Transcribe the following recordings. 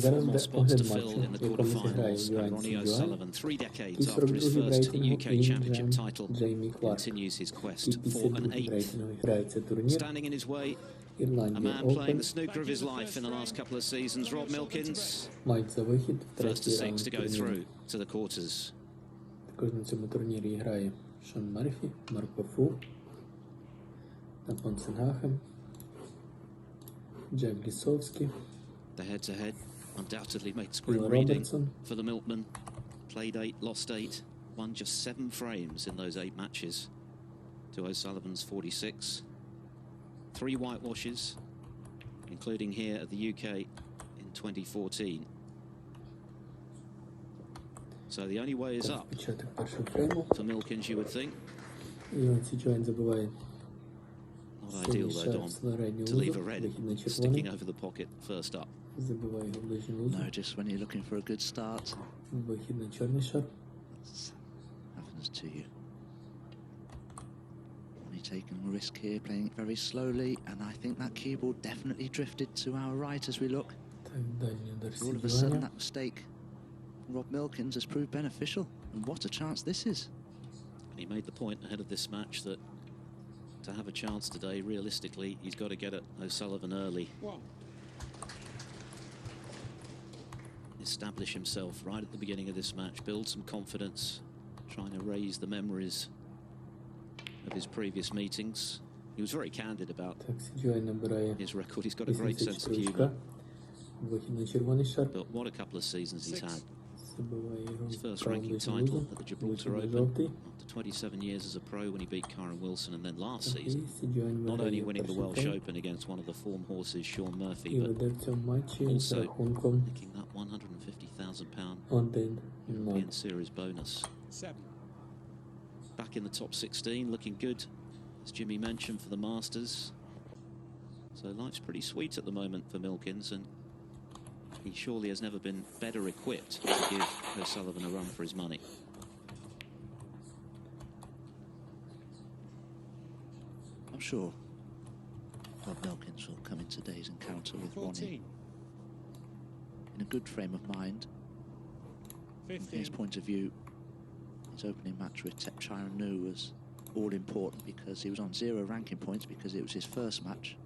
Four more spots to fill in the quarterfinals, and Ronnie O'Sullivan, 3 decades after his first UK Championship title, continues his quest for an 8th. Standing in his way, a man playing the snooker of his life in the last couple of seasons, Rob Milkins. First to 6 to go through to the quarters. Також на цьому турнірі грає Шон Мерфі, Марко Фу, Напон Сенгахем, Джек Лісовський. The head-to-head undoubtedly makes grim reading for the Milkman. Played 8, lost 8, won just 7 frames in those 8 matches to O'Sullivan's 46. 3 whitewashes, including here at the UK in 2014. So the only way is up for Milkins, you would think. Not ideal though, Dom, to leave a red sticking over the pocket first up. No, just when you're looking for a good start, happens to you. Only taking a risk here, playing it very slowly, and I think that cue ball definitely drifted to our right as we look. All of a sudden that mistake from Rob Milkins has proved beneficial, and what a chance this is. And he made the point ahead of this match that to have a chance today, realistically, he's got to get at O'Sullivan early. Establish himself right at the beginning of this match, build some confidence, trying to raise the memories of his previous meetings. He was very candid about his record. He's got a great sense of humour. But what a couple of seasons he's had. His first ranking title at the Gibraltar Open after 27 years as a pro when he beat Kyron Wilson, and then last season not only winning the Welsh Open against one of the form horses, Sean Murphy, but also making that £150,000 European Series bonus. Back in the top 16, looking good, as Jimmy mentioned, for the Masters. So life's pretty sweet at the moment for Milkins, and he surely has never been better equipped to give O'Sullivan a run for his money. I'm sure Rob Milkins will come in today's encounter with Ronnie in a good frame of mind. From his point of view, his opening match with Tepchiranu was all important because he was on 0 ranking points, because it was his first match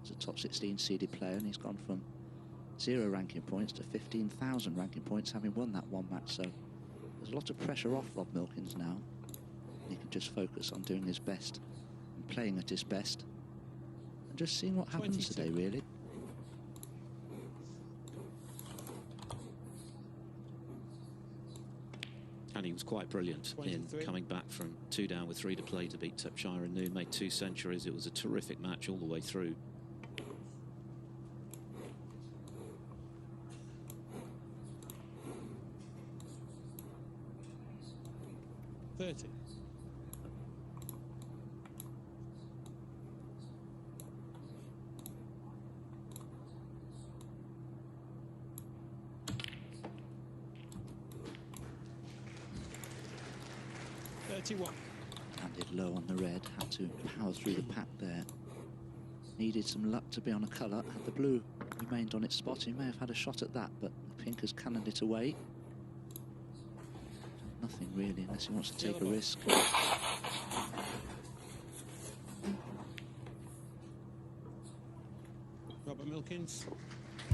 as a top 16 seeded player, and he's gone from 0 ranking points to 15,000 ranking points, having won that one match. So there's a lot of pressure off Rob Milkins now. He can just focus on doing his best and playing at his best and just seeing what happens today, really. And he was quite brilliant in coming back from 2 down with 3 to play to beat Tepchiranu, made 2 centuries. It was a terrific match all the way through. Landed low on the red, had to power through the pack there. Needed some luck to be on a colour. Had the blue remained on its spot, he may have had a shot at that, but the pink has cannoned it away. Nothing really, unless he wants to take a risk. Robert Milkins,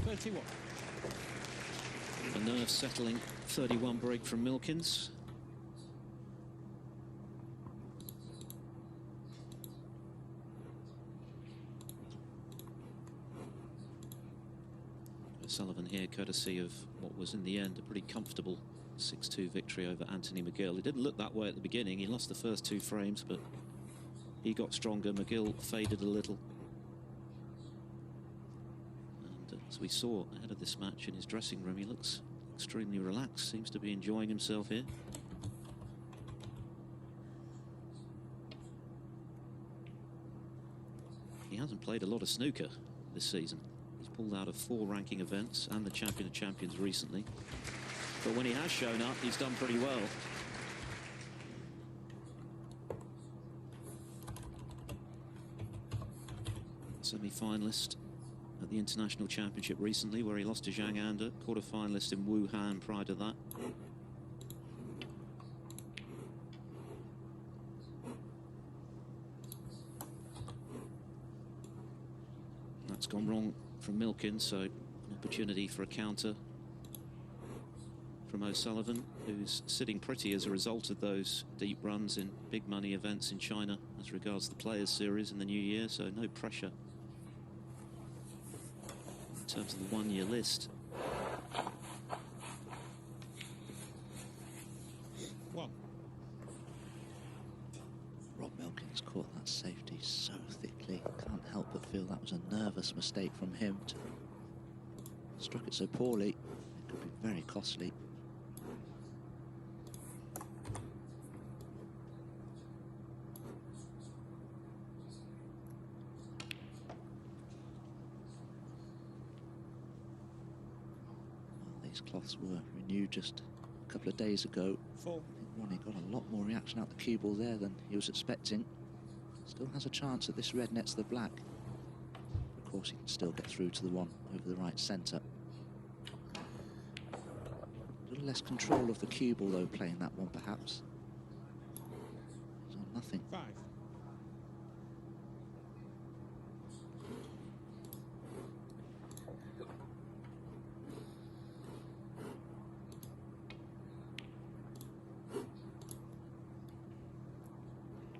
31. The nerve settling 31 break from Milkins. O'Sullivan here, courtesy of what was in the end a pretty comfortable 6-2 victory over Anthony McGill. It didn't look that way at the beginning. He lost the first 2 frames, but he got stronger. McGill faded a little. And as we saw ahead of this match in his dressing room, he looks extremely relaxed, seems to be enjoying himself here. He hasn't played a lot of snooker this season. He's pulled out of 4 ranking events and the Champion of Champions recently. But when he has shown up, he's done pretty well. Semi-finalist at the International Championship recently, where he lost to Zhang Anda, quarter-finalist in Wuhan prior to that. That's gone wrong from Milkins, so an opportunity for a counter from O'Sullivan, who's sitting pretty as a result of those deep runs in big money events in China as regards the Players Series in the new year, so no pressure in terms of the one-year list. One. Rob Milkins caught that safety so thickly. Can't help but feel that was a nervous mistake from him. Struck it so poorly, it could be very costly. These cloths were renewed just a couple of days ago. Four. I think Ronnie got a lot more reaction out the cue ball there than he was expecting. Still has a chance at this red nets the black. Of course, he can still get through to the one over the right centre. A little less control of the cue ball though, playing that one perhaps. He's on nothing. 5.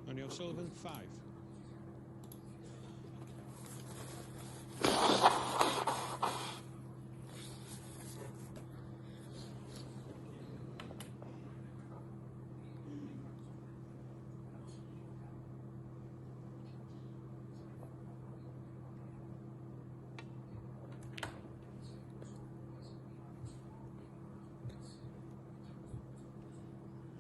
Ronnie O'Sullivan, 5.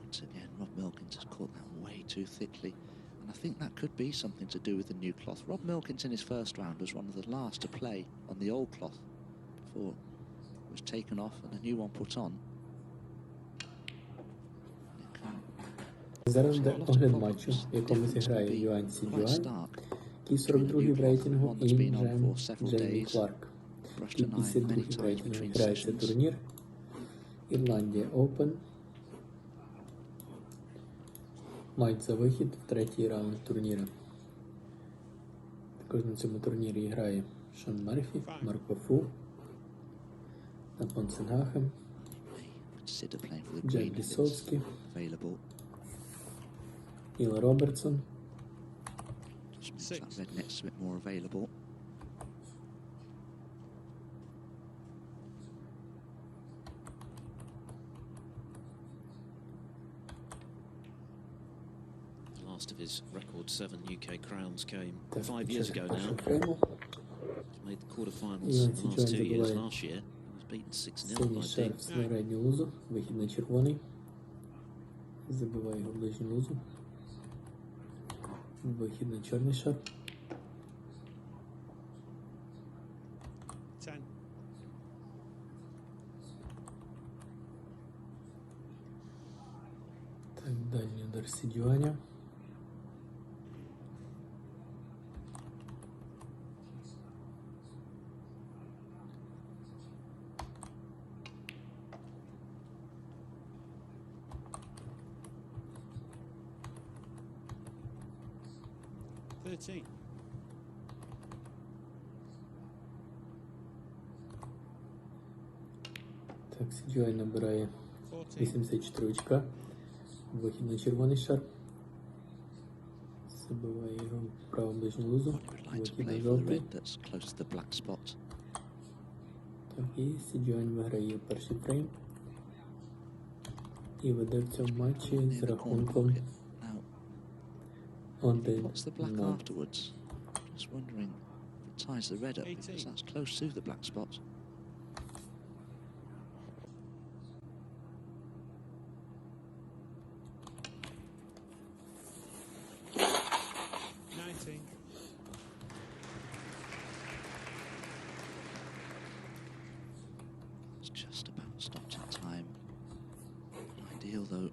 Once again, Rob Milkins has caught that way too thickly. And I think that could be something to do with the new cloth. Rob Milkins in his first round was one of the last to play on the old cloth before it was taken off and a new one put on. Зараз де огляд матчу, в якому зіграє Юань Сі Юань, який 42-й в рейтингу, і Джеймі Кларк, який 52-й в рейтингу. Грається турнір Ірландія Open. Матч за вихід в третій раунд турніру. Також на цьому турнірі грає Шон Мерфі, Марко Фу, Напон Сенгахем, Джек Лісовський, Іл Робертсон, Last of his record 7 UK crowns came 5 years ago now. He's made the quarterfinals the last 2 years. Last year, he was beaten 6-0 by Синій шарф на редню лузу, вихід на червоний. Забиває його в ближню лузу. Вихід на чорний шар. 10. Так, дальній удар Сі Юаня. Так, Сі Юань набирає 84 очка. Вихід на червоний шар. Забиває його в праву ближню лузу. Вихід на жовтий. Так, і Сі Юань виграє перший фрейм. І веде в цьому матчі з рахунком 1-0. What's the black afterwards? Just wondering if it ties the red up, because that's close to the black spot. It's just about stopped in time. Ideal though.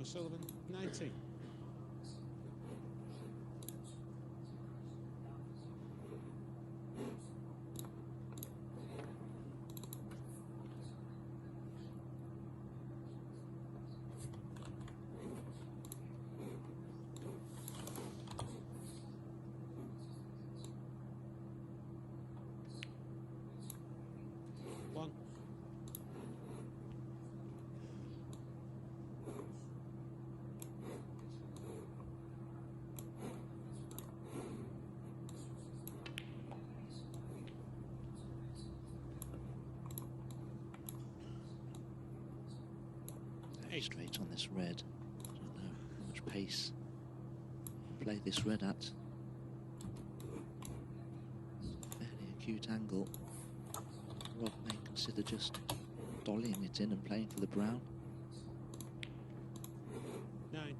Ronnie O'Sullivan, 19. One. Straight on this red. I don't know how much pace you play this red at. Fairly acute angle. Rob may consider just dollying it in and playing for the brown. 9.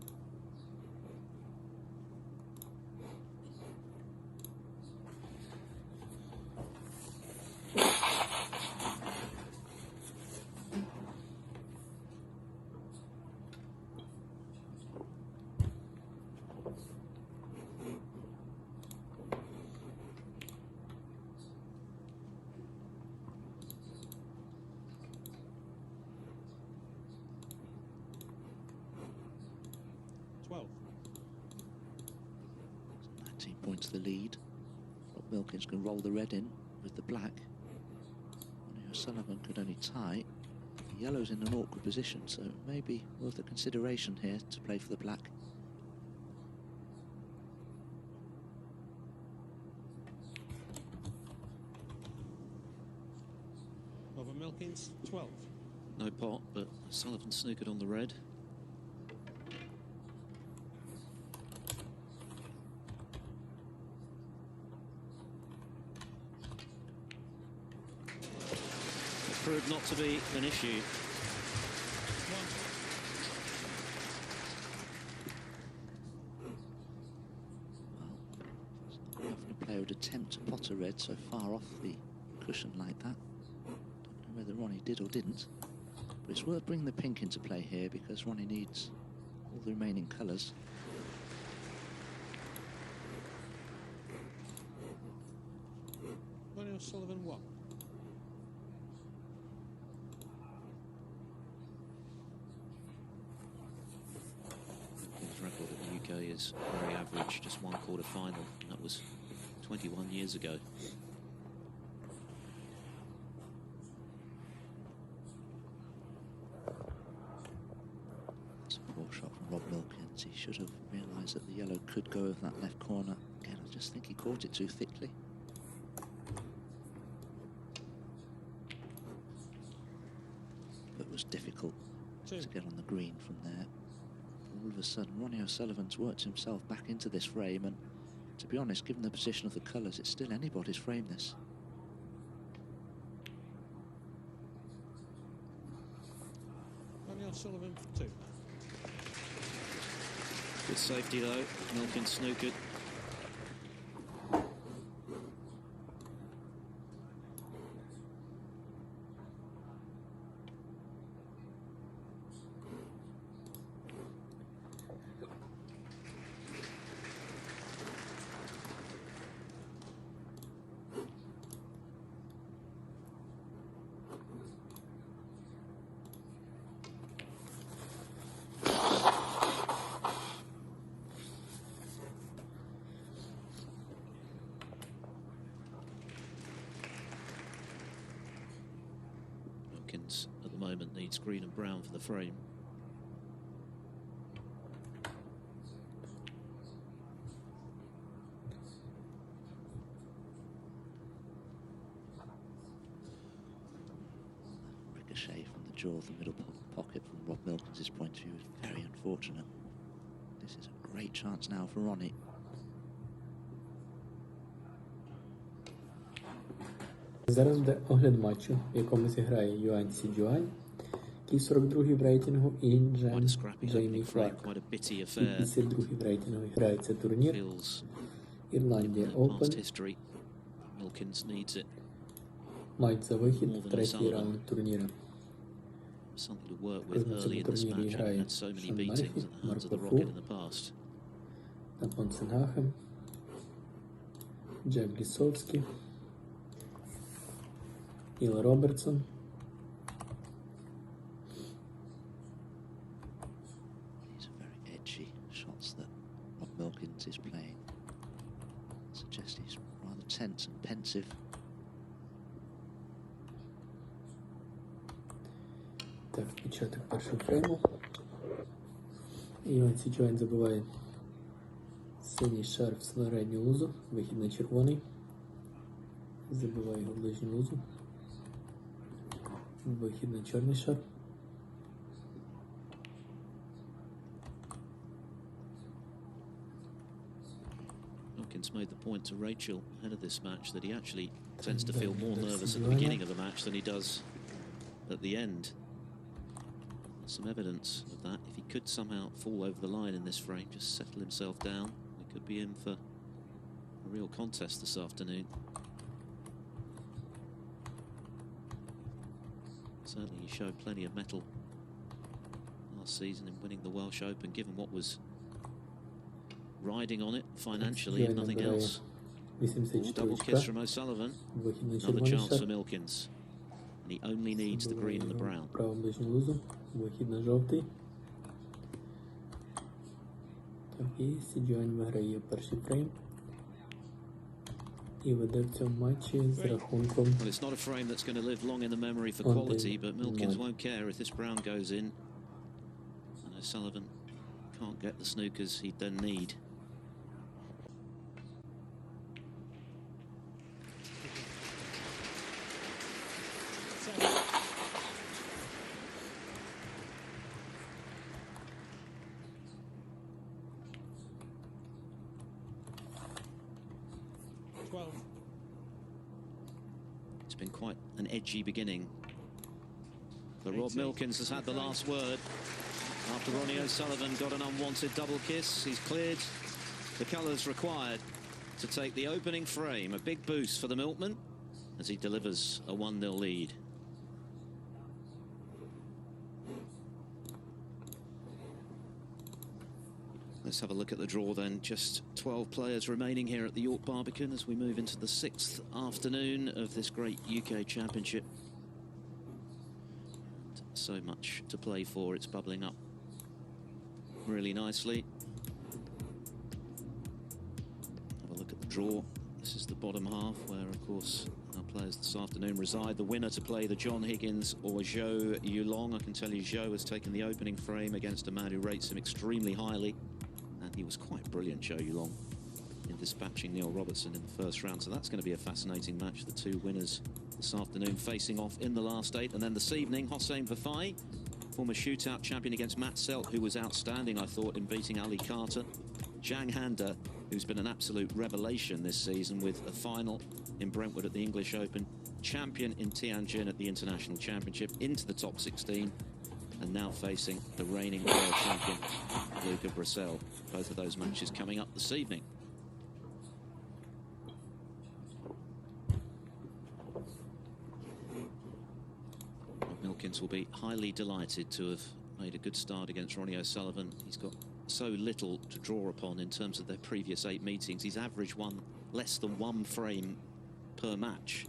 Twelve. 19 points the lead. Rob Milkins can roll the red in with the black. Ronnie O'Sullivan could only tie. The yellow's in an awkward position, so it may be worth a consideration here to play for the black. Over Milkins, 12. No pot, but Sullivan snookered on the red. It proved not to be an issue. Well, often a player would attempt to pot a red so far off the cushion like that. Don't know whether Ronnie did or didn't, but it's worth bringing the pink into play here because Ronnie needs all the remaining colours. Ronnie O'Sullivan, 1. His record at the UK is very average, just one quarter final, and that was 21 years ago. It's a poor shot from Rob Milkins. He should have realised that the yellow could go over that left corner. Again, I just think he caught it too thickly. But it was difficult to get on the green from there. All of a sudden, Ronnie O'Sullivan's worked himself back into this frame, and to be honest, given the position of the colours, it's still anybody's frame, this. Ronnie O'Sullivan, 2. Good safety though, Milkins snookered. Milkins at the moment needs green and brown for the frame. Ricochet from the jaw of the middle pocket from Rob Milkins' point of view is very unfortunate. This is a great chance now for Ronnie. Зараз буде огляд матчу, в якому зіграє Юань Сі Джуань, який 42-й в рейтингу, і Інджен Джеймі Кларк, який 52-й в рейтингу. Грається турнір Ірландія Open. Матч за вихід в третій раунд турніру. something to work with early in this match. He had so many beatings at the hands of the Rocket in the past. Понценгахем, Джек Лісовський, Іл Робертсон. These are very edgy shots that Rob Milkins is playing. Suggest he's rather tense and pensive. Так, початок першого фрейму. Іван Січуань забиває синій шар в середню лузу, вихід на червоний. Забиває його в ближню лузу. Вихід на чорний шар. Milkins made the point to Rachel ahead of this match that he actually tends to feel more nervous at the beginning of the match than he does at the end. Some evidence of that. If he could somehow fall over the line in this frame, just settle himself down, we could be in for a real contest this afternoon. Certainly he showed plenty of mettle last season in winning the Welsh Open, given what was riding on it financially, if nothing else. Double kiss from O'Sullivan. Another chance for Milkins. And he only needs the green and the brown. Вихід на жовтий. Так, і Січуань виграє перший фрейм. І веде в цьому матчі з рахунком. Well, it's not a frame that's going to live long in the memory for quality, but Milkins won't care if this brown goes in. And O'Sullivan can't get the snookers he'd then need. It's been quite an edgy beginning. But Rob Milkins has had the last word. After Ronnie O'Sullivan got an unwanted double kiss, he's cleared the colours required to take the opening frame. A big boost for the Milkman as he delivers a 1-0 lead. Let's have a look at the draw then. Just 12 players remaining here at the York Barbican as we move into the 6th afternoon of this great UK Championship. So much to play for, it's bubbling up really nicely. Have a look at the draw. This is the bottom half where, of course, our players this afternoon reside. The winner to play the John Higgins or Zhou Yulong. I can tell you Zhou has taken the opening frame against a man who rates him extremely highly. And he was quite brilliant, Zhou Yulong, in dispatching Neil Robertson in the first round. So that's going to be a fascinating match. The two winners this afternoon facing off in the last 8. And then this evening, Hossein Vafai, former shootout champion against Matt Selt, who was outstanding, I thought, in beating Ali Carter. Zhang Handa, who's been an absolute revelation this season with a final in Brentwood at the English Open, champion in Tianjin at the International Championship, into the top 16, and now facing the reigning world champion, Luca Brissell. Both of those matches coming up this evening. Milkins will be highly delighted to have made a good start against Ronnie O'Sullivan. He's got so little to draw upon in terms of their previous 8 meetings. He's averaged less than one frame per match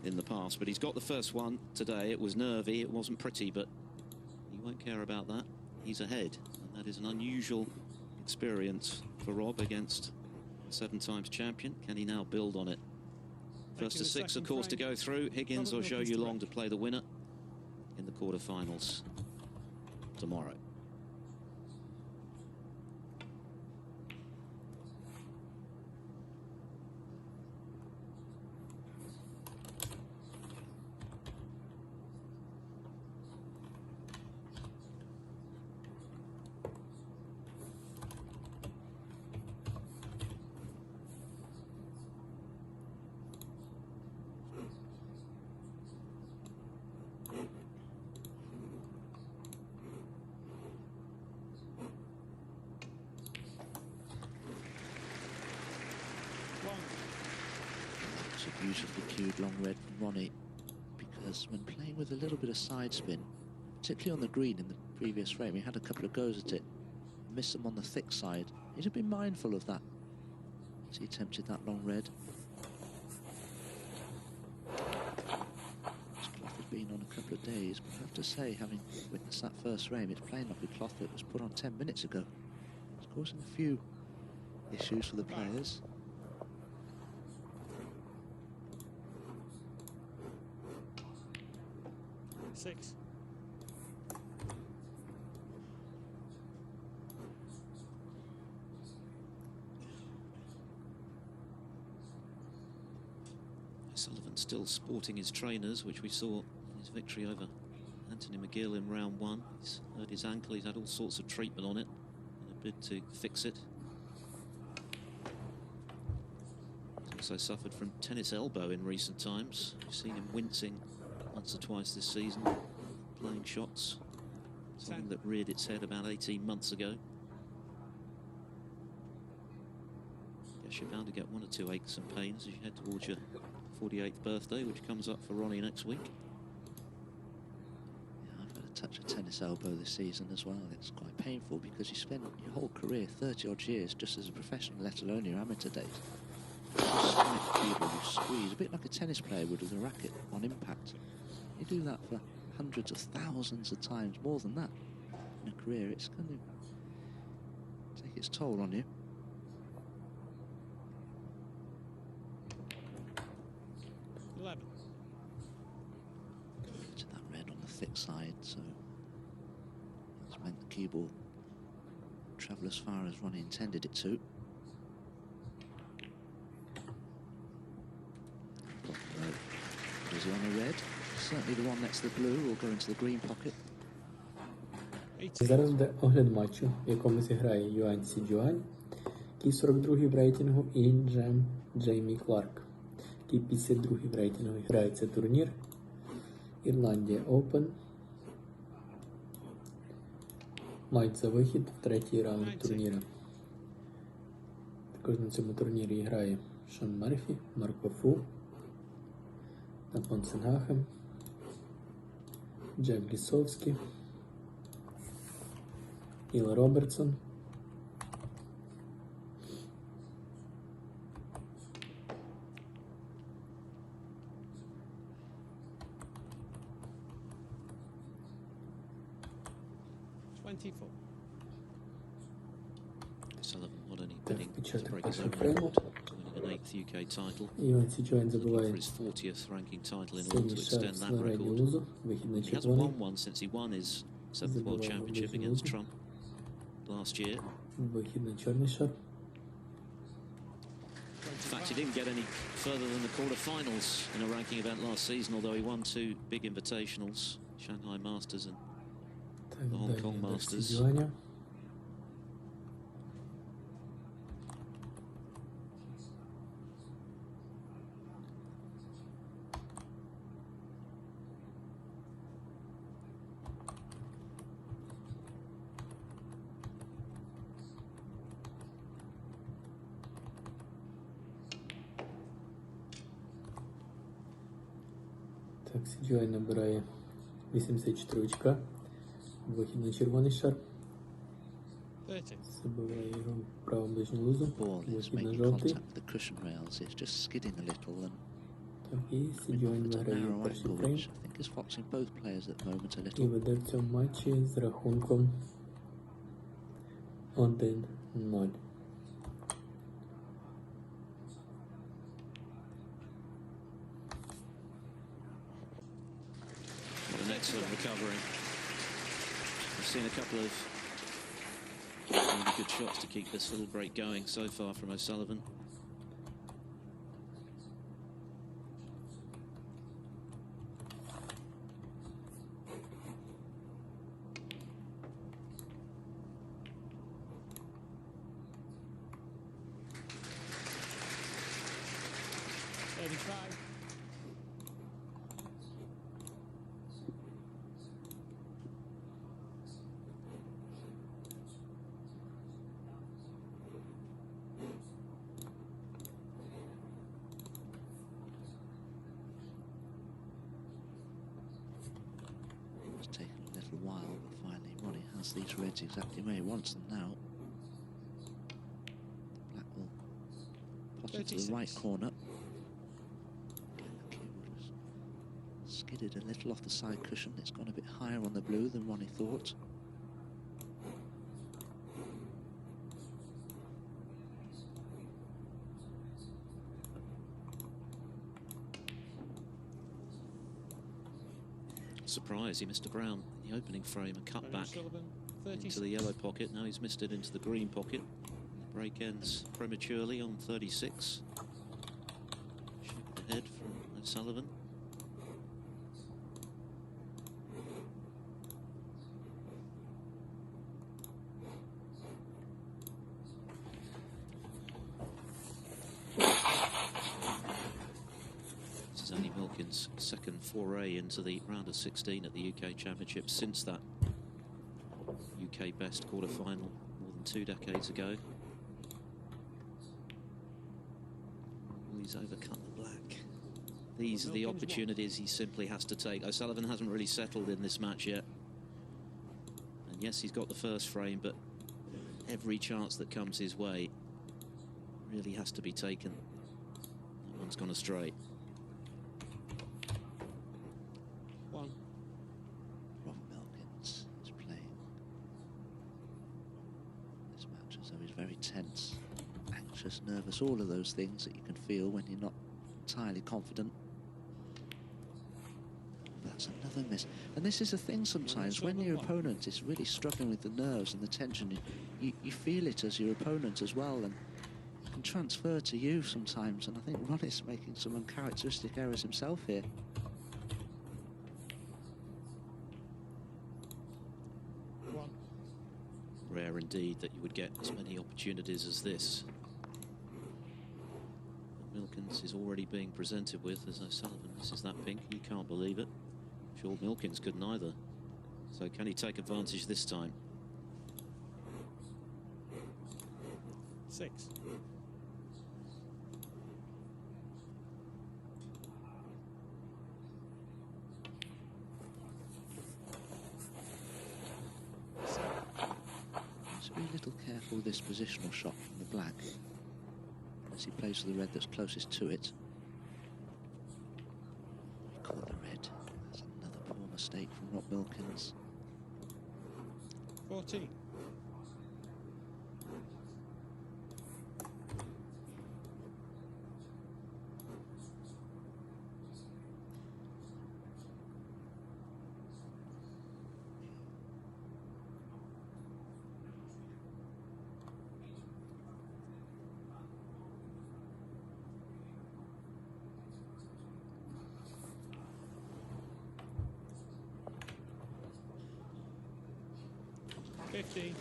in the past, but he's got the first one today. It was nervy, it wasn't pretty, but he won't care about that. He's ahead, and that is an unusual experience for Rob against a 7 times champion. Can he now build on it? First to 6, of course, to go through. Higgins or Zhou Yulong to play the winner in the quarterfinals tomorrow. Beautifully cued long red from Ronnie, because when playing with a little bit of side spin, particularly on the green in the previous frame. He had a couple of goes at it, missed them on the thick side. He'd have been mindful of that as he attempted that long red. This cloth has been on a couple of days, but I have to say, having witnessed that first frame, it's playing like a cloth that was put on 10 minutes ago. It's causing a few issues for the players. Six. Sullivan still sporting his trainers, which we saw in his victory over Anthony McGill in round one. He's hurt his ankle, he's had all sorts of treatment on it in a bid to fix it. He's also suffered from tennis elbow in recent times. We've seen him wincing once or twice this season, playing shots. Something that reared its head about 18 months ago. Guess you're bound to get one or two aches and pains as you head towards your 48th birthday, which comes up for Ronnie next week. Yeah, I've had a touch of tennis elbow this season as well. It's quite painful because you spend your whole career, 30 odd years, just as a professional, let alone your amateur days. You swing at the keyboard, you squeeze, a bit like a tennis player would with a racket on impact. You do that for hundreds of thousands of times, more than that in a career. It's going to take its toll on you. 11. To that red on the thick side, so that's meant the cue ball travel as far as Ronnie intended it to. Is he on a red? Certainly the one next to the blue will go into the green pocket. Зараз буде огляд матчу, в якому зіграє Юань Сі Джуань, який 42-й в рейтингу, і Джеймі Кларк, який 52-й в рейтингу. Грається турнір Ірландія Open. Матч за вихід в третій раунд турніру. Також на цьому турнірі грає Шон Мерфі, Марко Фу, Антон Сенгахем, Джек Лісовський, Іл Робертсон, Sullivan not only bidding to початок break his першого own фрейму. record, to winning an 8th UK title, Юань Сі Джуань for забиває his 40th ranking title in order синій to шар extend з that середнього record. лузу, вихід на He hasn't червоний, won one since he won his 7th World Забиває Championship ближню against лузу. Trump last year. вихід на чорний шар. In fact, he didn't get any further than the quarterfinals in a ranking event last season, although he won 2 big invitationals, Shanghai Masters and Так, The Hong далі Kong до Сі Masters. Джуаня. Так, Сі Джуань набирає 84 очка, вихід на червоний шар, 30. забиває його в праву ближню лузу, Ball is вихід на making жовтий. contact with the cushion rails. It's just skidding a little and Так, і Сі coming off Джуань at a виграє narrow перший angle, фрейм which I think is foxing both players at the moment a і little. веде в цьому матчі з рахунком 1-0. What an excellent recovery. We've seen a couple of really good shots to keep this little break going so far from O'Sullivan. It's taken a little has these reds exactly where he wants them now. Black will pot it to the right corner. Skidded a little off the side cushion. It's gone a bit higher on the blue than Ronnie thought. Surprise, he missed a brown in the opening frame and cut back into the yellow pocket. Now he's missed it into the green pocket. The break ends prematurely on 36. Shook the head from O'Sullivan. This is only Milkins' second foray into the round of 16 at the UK Championship since that UK Best quarter-final more than 2 decades ago. He's overcut the black. These are the opportunities he simply has to take. O'Sullivan hasn't really settled in this match yet. And yes, he's got the first frame, but every chance that comes his way really has to be taken. That one's gone astray. One. Rob Milkins is playing this match as though he's very tense, anxious, nervous, all of those things that you can feel when you're not entirely confident. That's another miss. And this is the thing sometimes, when your opponent is really struggling with the nerves and the tension, you feel it as your opponent as well, and it can transfer to you sometimes. And I think Ronnie's making some uncharacteristic errors himself here. One. Rare indeed that you would get as many opportunities as this. Milkins is already being presented with as O'Sullivan misses that pink. You can't believe it. Sure, Milkins couldn't either. So can he take advantage this time? 6. Just be a little careful with this positional shot from the black as he plays for the red that's closest to it. He caught the red. That's another poor mistake from Rob Milkins. 14. $15.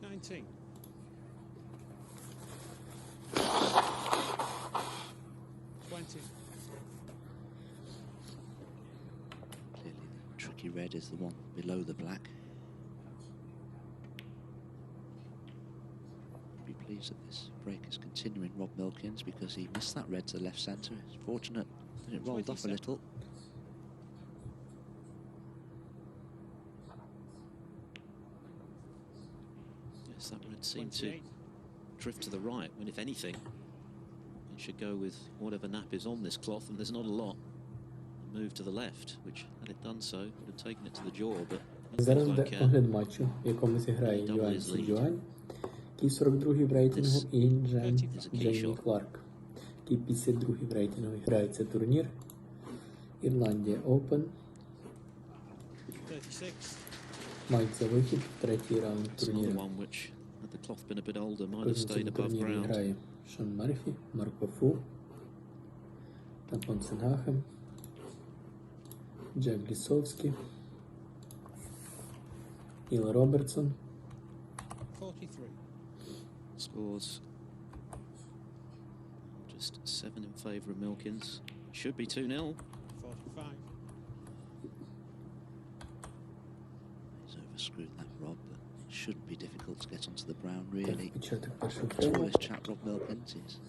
$19. Clearly the tricky red is the one below the black. Be pleased that this break is continuing Rob Milkins, because he missed that red to the left centre. It's fortunate that it rolled off a little. Yes, that red seemed to drift to the right, when if anything, it should go with whatever nap is on this cloth, and there's not a lot. Move to the left, which had it done so, would have taken it to the jaw, but зараз буде огляд матчу, в якому зіграє Юань Сі-Юань, який 42-й в рейтингу, і Джеймі Кларк, який 52-й в рейтингу. Грається турнір Ірландія Open. 36. Мається вихід в третій раунд турніру. Кожен турнірі грає Шон Мерфі, Марко Фу, Тапон Сенгахем, Джек Лісовський, Іл Робертсон. 43. Scores Just 7 in favour of Milkins. Should be 2-0. 45. He's overscrewed that, Rob, but it shouldn't be difficult to get onto the brown, really. Tallest chap, Rob Milkins, is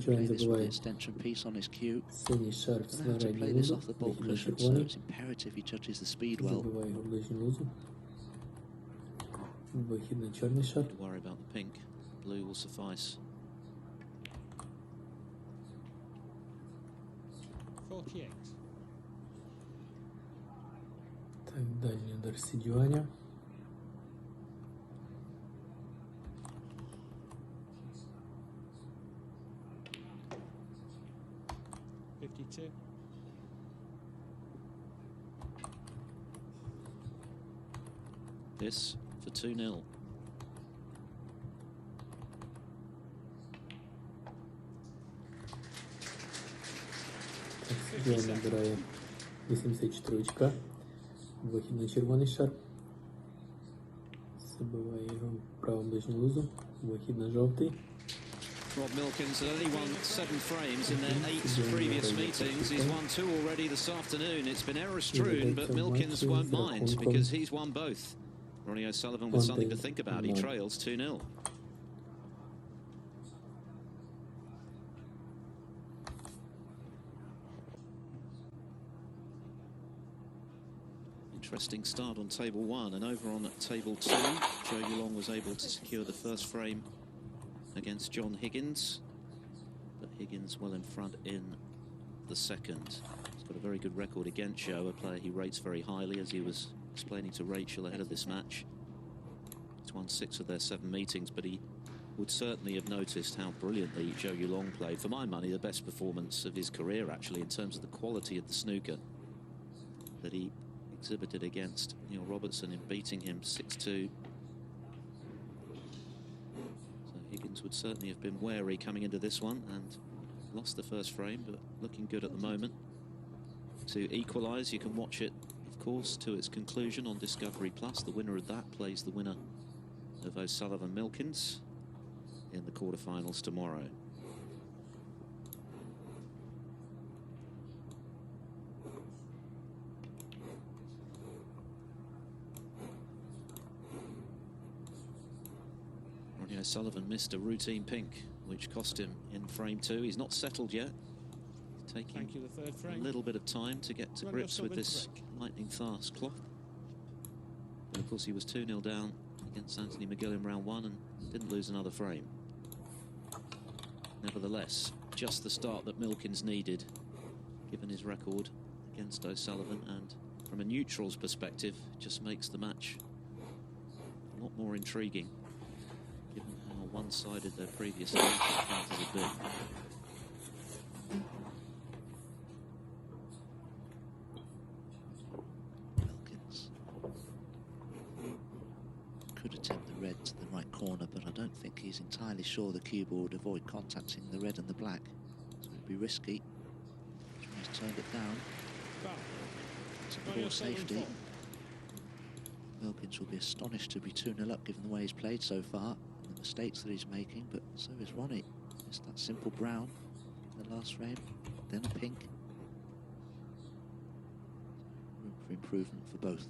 play this with the extension piece on his cue. Синій шар в Doesn't have to play снарядній this лузу, off the ball вихід на cushion, so червоний, it's imperative he judges the speed well. забиває його в ближню лузу. Вихід на чорний шар. Don't worry about the pink. Blue will suffice. 48. Так, дальній удар Сідюаня. This for 2-0. Так, Сідюань набирає 84 очка. Вихід на червоний шар. Забиває його в праву ближню лузу. Вихід на жовтий. Rob Milkins had only won 7 frames in their 8 previous meetings. He's won 2 already this afternoon. It's been error-strewn, but Milkins won't mind because he's won both. Ronnie O'Sullivan with something to think about. He trails 2-0. Interesting start on table 1, and over on table 2, Joe Yulong was able to secure the first frame against John Higgins, but Higgins well in front in the second. He's got a very good record against Joe, a player he rates very highly, as he was explaining to Rachel ahead of this match. He's won 6 of their 7 meetings, but he would certainly have noticed how brilliantly Joe Yulong played. For my money, the best performance of his career, actually, in terms of the quality of the snooker that he exhibited against Neil Robertson in beating him 6-2. Higgins would certainly have been wary coming into this one and lost the first frame, but looking good at the moment. To equalise, you can watch it, of course, to its conclusion on Discovery Plus. The winner of that plays the winner of O'Sullivan Milkins in the quarterfinals tomorrow. O'Sullivan missed a routine pink, which cost him in frame 2. He's not settled yet. He's taking a little bit of time to get to grips with this lightning fast clock. But of course, he was 2-0 down against Anthony McGill in round 1 and didn't lose another frame. Nevertheless, just the start that Milkins needed, given his record against O'Sullivan, and from a neutral's perspective, just makes the match a lot more intriguing, given how one-sided their previous encounters have been. Milkins could attempt the red to the right corner, but I don't think he's entirely sure the cue ball would avoid contacting the red and the black, so it'd be risky. He's turned it down. It's a poor safety. Milkins will be astonished to be 2-0 up given the way he's played so far and the mistakes that he's making, but so is Ronnie. It's that simple brown in the last frame, then a pink. Room for improvement for both.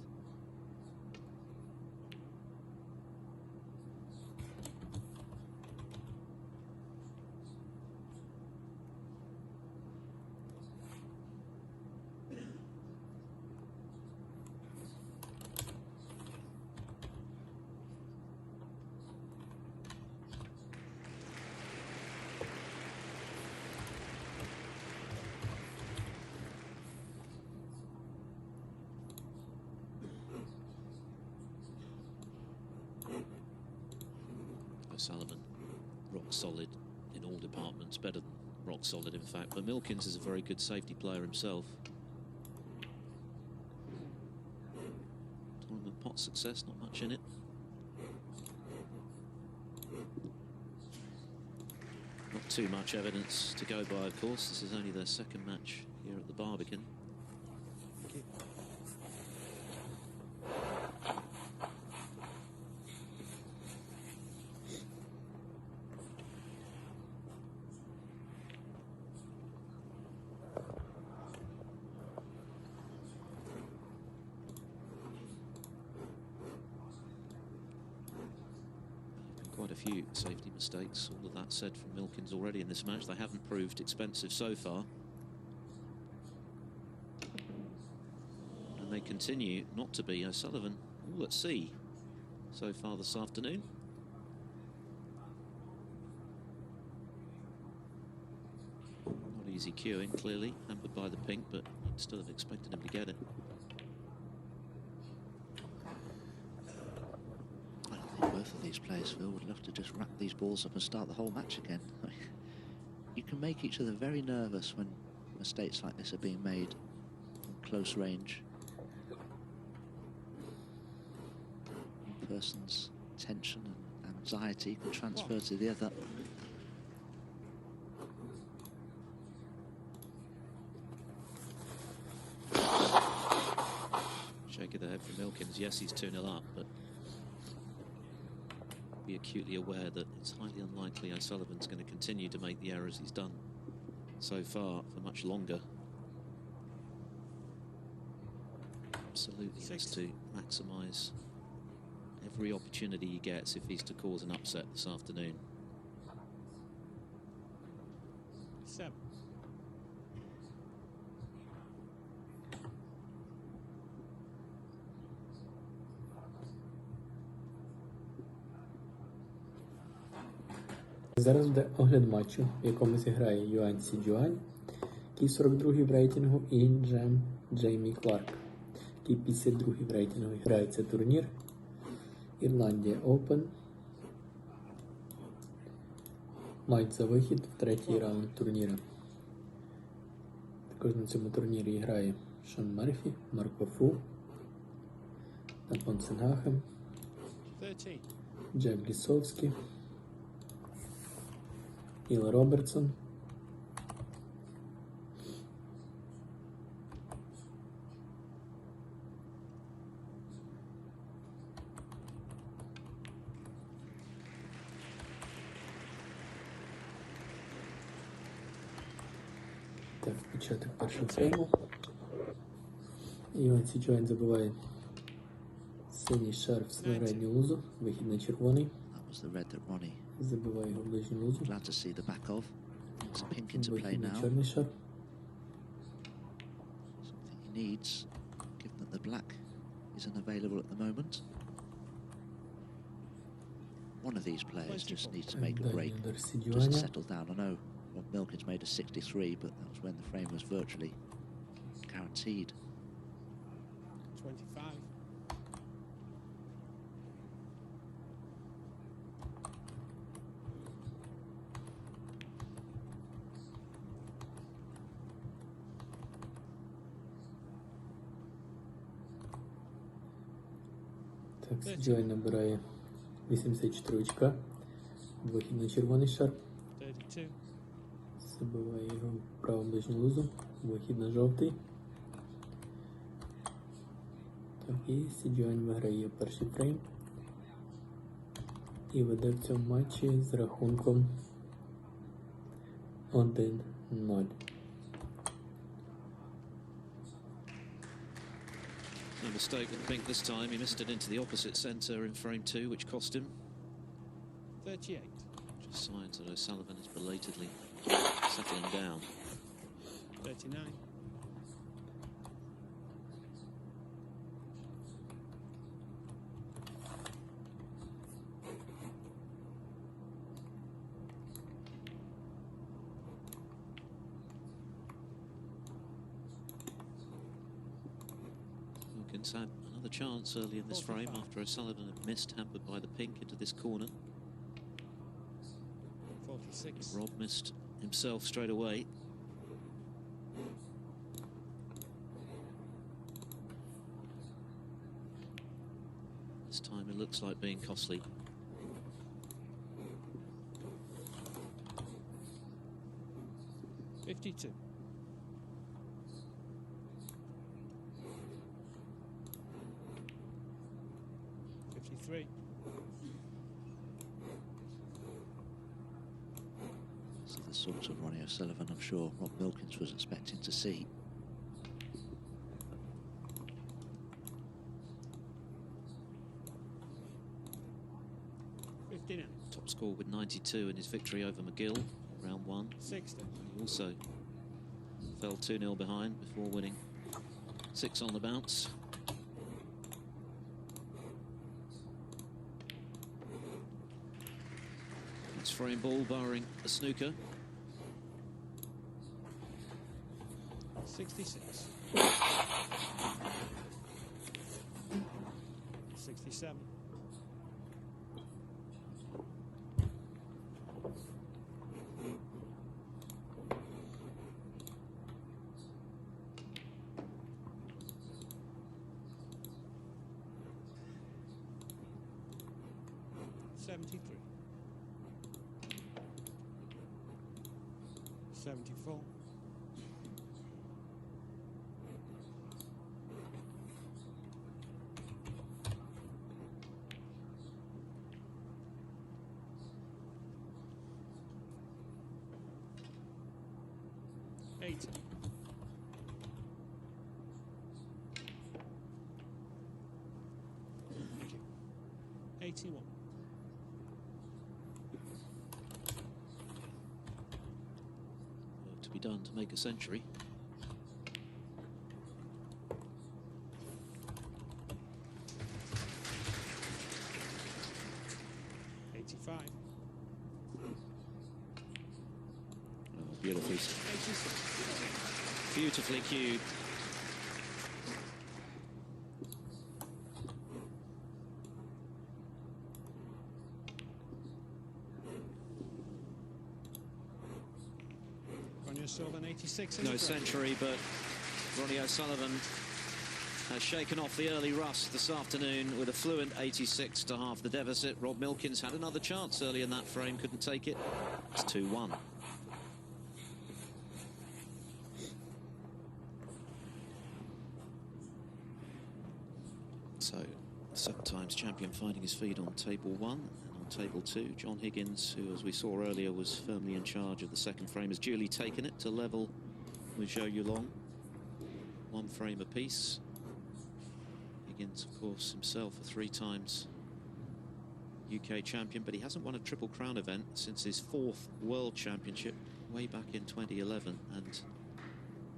O'Sullivan, rock solid in all departments, better than rock solid in fact, but Milkins is a very good safety player himself. Tournament pot success, not much in it. Not too much evidence to go by, of course. This is only their second match here at the Barbican. few safety mistakes. All of that said from Milkins already in this match. They haven't proved expensive so far. And they continue not to be. O'Sullivan all at sea so far this afternoon. Not easy queuing, clearly, hampered by the pink, but you'd still have expected him to get it. I think both of these players, Phil, would love to just wrap these balls up and start the whole match again. You can make each other very nervous when mistakes like this are being made from close range. One person's tension and anxiety can transfer to the other. Shake of the head from Milkins. Yes, he's 2-0 up, but be acutely aware that it's highly unlikely O'Sullivan's going to continue to make the errors he's done so far for much longer. Absolutely has to maximise every opportunity he gets if he's to cause an upset this afternoon. 7. Зараз буде огляд матчу, в якому зіграє Юань Сі Джуань, який 42-й в рейтингу, і Джеймі Кларк, який 52-й в рейтингу. Грається турнір Ірландія Open. Матч за вихід в третій раунд турніру. Також на цьому турнірі грає Шон Мерфі, Марко Фу, Антон Сенгахем, 13. Джек Лісовський, Іл Робертсон, так, початок першого фрейму. Юань Сі Джуань забиває синій шар в середню лузу, вихід на червоний. That was the red that Ronnie Забиває його в ближню лузу. glad to see the back of. It's pink into play Вихід на now. чорний шар. Something he needs, given that the black isn't available at the moment. One of these players just needs to make a break, Удар Сі just Джуаня. settle down. I know Rob Milkins made a 63, but that was when the frame was virtually guaranteed. 25. Так, Сі Джуань набирає 84 очка. Вихід на червоний шар. 32. Забиває його в праву ближню лузу. Вихід на жовтий. Так, і Сі Джуань виграє перший фрейм. І веде в цьому матчі з рахунком 1-0. No mistake with pink this time. He missed it into the opposite centre in frame 2, which cost him. 38. Just signs that O'Sullivan is belatedly settling down. 39. Milkins had another chance early in this frame after O'Sullivan had missed, hampered by the pink into this corner. 46. Rob missed himself straight away. This time it looks like being costly. $52. 53. This is the sort of Ronnie O'Sullivan I'm sure Rob Milkins was expecting to see. score with 92 in his victory over McGill, round 1. 60. He also fell 2-0 behind before winning 6 on the bounce. It's frame ball barring a snooker. 66. 67. 73. 74. 80. 81. 'To be done to make a century. 85. Beautifully, 86. beautifully cued. Ronnie O'Sullivan, 86. No century, but Ronnie O'Sullivan has shaken off the early rust this afternoon with a fluent 86 to half the deficit. Rob Milkins had another chance early in that frame, couldn't take it. It's 2-1. So, 7 times champion finding his feet on table 1 and on table 2. John Higgins, who, as we saw earlier, was firmly in charge of the second frame, has duly taken it to level with Zhou Yulong. 1 frame apiece. Higgins, of course, himself a 3 times UK champion, but he hasn't won a Triple Crown event since his 4th World Championship way back in 2011, and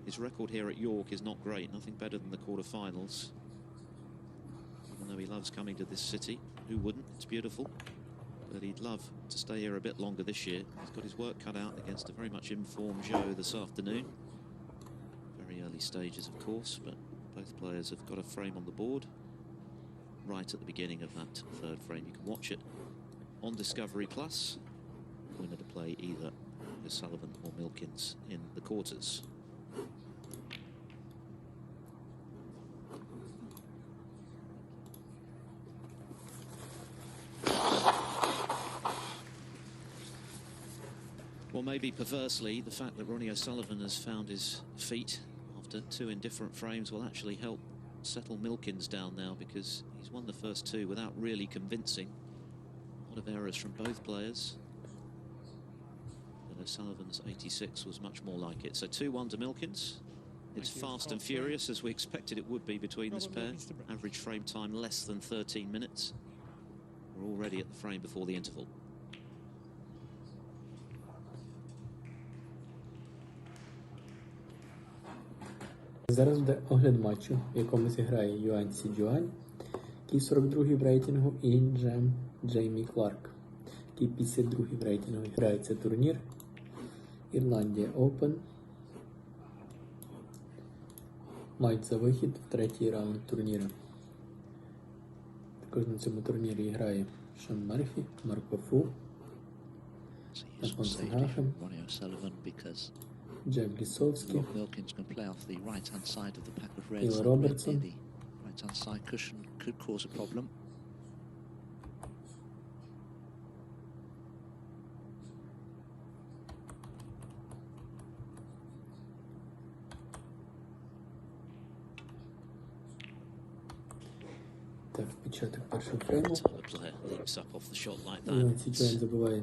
his record here at York is not great, nothing better than the quarterfinals. Even though he loves coming to this city, who wouldn't? It's beautiful, but he'd love to stay here a bit longer this year. He's got his work cut out against a very much informed Zhou this afternoon. Very early stages, of course, but both players have got a frame on the board right at the beginning of that 3rd frame. You can watch it on Discovery Plus. Winner to play either O'Sullivan or Milkins in the quarters. Well, maybe perversely, the fact that Ronnie O'Sullivan has found his feet after 2 indifferent frames will actually help settle Milkins down now, because he's won the first 2 without really convincing. A lot of errors from both players. But O'Sullivan's 86 was much more like it. So 2-1 to Milkins. It's fast and furious, as we expected it would be between this pair. Average frame time less than 13 minutes. We're already at the frame before the interval. Зараз буде огляд матчу, в якому зіграє Юань Сі Джуань, який 42-й в рейтингу, і Джеймі Кларк, який 52-й в рейтингу. Грається турнір Ірландія Open. Матч за вихід в 3-й раунд турніру. Також на цьому турнірі грає Шон Мерфі, Марко Фу, Альфонсо Гахем, Джек Лісовський, Milkins can play off the right-hand side of the pack of reds. Neil Robertson. The right-hand side cushion could cause a problem. Так, початок першого фрейму. The player leaps up off the shot like Юань Сі Джуань that. забиває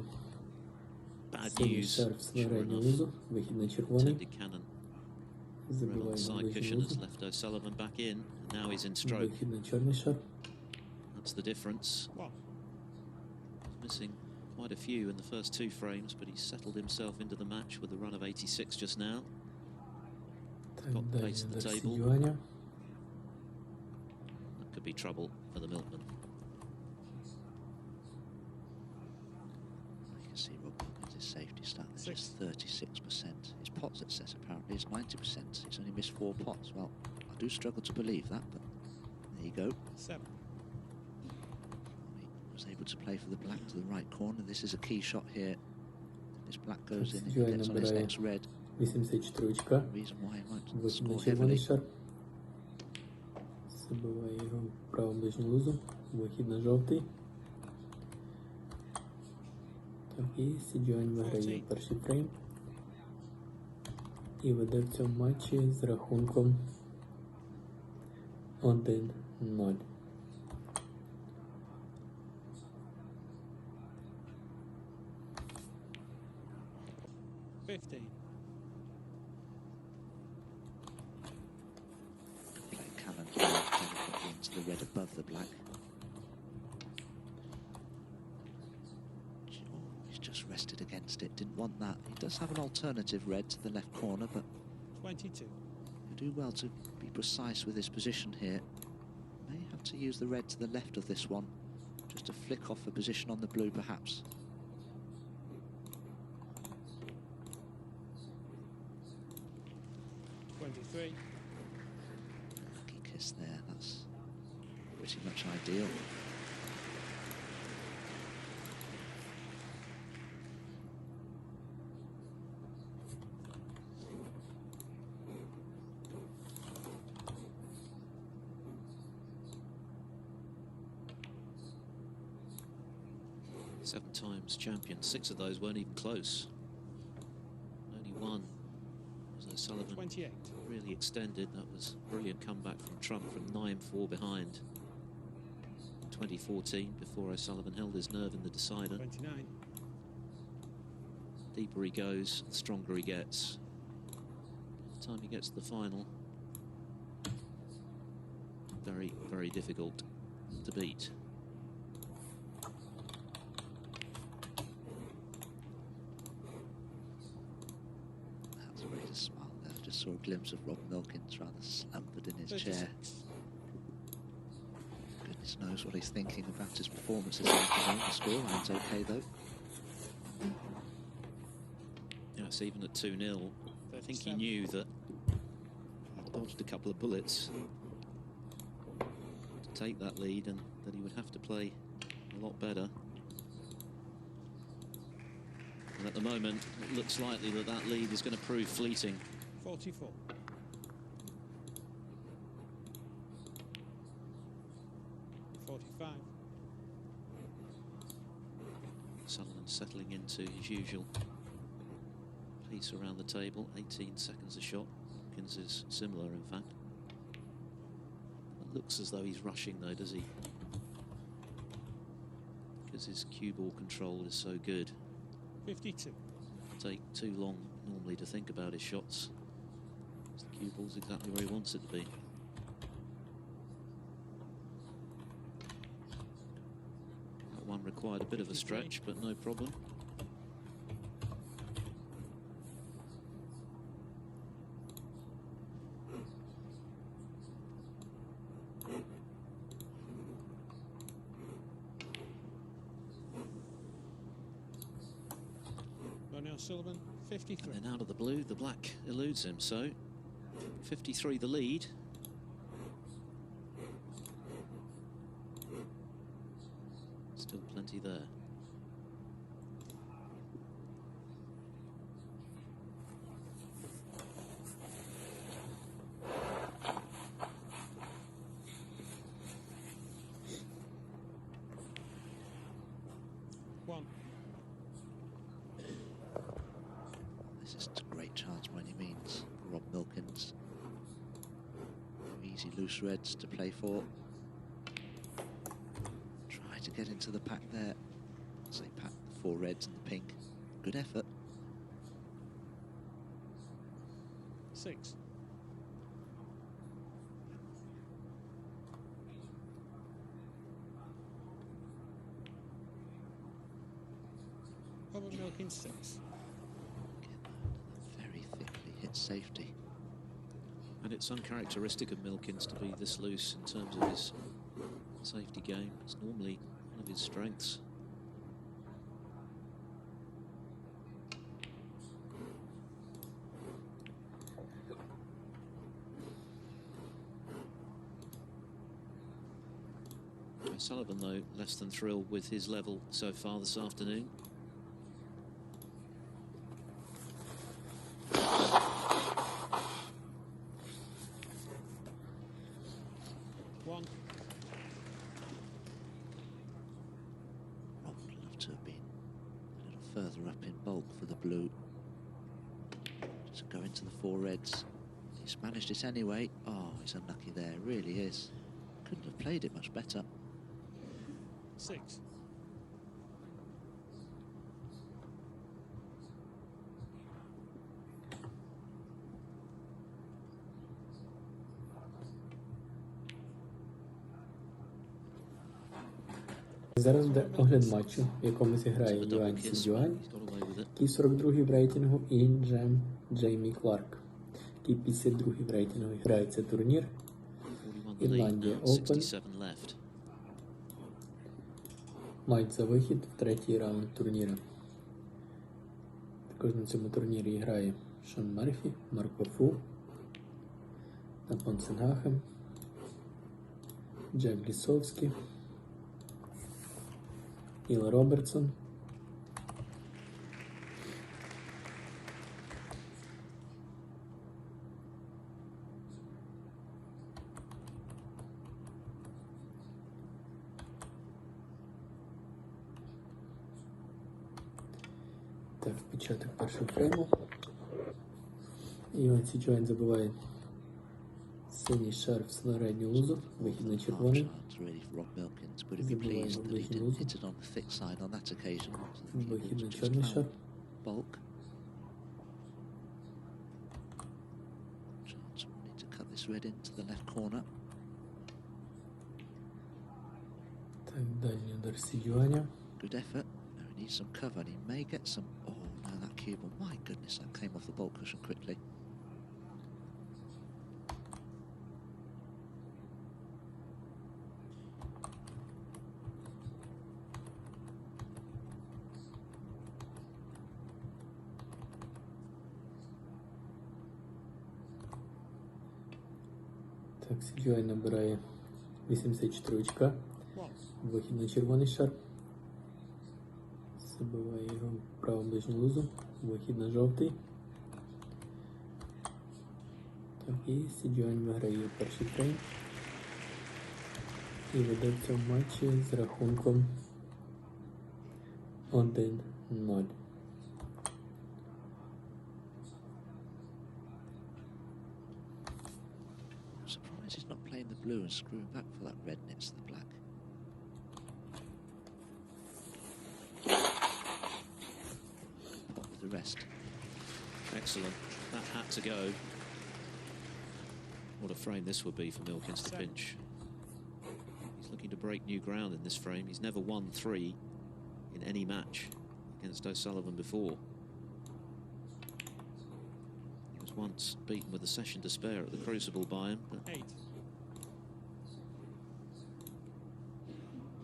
Bad синій news, серв з sure переднього enough. низу, вихід на червоний, Intended cannon. забиває Around the на side ближній cushion has низу, left O'Sullivan back in. And now he's in stroke. вихід на чорний шар. That's the difference. What? He's missing quite a few in the first 2 frames, but he's settled himself into the match with a run of 86 just now. Got pace at the table. That could be trouble for the milkman. You can see Rob Milkins' his safety stat is just 36%. His pot success apparently is 90%. He's only missed 4 pots. Well, I do struggle to believe that, but there you go. 7. He was able to play for the black to the right corner. This is a key shot here. This black goes in and he gets on his next red. 84-ка. Reason why he might Вихід на score червоний heavily. шар. Забиває його в праву ближню лузу. Вихід на жовтий. Так, і Сіджуань виграє перший фрейм. І веде в цьому матчі з рахунком 1-0. Play cannon into the red above the black. He's just rested against it. Didn't want that. He does have an alternative red to the left corner, but 22. You do well to be precise with his position here. May have to use the red to the left of this one, just to flick off a position on the blue, perhaps. Lucky kiss there, that's pretty much ideal. Seven times champion, 6 of those weren't even close. Only one was O'Sullivan 28. Really extended. That was a brilliant comeback from Trump from 9-4 behind. 2014, before O'Sullivan held his nerve in the decider. 29. Deeper he goes, the stronger he gets. By the time he gets to the final, very, very difficult to beat. Smile there. I just saw a glimpse of Rob Milkins rather slumbered in his 36. chair. Goodness knows what he's thinking about his performance this afternoon. The scoreline's okay though. Yeah, it's even at 2-0. I think he knew that he dodged a couple of bullets to take that lead and that he would have to play a lot better. And at the moment, it looks likely that that lead is going to prove fleeting. 44. Sutherland settling into his usual piece around the table. 18 seconds a shot. Milkins is similar, in fact. It looks as though he's rushing, though, does he? Because his cue ball control is so good. 52. Take too long normally to think about his shots. The cue ball's exactly where he wants it to be. That one required a bit of a stretch, but no problem. Ronnie O'Sullivan, 53. And then out of the blue, the black eludes him, so 53 the lead. Still plenty there. This isn't a great chance by any means for Rob Milkins. Easy loose reds to play for. Try to get into the pack there. Say pack the 4 reds and the pink. Good effort. 6. Robert Milkins 6. Very thickly hit safety. And it's uncharacteristic of Milkins to be this loose in terms of his safety game. It's normally one of his strengths. Sullivan, though, less than thrilled with his level so far this afternoon. One. Rob would love to have been a little further up in bulk for the blue. To go into the four reds. He's managed it anyway. Oh, he's unlucky there, really is. Couldn't have played it much better. 6. Зараз буде огляд матчу, в якому зіграє Юань Сідюань, який 42-й в рейтингу, і Джеймі Кларк, який 52-й в рейтингу. Грається турнір Ірландія Open. Матч за вихід в третій раунд турніру. Також на цьому турнірі грає Шон Мерфі, Марко Фу, Напон Сенгахем, Джек Лісовський, Іл Робертсон, так, початок першого фрейму. Юань Сідюань забиває синій шар в середню лузу, вихід на червоний. Забиває в ближню лузу, вихід на чорний шар. Так, дальній удар Сідюаня. Good effort. No, he needs some cover and he may get some. Oh, no, that cube. Oh, my goodness, that came off the ball cushion quickly. Так, Сідюань набирає 84 очка. Вихід на червоний шар. Забиває його в праву ближню лузу. Вихід на жовтий. Так, і Сідюань виграє перший фрейм. І веде в цьому матчі з рахунком 1-0. He's not playing the blue and screwing back for that red next to the black. Pot with the rest. Excellent. That had to go. What a frame this would be for Milkins to pinch. He's looking to break new ground in this frame. He's never won 3 in any match against O'Sullivan before. Once beaten with a session to spare at the Crucible by him, but 8.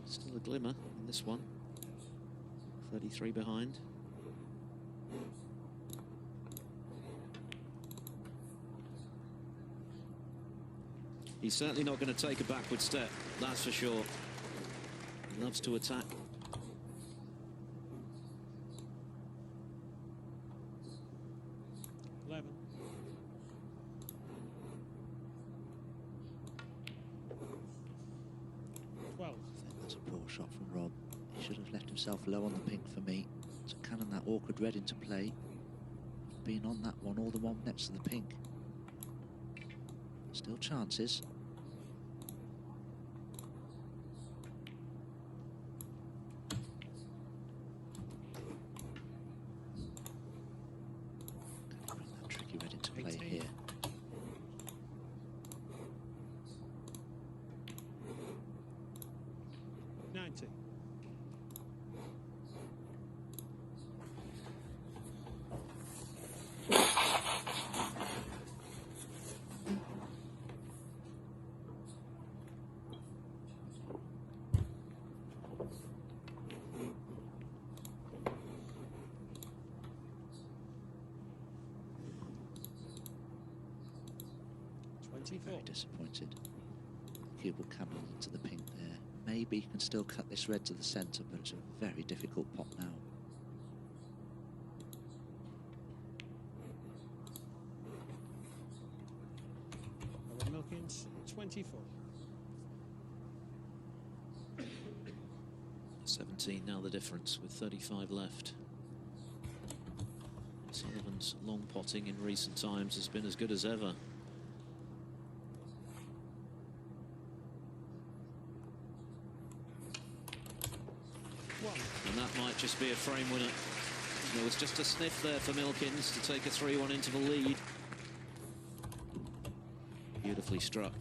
Still a glimmer in this one. 33 behind. He's certainly not going to take a backward step, that's for sure. He loves to attack. Shot from Rob. He should have left himself low on the pink for me to cannon that awkward red into play. Being on that one, or the one next to the pink. Still chances. Can he bring that tricky red into play here? Very disappointed. Cube will come into the pink there. Maybe he can still cut this red to the centre, but it's a very difficult pot now. Milkins, 24. 17 now the difference with 35 left. Sullivan's long potting in recent times has been as good as ever. And that might just be a frame winner. There was just a sniff there for Milkins to take a 3-1 interval lead. Beautifully struck.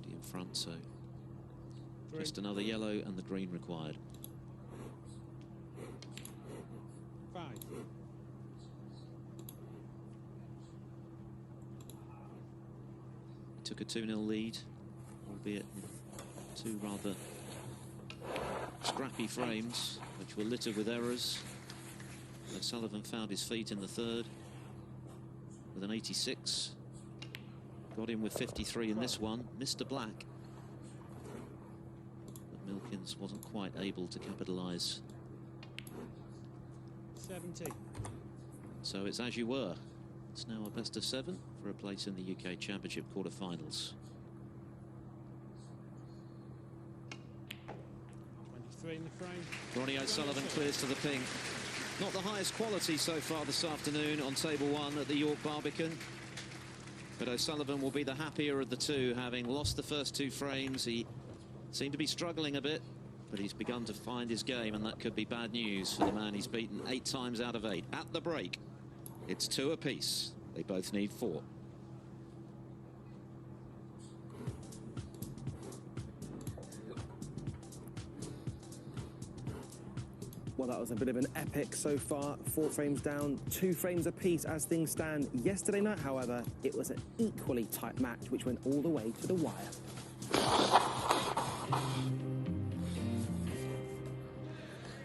In front, so just another yellow and the green required. 5. He took a 2-0 lead, albeit in two rather scrappy frames, which were littered with errors. O'Sullivan found his feet in the third with an 86. Got him with 53 in this one, Mr. Black. But Milkins wasn't quite able to capitalise. 70. So it's as you were. It's now a best of 7 for a place in the UK Championship quarter-finals. 23 in the frame. Ronnie O'Sullivan clears to the pink. Not the highest quality so far this afternoon on table 1 at the York Barbican. But O'Sullivan will be the happier of the two, having lost the first 2 frames. He seemed to be struggling a bit, but he's begun to find his game, and that could be bad news for the man he's beaten 8 times out of 8. At the break, it's 2 apiece. They both need 4. Well, that was a bit of an epic so far. 4 frames down, 2 frames apiece as things stand. Yesterday night, however, it was an equally tight match, which went all the way to the wire.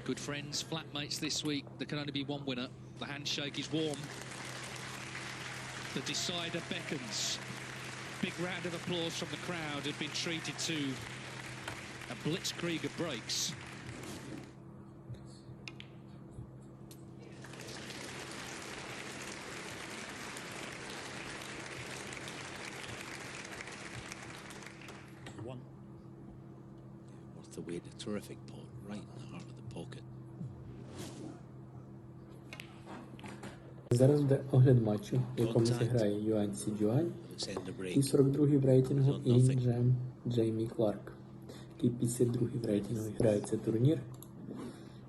Good friends, flatmates this week. There can only be one winner. The handshake is warm. The decider beckons. Big round of applause from the crowd had been treated to a blitzkrieg of breaks. Worth the wait, a terrific pot, right in the heart of the pocket. Зараз буде огляд матчу, в якому зіграє Юань Сі Джуань і 42-й в рейтингу Інджем Джеймі Кларк, який 52-й в рейтингу грає цей турнір.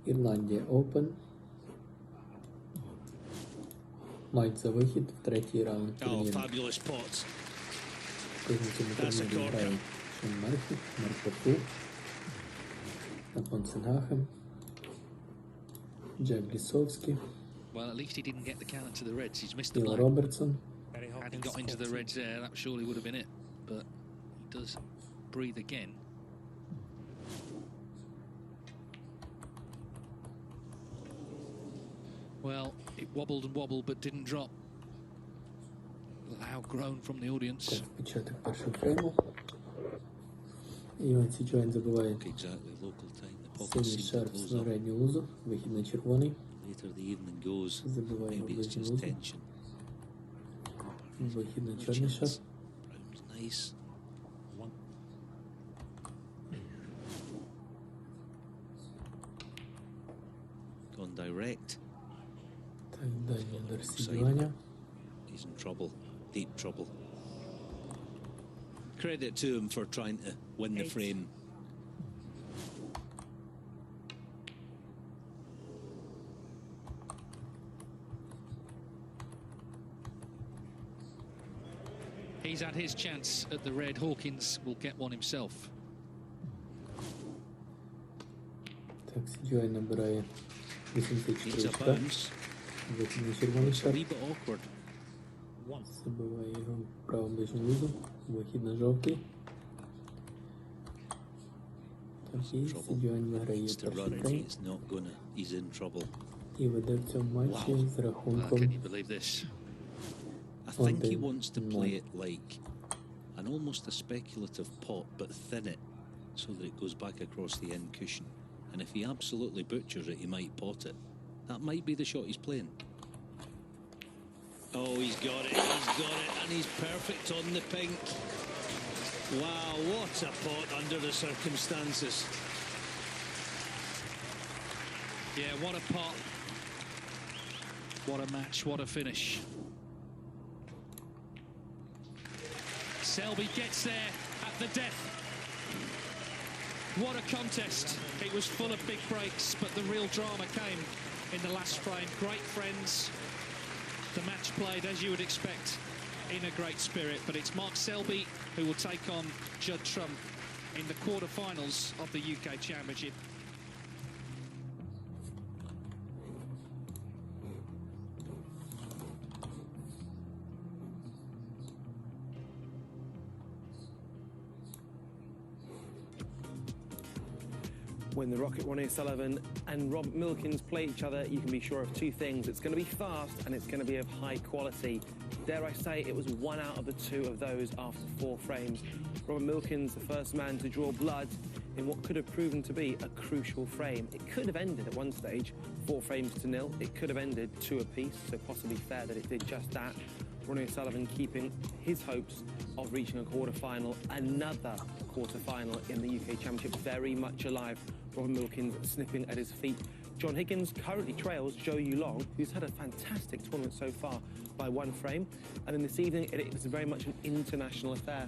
Ірландія Open. Мають за вихід в третій раунд турніру. Кожен цьому турнірі грають Шон Мерфі, Марко Понсенгахем, Джек Лісовський, Well, at least he didn't get the counter to the reds. He's missed the Біл black. Робертсон. Had he got into the reds there, that surely would have been it. But he does breathe again. Well, it wobbled and wobbled, but didn't drop. Loud groan from the audience. Початок першого фрейму. Юань Сі Джуань забиває Exactly, local time. The pocket синій seems to шарф close на up. передню лузу, вихід на червоний. Later the evening goes, Забиваємо maybe it's ближню just лузу. tension. Вихід на чорний шарф. Brown's nice. Gone direct. Так, далі удар Сі Джуаня. He's in trouble, deep trouble. Credit to him for trying to win the frame. He's had his chance at the red. Hawkins will get one himself. Так, Сі Джуань набирає Needs 84 a очка. bounce. Вихід на червоний It's a шарф. wee bit awkward. Забиває його правим ближнім низом. Вихід на жовтий. Так, і Сідюань виграє перший фрейм. І веде в цьому матчі з рахунком 1-0. I think he wants to play it like an almost a speculative pot, but thin it so that it goes back across the end cushion. And if he absolutely butchers it, he might pot it. That might be the shot he's playing. Oh, he's got it, and he's perfect on the pink. Wow, what a pot under the circumstances. Yeah, what a pot. What a match, what a finish. Selby gets there at the death. What a contest. It was full of big breaks, but the real drama came in the last frame. Great friends. The match played as you would expect, in a great spirit. But it's Mark Selby who will take on Judd Trump in the quarterfinals of the UK Championship. When the Rocket Ronnie O'Sullivan and Rob Milkins play each other, you can be sure of two things. It's going to be fast and it's going to be of high quality. Dare I say, it was one out of the two of those after 4 frames. Robert Milkins, the first man to draw blood in what could have proven to be a crucial frame. It could have ended at one stage 4-0. It could have ended 2 apiece, so possibly fair that it did just that. Ronnie O'Sullivan keeping his hopes of reaching a quarter-final, another quarter-final in the UK Championship, very much alive. Robert Milkins snipping at his feet. John Higgins currently trails Zhou Yulong, who's had a fantastic tournament so far, by 1 frame. And then this evening, it was very much an international affair.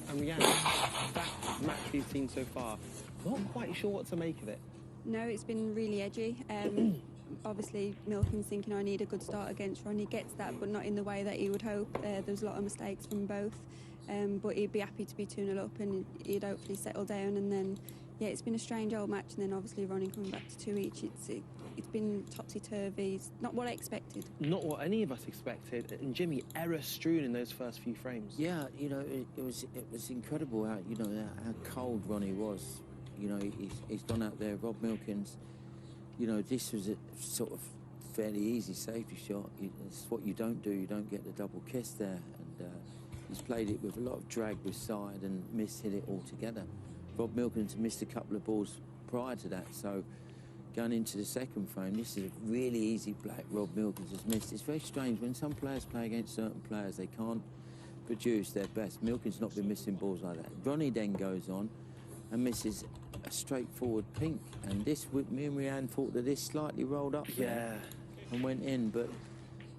And Rihanna, that match we've seen so far, not quite sure what to make of it. No, it's been really edgy. Obviously, Milkins thinking I need a good start against Ronnie, gets that, but not in the way that he would hope. There's a lot of mistakes from both, but he'd be happy to be 2-0 up and he'd hopefully settle down. And then, yeah, it's been a strange old match. And then obviously Ronnie coming back to 2 each. It's been topsy-turvy. It's not what I expected. Not what any of us expected. And Jimmy, error strewn in those first few frames. Yeah, you know, it was incredible how, you know, how cold Ronnie was. You know, he's gone out there, Rob Milkins. You know, this was a sort of fairly easy safety shot. It's what you don't do. You don't get the double kiss there. And he's played it with a lot of drag with side and hit it altogether. Rob Milkins missed a couple of balls prior to that. So going into the second frame, this is a really easy black Rob Milkins has missed. It's very strange. When some players play against certain players, they can't produce their best. Milkins not been missing balls like that. Ronnie then goes on and misses a straightforward pink, and this, me and Rianne thought that this slightly rolled up there and went in, but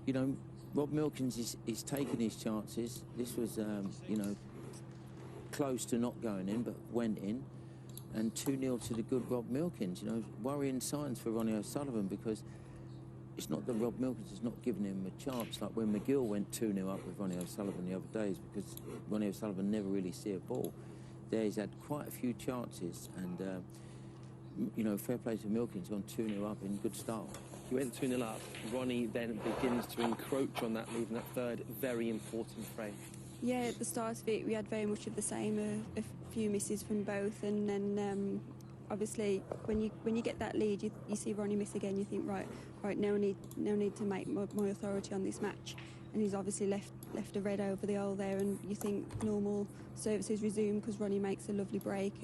you know, Rob Milkins is taking his chances. This was you know, close to not going in, but went in, and 2-0 to the good Rob Milkins. You know, worrying signs for Ronnie O'Sullivan, because it's not that Rob Milkins is not giving him a chance, like when McGill went 2-0 up with Ronnie O'Sullivan the other days, because Ronnie O'Sullivan never really see a ball. There he's had quite a few chances, and you know, fair play to Milkins, gone 2-0 up in good style. He went 2-0 up. Ronnie then begins to encroach on that lead in that third very important frame. Yeah, at the start of it, we had very much of the same, a few misses from both, and then obviously when you get that lead, you see Ronnie miss again, you think right, no need to make more authority on this match. And he's obviously left a red over the hole there, and you think normal services resume because Ronnie makes a lovely break.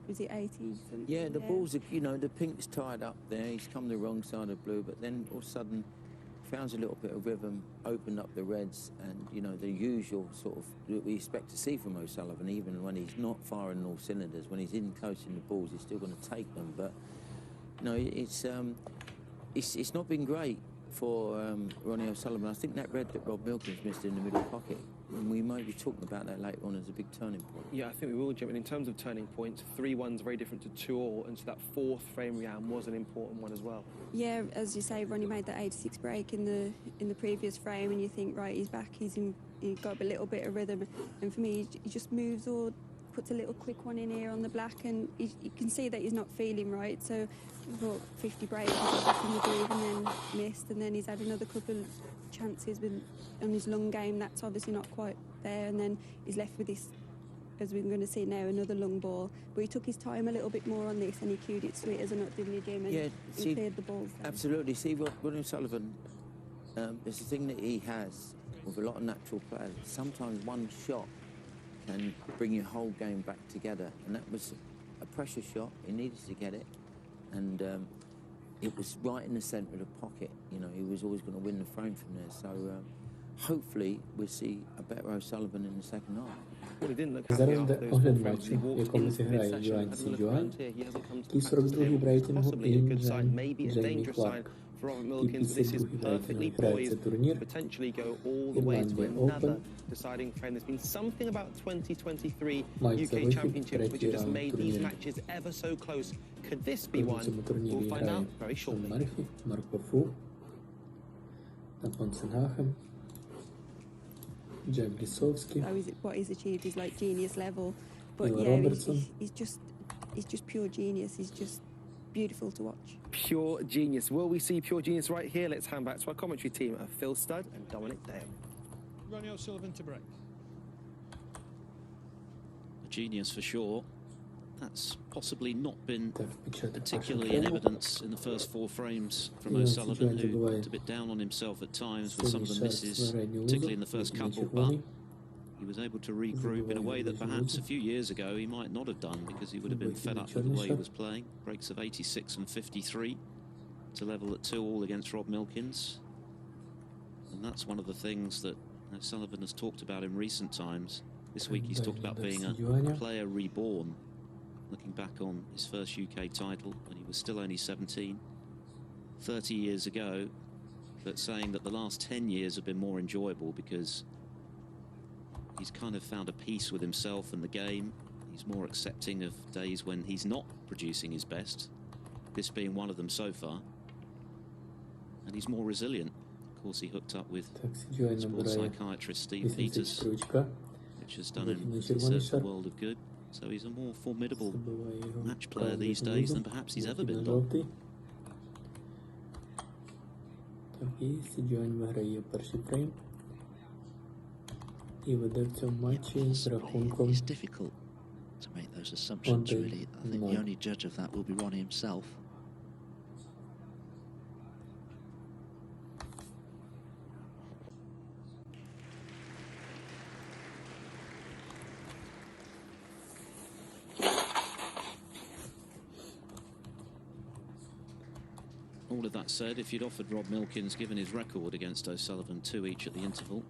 Was it 80? Yeah, the balls are, you know, the pink's tied up there. He's come the wrong side of blue, but then all of a sudden found a little bit of rhythm, opened up the reds, and you know, the usual sort of that we expect to see from O'Sullivan, even when he's not firing all cylinders. When he's in close in the balls, he's still going to take them. But you know, it's not been great for Ronnie O'Sullivan. I think that red that Rob Milkins missed in the middle pocket, and we might be talking about that later on as a big turning point. Yeah, I think we will, Jim. And in terms of turning points, 3-1's very different to 2-all, and so that 4th frame Rianne was an important one as well. Yeah, as you say, Ronnie made that 86 break in the previous frame, and you think, right, he's back, he got a little bit of rhythm, and for me, he just moves puts a little quick one in here on the black, and you can see that he's not feeling right. So he brought 50 breaks back in the groove and then missed, and then he's had another couple of chances on his long game. That's obviously not quite there, and then he's left with this, as we're going to see now, another long ball. But he took his time a little bit more on this, and he cued it sweet as a nut, didn't he, Jim? And he cleared the balls there. Absolutely. See, Ronnie O'Sullivan, there's a thing that he has with a lot of natural players. Sometimes one shot can bring your whole game back together, and that was a pressure shot. He needed to get it, and it was right in the centre of the pocket. You know, he was always going to win the frame from there. So hopefully we'll see a better O'Sullivan in the second half. Зараз де огляд матчу, в якому зіграє Юань Сі Юань і 42-й в рейтингу Ін Джеймі Кларк. І 52-й в рейтингу грається турнір Ірландія Open. Мається вихід третій раунд турніру. У цьому турнірі грає Шон Марфі, Марко Фу та Понсенгахем. Jeb Lisowski. What he's achieved is like genius level, but he's just pure genius. He's just beautiful to watch. Pure genius. Will we see pure genius right here? Let's hand back to our commentary team of Phil Studd and Dominic Dale. Ronnie O'Sullivan to break. A genius for sure. That's possibly not been particularly in evidence in the first 4 frames from O'Sullivan, who looked a bit down on himself at times with some of the misses, particularly in the first couple, but he was able to regroup in a way that perhaps a few years ago he might not have done, because he would have been fed up with the way he was playing. Breaks of 86 and 53 to level at 2-all against Rob Milkins. And that's one of the things that O'Sullivan has talked about in recent times. This week he's talked about being a player reborn, looking back on his first UK title when he was still only 17, 30 years ago, but saying that the last 10 years have been more enjoyable because he's kind of found a peace with himself and the game. He's more accepting of days when he's not producing his best, this being one of them so far, and he's more resilient. Of course, he hooked up with sports psychiatrist Steve Peters, which has done him a world of good. So he's a more formidable match player these days than perhaps he's ever been. It's difficult to make those assumptions, really. I think the only judge of that will be Ronnie himself. All of that said, if you'd offered Rob Milkins, given his record against O'Sullivan, 2 each at the interval,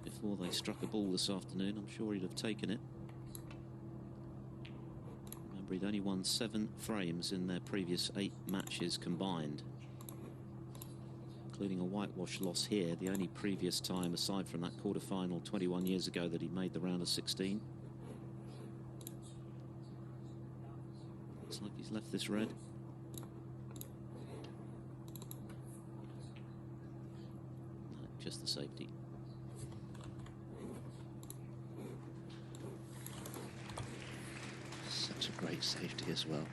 before they struck a ball this afternoon, I'm sure he'd have taken it. Remember, he'd only won 7 frames in their previous 8 matches combined, including a whitewash loss here, the only previous time, aside from that quarter-final 21 years ago, that he made the round of 16. Looks like he's left this red. Just the safety. Such a great safety as well.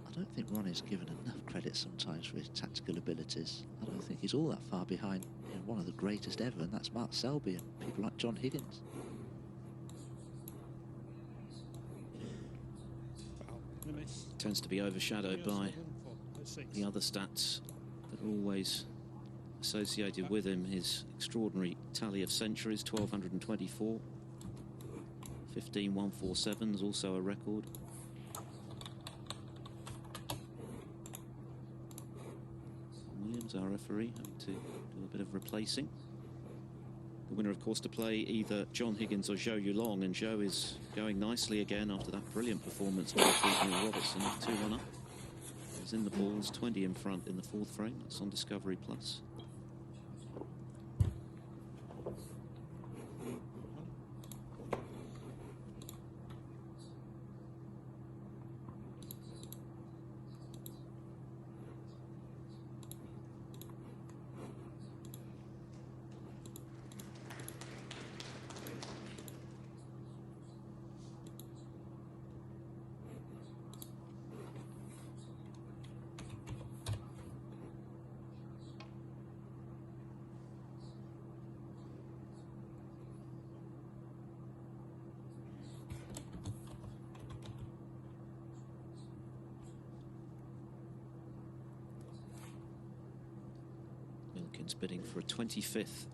I don't think Ronnie's given enough credit sometimes for his tactical abilities. I don't think he's all that far behind one of the greatest ever, and that's Mark Selby and people like John Higgins. Tends to be overshadowed by the other stats that are always associated with him. His extraordinary tally of centuries, 1,224. 15 147s, also a record. Williams, our referee, having to do a bit of replacing. The winner, of course, to play either John Higgins or Zhou Yulong, and Zhou is going nicely again after that brilliant performance by Neil Robertson, 2-1 up. He's in the balls, 20 in front in the 4th frame. That's on Discovery Plus. Milkins bidding for a 25th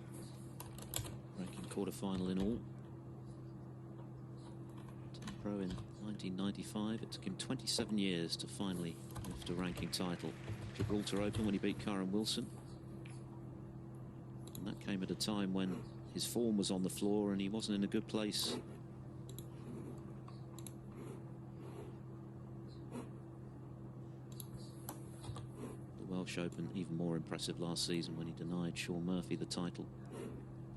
ranking quarter-final in all. Turned pro in 1995. It took him 27 years to finally lift a ranking title. Gibraltar Open when he beat Kyron Wilson. And that came at a time when his form was on the floor and he wasn't in a good place. The Welsh Open, even more impressive last season when he denied Sean Murphy the title.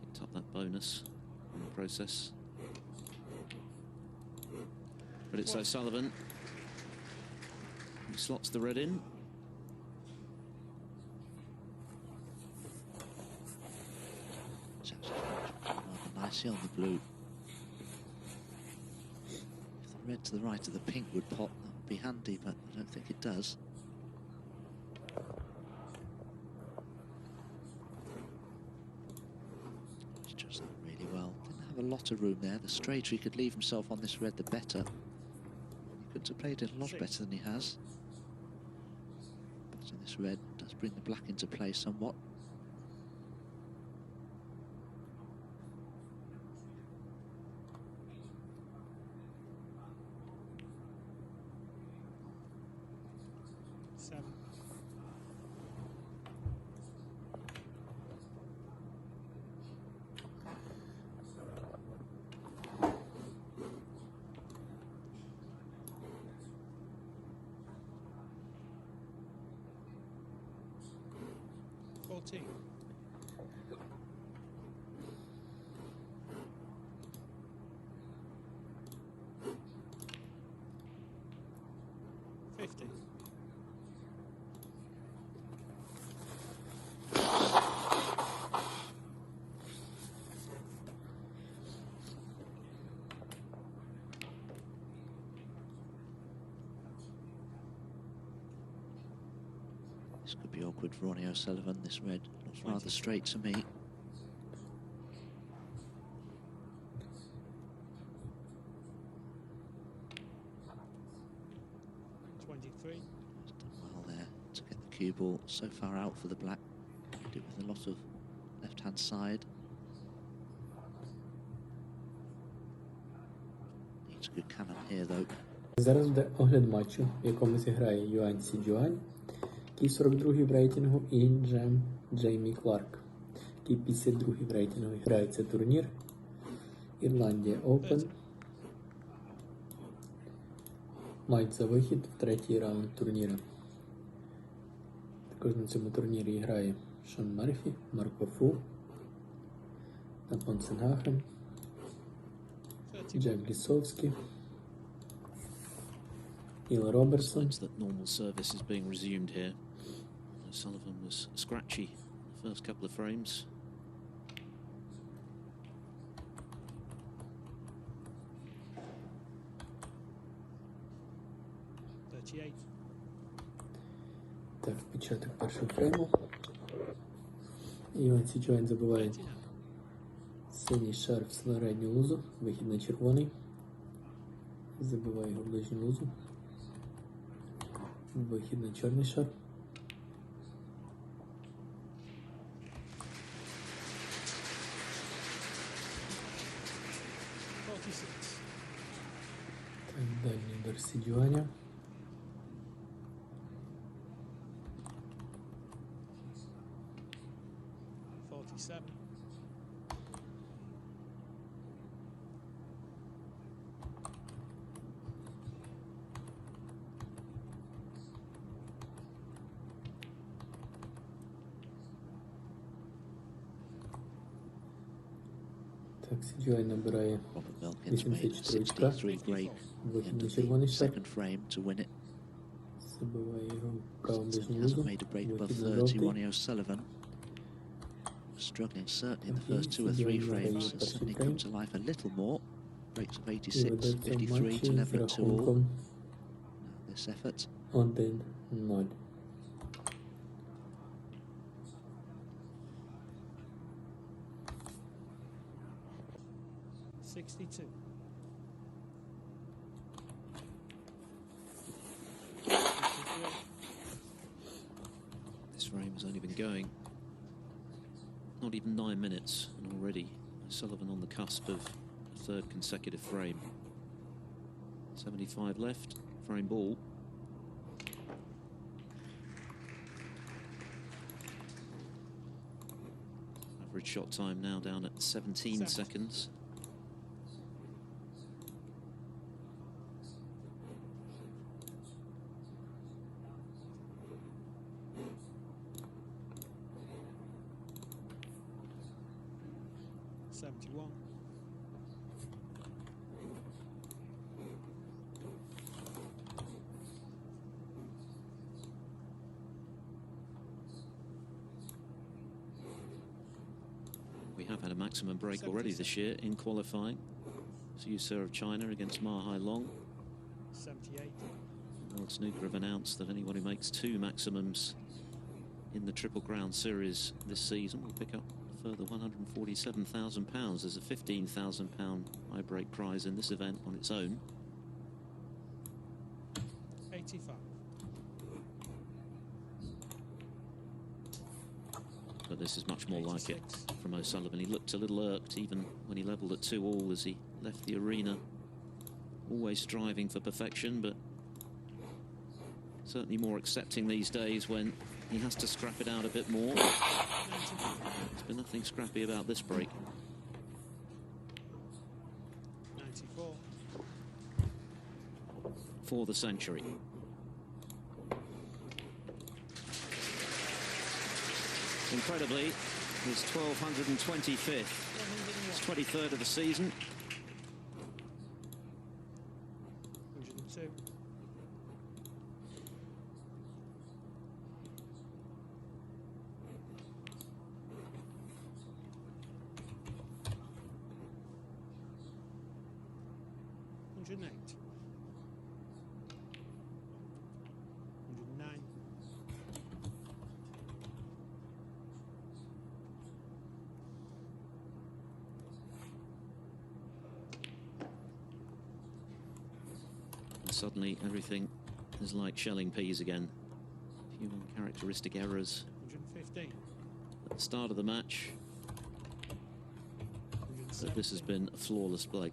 Picked up that bonus in the process. But it's O'Sullivan who slots the red in. Nicely on the blue. If the red to the right of the pink would pop, that would be handy, but I don't think it does. He's just done really well. Didn't have a lot of room there. The straighter he could leave himself on this red, the better. He could have played it a lot better than he has. But this red does bring the black into play somewhat. This could be awkward for Ronnie O'Sullivan. This red looks rather straight to me. 23. He's done well there to get the cue ball so far out for the black. Did it with a lot of left-hand side. Needs a good cannon here though. Зараз буде огляд матчу, в якому зіграє Юань Сі Джуань, який 42-й в рейтингу, і Джеймі Кларк, який 52-й в рейтингу. Грається турнір Ірландія Open. Матч за вихід в третій раунд турніру. Також на цьому турнірі грає Шон Мерфі, Марко Фу, Напон Сенгахен, Джек Лісовський, Neil Robertson. That normal service is being resumed here. O'Sullivan was scratchy the first couple of frames. Так, початок першого фрейму. Юань Сі Джуань забиває синій шар в середню лузу, вихід на червоний. Забиває його в ближню лузу. Вихід на чорний шар. Так, дальній удар Сі Джуаня. Так, Сі Джуань набирає 84 очка. Вихід на червоний шар. Забиває його в праву ближню лузу. Вихід на жовтий. Ronnie O'Sullivan struggling certainly in the first 2 or 3 frames. Has suddenly come to life a little more. Breaks of 86, 53 to 11 all. Now this effort. 1-0. 62. This frame has only been going Not even 9 minutes, and already Sullivan on the cusp of a third consecutive frame. 75 left, frame ball. Average shot time now down at 17 seconds. We have had a maximum break already this year in qualifying. Zhu Su of China against Ma Hai Long. 78. World Snooker have announced that anyone who makes 2 maximums in the Triple Crown Series this season will pick up a further £147,000. There's a £15,000 high break prize in this event on its own. 85. But this is much more like it from O'Sullivan. He looked a little irked even when he levelled at 2-all as he left the arena. Always striving for perfection, but certainly more accepting these days when he has to scrap it out a bit more. There's been nothing scrappy about this break. 94. For the century. Incredibly, his 1225th. His 23rd of the season. 102. 108. 109. 'Suddenly everything is like shelling peas again. A few uncharacteristic errors 115. at the start of the match. But this has been a flawless break.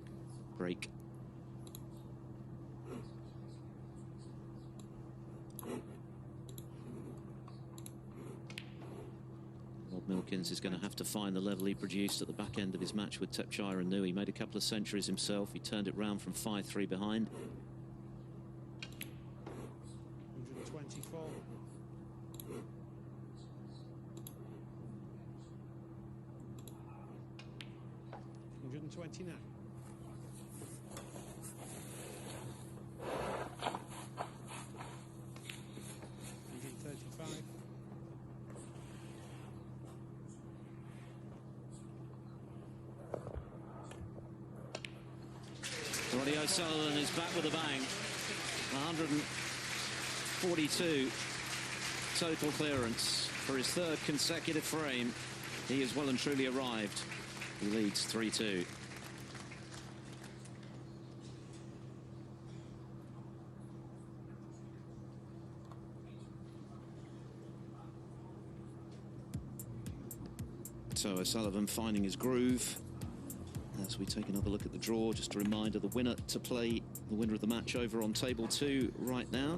Rob Milkins is going to have to find the level he produced at the back end of his match with Tepchire and New. He made a couple of centuries himself. He turned it round from 5-3 behind. 124. 129. 135. 'Ronnie O'Sullivan is back with a bang. 142 total clearance for his third consecutive frame. He has well and truly arrived. He leads 3-2. So O'Sullivan finding his groove. As we take another look at the draw, just a reminder, the winner to play the winner of the match over on table 2 right now.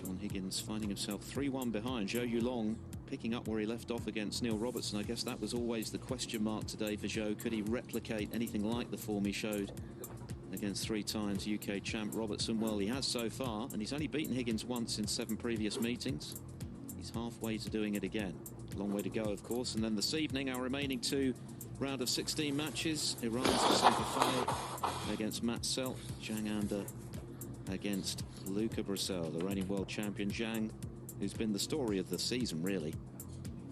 John Higgins finding himself 3-1 behind. Zhou Yulong picking up where he left off against Neil Robertson. I guess that was always the question mark today for Zhou. Could he replicate anything like the form he showed against 3 times UK champ Robertson? Well, he has so far, and he's only beaten Higgins once in 7 previous meetings. He's halfway to doing it again. Long way to go, of course. And then this evening, our remaining 2 round of 16 matches. Iran's December 5 against Matt Selt. Zhang Anda against Luca Brissell, the reigning world champion. Zhang, who's been the story of the season, really.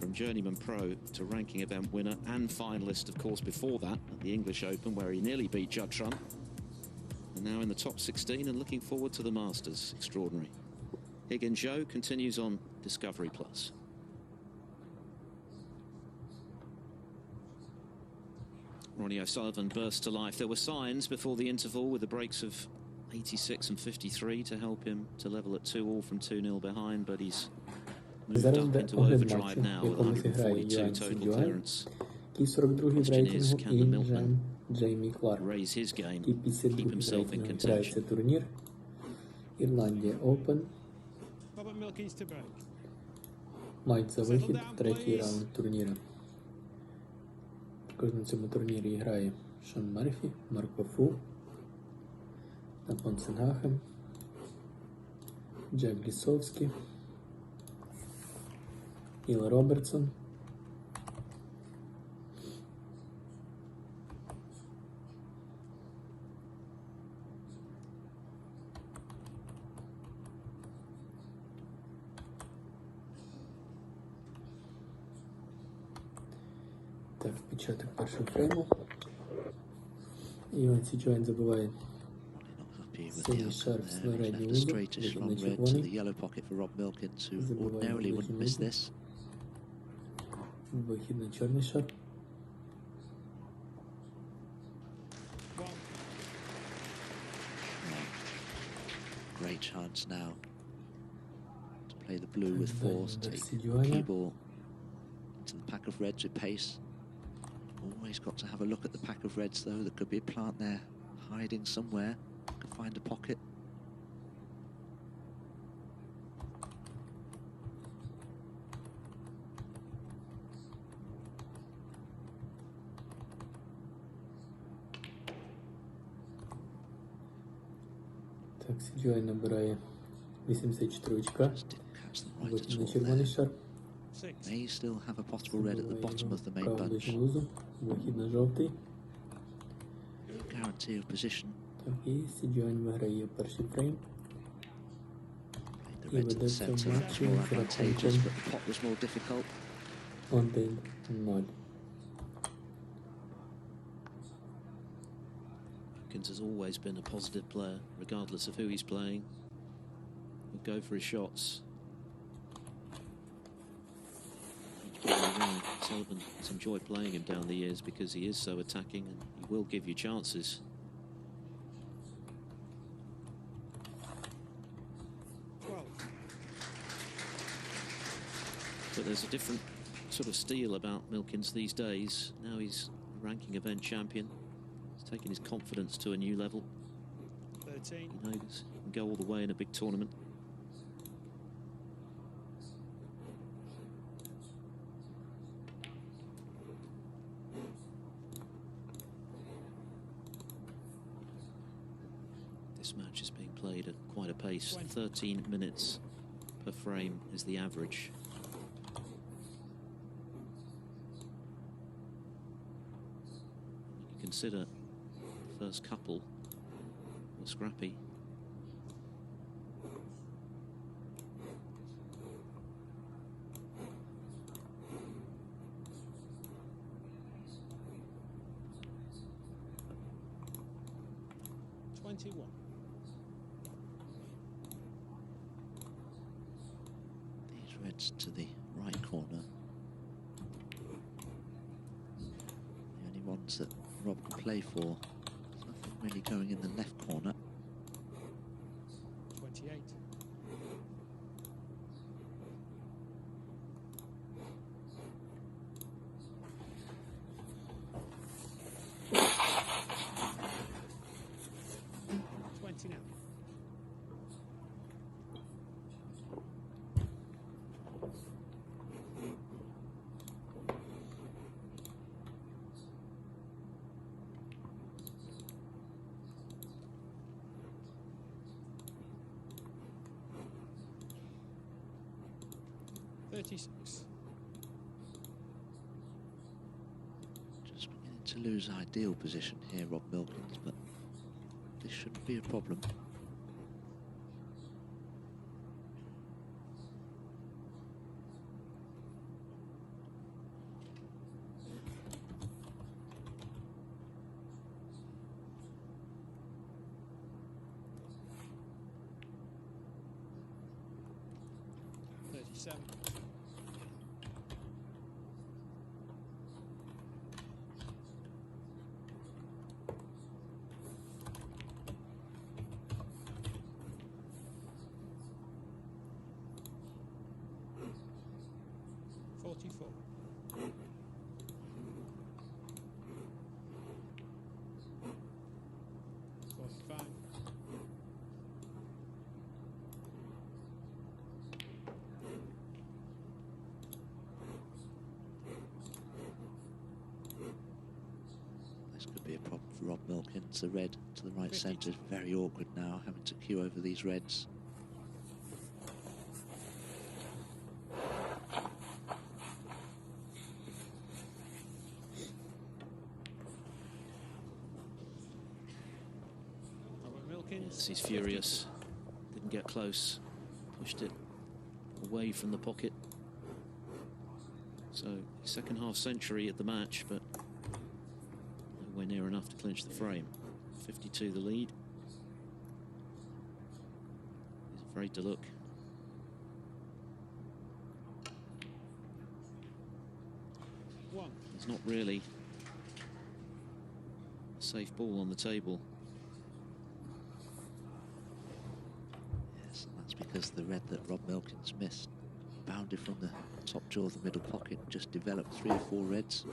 From journeyman pro to ranking event winner and finalist, of course, before that at the English Open, where he nearly beat Judd Trump. And now in the top 16 and looking forward to the Masters. Extraordinary. Higgins Zhou continues on Discovery Plus. Ronnie O'Sullivan burst to life. There were signs before the interval with the breaks of 86 and 53 to help him to level at 2-all from 2-0 behind, but he's Зараз буде огляд матчу, в якому зіграє Юань Сі Юань, який 42-й в рейтингу, і Джеймі Кларк, який 52-й в рейтингу. Грається турнір Ірландія Open. Матч за вихід, третій раунд турніру. Також на цьому турнірі грає Шон Мерфі, Марко Фу, Напон Сенгахем, Джек Лісовський, Іл Робертсон, так, початок першого фрейму. Юань Сі Юань забиває синій шарф з середній вузол, вихід на червоний, забиває ближній вузол, вихід на чорний шарф. Great chance now to play the blue with force, take the cue ball into the pack of reds with pace. Always got to have a look at the pack of reds though. There could be a plant there hiding somewhere. Could find a pocket. Так, Сі Юань набирає 84 очка, вихід на червоний шарф. May still have a possible red at the bottom of the main bunch. Вихід на жовтий. Guarantee of position. Так, і Сі Юань виграє перший фрейм. The red to the centre was more advantageous, but the pot was more difficult. 1-0. Milkins has always been a positive player, regardless of who he's playing. He'll go for his shots. Sullivan has enjoyed playing him down the years because he is so attacking and he will give you chances. But there's a different sort of steel about Milkins these days. Now he's a ranking event champion. He's taken his confidence to a new level. 13. He knows he can go all the way in a big tournament. This match is being played at quite a pace. 13 minutes per frame is the average. You consider the first couple were scrappy. These reds to the right corner. The only ones that Rob can play for. Nothing really going in the left corner. 28. Now. Just beginning to lose ideal position here, Rob Milkins, but this shouldn't be a problem. 44. This could be a problem for Rob Milkins. The red to the right centre is very awkward now, having to queue over these reds. Yes, he's furious. Didn't get close. Pushed it away from the pocket. So, second half century at the match, but nowhere near enough to clinch the frame. 52 the lead. He's afraid to look. There's not really a safe ball on the table. Yes, and that's because the red that Rob Milkins missed bounded from the top jaw of the middle pocket, just developed 3 or 4 reds.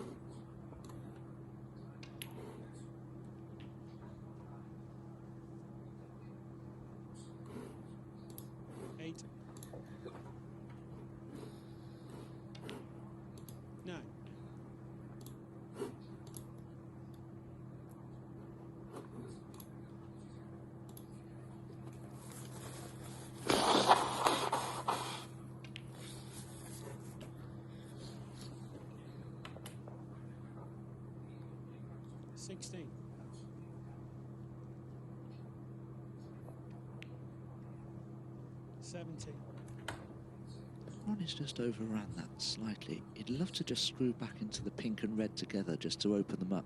Ronnie's just overran that slightly. He'd love to just screw back into the pink and red together just to open them up.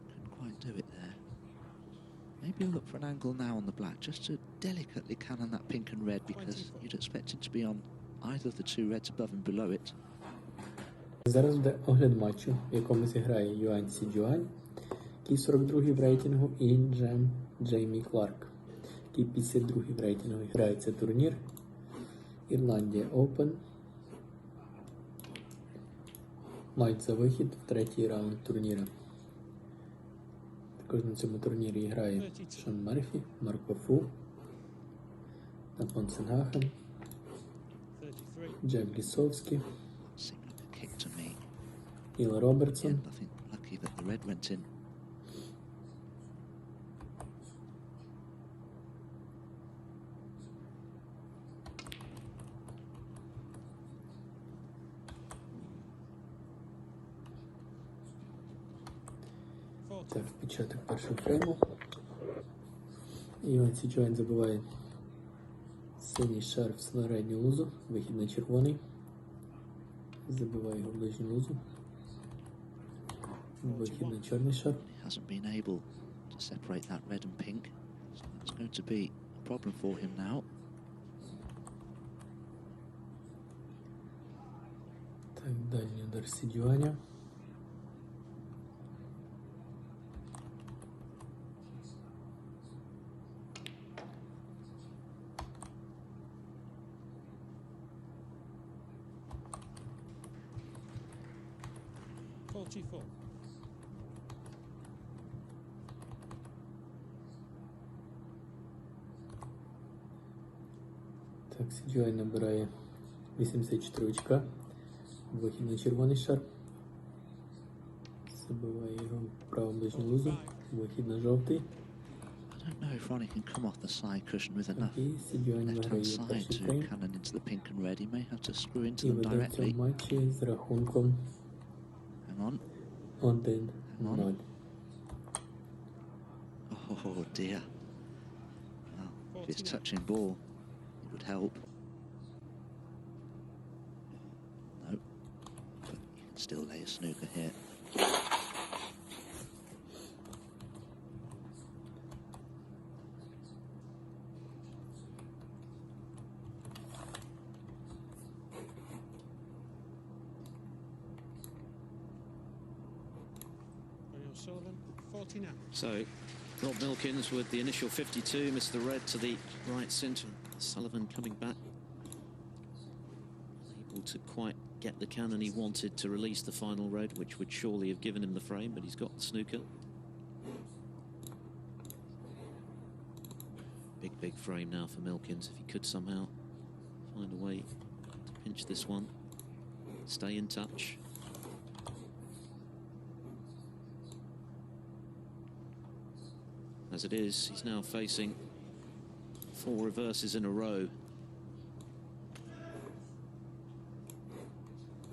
Couldn't quite do it there. Maybe he'll look for an angle now on the black, just to delicately cannon that pink and red, because you'd expect him to be on either of the 2 reds above and below it. Зараз буде огляд матчу, в якому зіграє Юань Сідюань, який 42-й в рейтингу, і Джеймі Кларк, який 52-й в рейтингу. Грається турнір Ірландія Open. Матч за вихід в 3-й раунд турніру. Також на цьому турнірі грає Шон Мерфі, Марко Фу, Напон Сенгахен, Джеб Лісовський, Іл Робертсон. Lucky that the red went in. Так, початок першого фрейму. Юань Сідюань забиває синій шар в середню лузу, вихід на червоний. Забиває його в ближню лузу. Вихід на чорний шар. He hasn't been able to separate that red and pink, so that's going to be a problem for him now. Так, дальній удар Сідюаня. Так, Сідюань набирає 84 очка. Вихід на червоний шар. Забиває його в праву ближню лузу. Вихід на жовтий. I don't know if Ronnie can come off the side cushion with enough left-hand side to cannon into the pink and red. He may have to screw into them directly. І веде в цьому матчі з рахунком 1-0. Oh dear. Well, if it's touching ball, it would help. No, but you can still lay a snooker here. So, Rob Milkins with the initial 52, missed the red to the right centre. Sullivan coming back able to quite get the cannon he wanted to release the final red, which would surely have given him the frame, but he's got the snooker. Big frame now for Milkins. If he could somehow find a way to pinch this one, stay in touch. As it is, he's now facing 4 reverses in a row.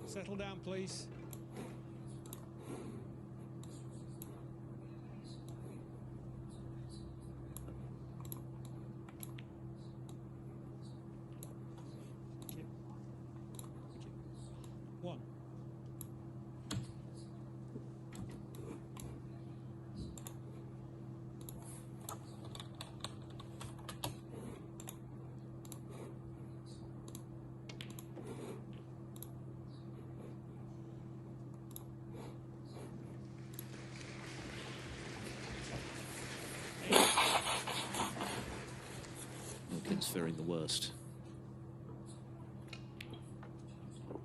Settle down, please. Thank you. Thank you. 1. Milkins fearing the worst.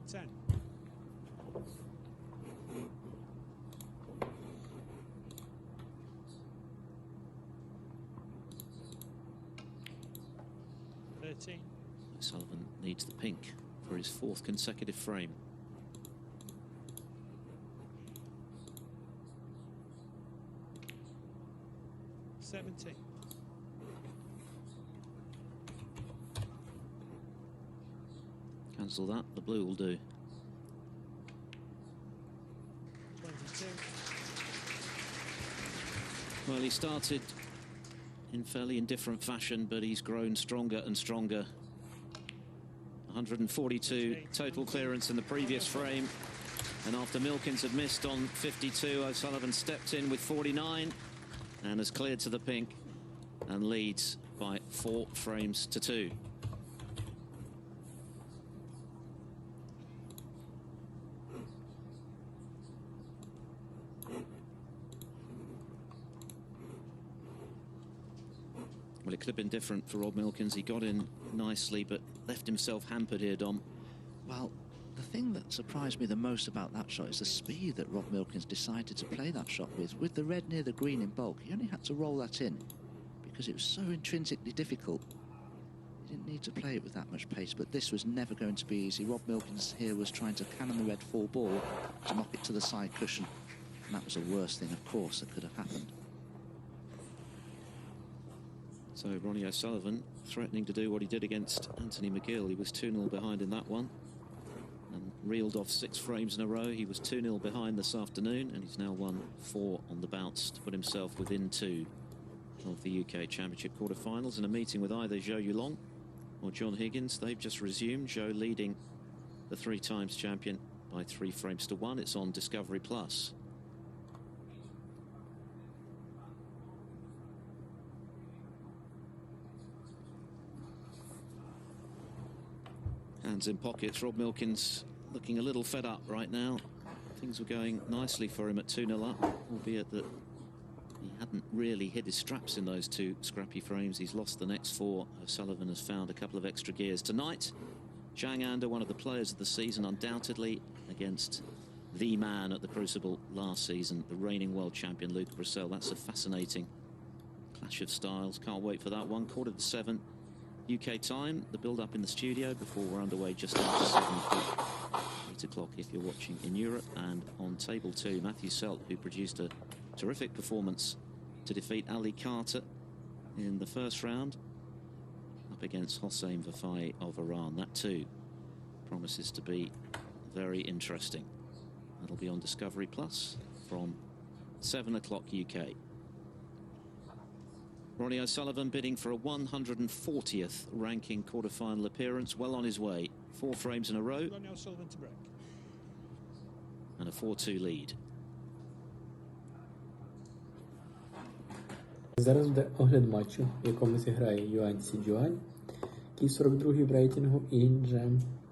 10. Sullivan needs the pink for his 4th consecutive frame. Cancel that, the blue will do. 22. Well, he started in fairly indifferent fashion, but he's grown stronger and stronger. 142 total clearance in the previous frame, and after Milkins had missed on 52, O'Sullivan stepped in with 49 and has cleared to the pink and leads by 4 frames to 2. Well, it could have been different for Rob Milkins. He got in nicely, but left himself hampered here, Dom. Well, the thing that surprised me the most about that shot is the speed that Rob Milkins decided to play that shot with. With the red near the green in bulk, he only had to roll that in because it was so intrinsically difficult. He didn't need to play it with that much pace, but this was never going to be easy. Rob Milkins here was trying to cannon the red 4 ball to knock it to the side cushion, and that was the worst thing, of course, that could have happened. So Ronnie O'Sullivan threatening to do what he did against Anthony McGill. He was 2-0 behind in that one and reeled off 6 frames in a row. He was 2-0 behind this afternoon, and he's now won 4 on the bounce to put himself within 2 of the UK Championship quarterfinals. In a meeting with either Zhou Yulong or John Higgins, they've just resumed. Zhou leading the 3 times champion by 3 frames to 1. It's on Discovery Plus. Hands in pockets. Rob Milkins looking a little fed up right now. Things were going nicely for him at 2-0 up, albeit that he hadn't really hit his straps in those 2 scrappy frames. He's lost the next 4. O'Sullivan has found a couple of extra gears. Tonight, Zhang Anda, one of the players of the season, undoubtedly, against the man at the Crucible last season, the reigning world champion, Luca Brissell. That's a fascinating clash of styles. Can't wait for that one. 6:45 UK time, the build-up in the studio before we're underway just after 7 o'clock, 8 o'clock if you're watching in Europe. And on table 2, Matthew Selt, who produced a terrific performance to defeat Ali Carter in the first round, up against Hossein Vafai of Iran. That too promises to be very interesting. That'll be on Discovery Plus from 7 o'clock UK. Ronnie O'Sullivan bidding for a 140th ranking quarterfinal appearance, well on his way. 4 frames in a row. Ronnie O'Sullivan to break. And a 4-2 lead. Зараз буде огляд матчу, в якому зіграє Юань Сі-Джуань, який 42-й в рейтингу, і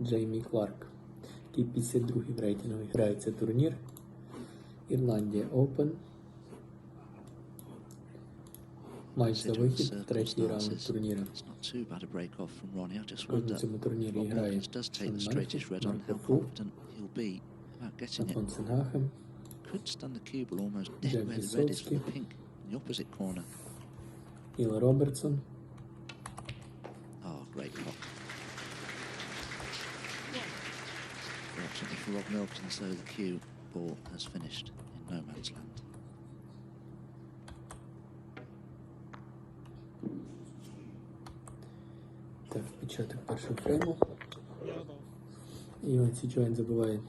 Джеймі Кларк, який 52-й в рейтингу. Грається турнір Ірландія Open. Матч за вихід, третій раунд турніру. It's not too bad a break off from Ronnie. I just Кожен wonder на цьому турнірі Rob грає Milkins does take Шон the Мерфі, straightest red on, Марко how Фу, confident he'll be about getting it. Антон Сенгахен, Could stun the cue ball almost dead Джек where the red is for the Висоцький, pink in the opposite corner. Іл Робертсон. Oh, great block. Fortunately for Rob Milkins, though, the cue ball has finished in no man's land. Так, початок першого фрейму. Yellow ball. Іван Січуань забиває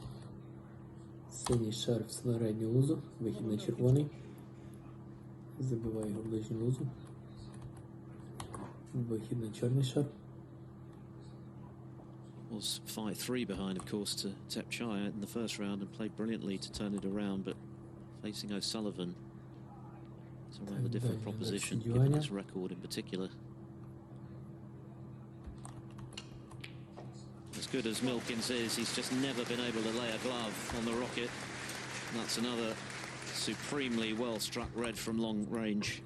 синій шар в середню лузу, вихід на червоний. Забиває його в ближню лузу. Вихід на чорний шар. Was 5-3 behind, of course, to Tepchaya in the first round and played brilliantly to turn it around, but facing O'Sullivan, it's a rather different proposition, given his record in particular. As good as Milkins is, he's just never been able to lay a glove on the rocket. And that's another supremely well-struck red from long range.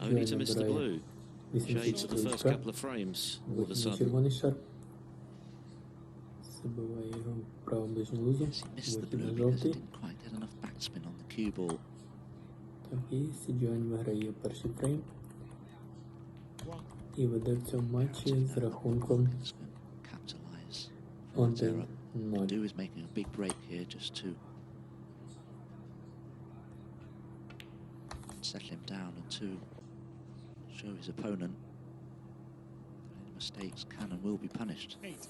Only to miss the blue. Shades of the first couple of frames, all of a sudden. Червоний шар. Забиває його в праву ближню лузу. Yes, he missed the Вихід на blue because he жовтий. didn't quite get enough backspin on the cue ball. Так, і Сіджуань виграє перший фрейм. One. І веде в цьому матчі з рахунком Milkins can capitalise from his error. 1-0. Do is making a big break here just to settle him down and to show his opponent that any mistakes can and will be punished. 8.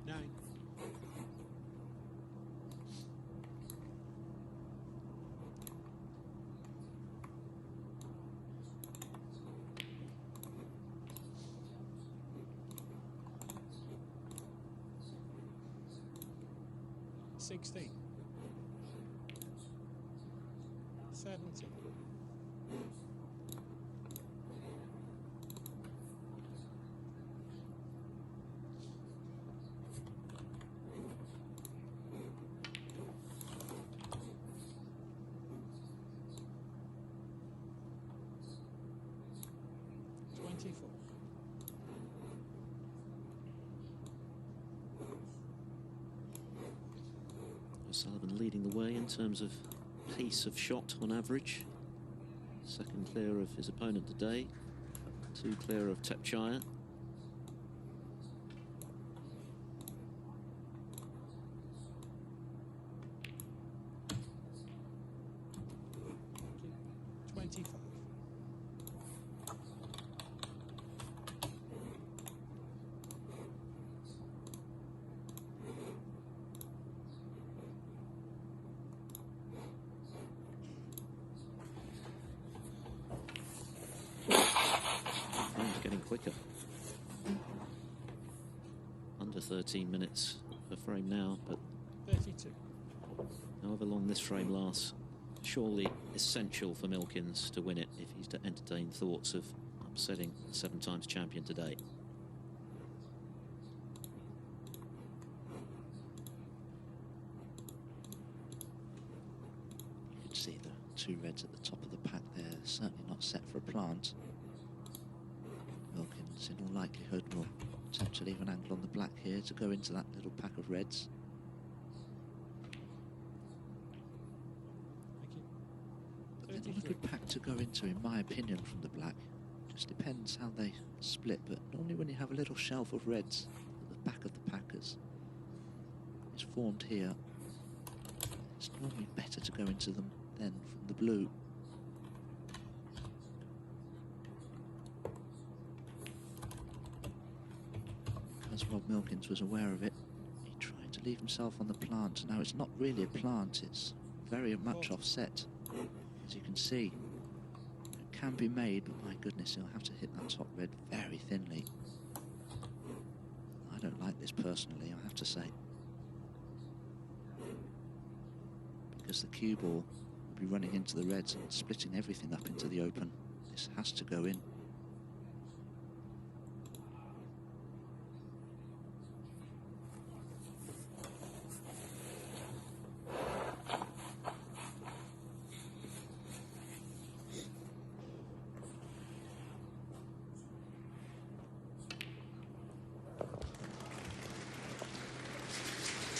Nine. Sixteen. 17. Twenty-four. O'Sullivan leading the way in terms of pace of shot on average. Second clear of his opponent today. 2 clear of Tepchaya. Thank you. 25. Frame's getting quicker. Under 13 minutes per frame now, but 32. however long this frame lasts, surely essential for Milkins to win it if he's to entertain thoughts of upsetting the 7 times champion today. You can see the 2 reds at the top of the pack there, certainly not set for a plant. Milkins, in all likelihood, will attempt to leave an angle on the black here to go into that little pack of reds. Thank you. But they're not a good pack to go into, in my opinion, from the black. Just depends how they split, but normally when you have a little shelf of reds at the back of the packers, it's formed here, it's normally better to go into them than from the blue. Because Rob Milkins was aware of it, he tried to leave himself on the plant. Now it's not really a plant, it's very much offset, as you can see. It can be made, but my goodness, he'll have to hit that top red very thinly. I don't like this personally, I have to say. because the cue ball will be running into the reds and splitting everything up into the open. This has to go in.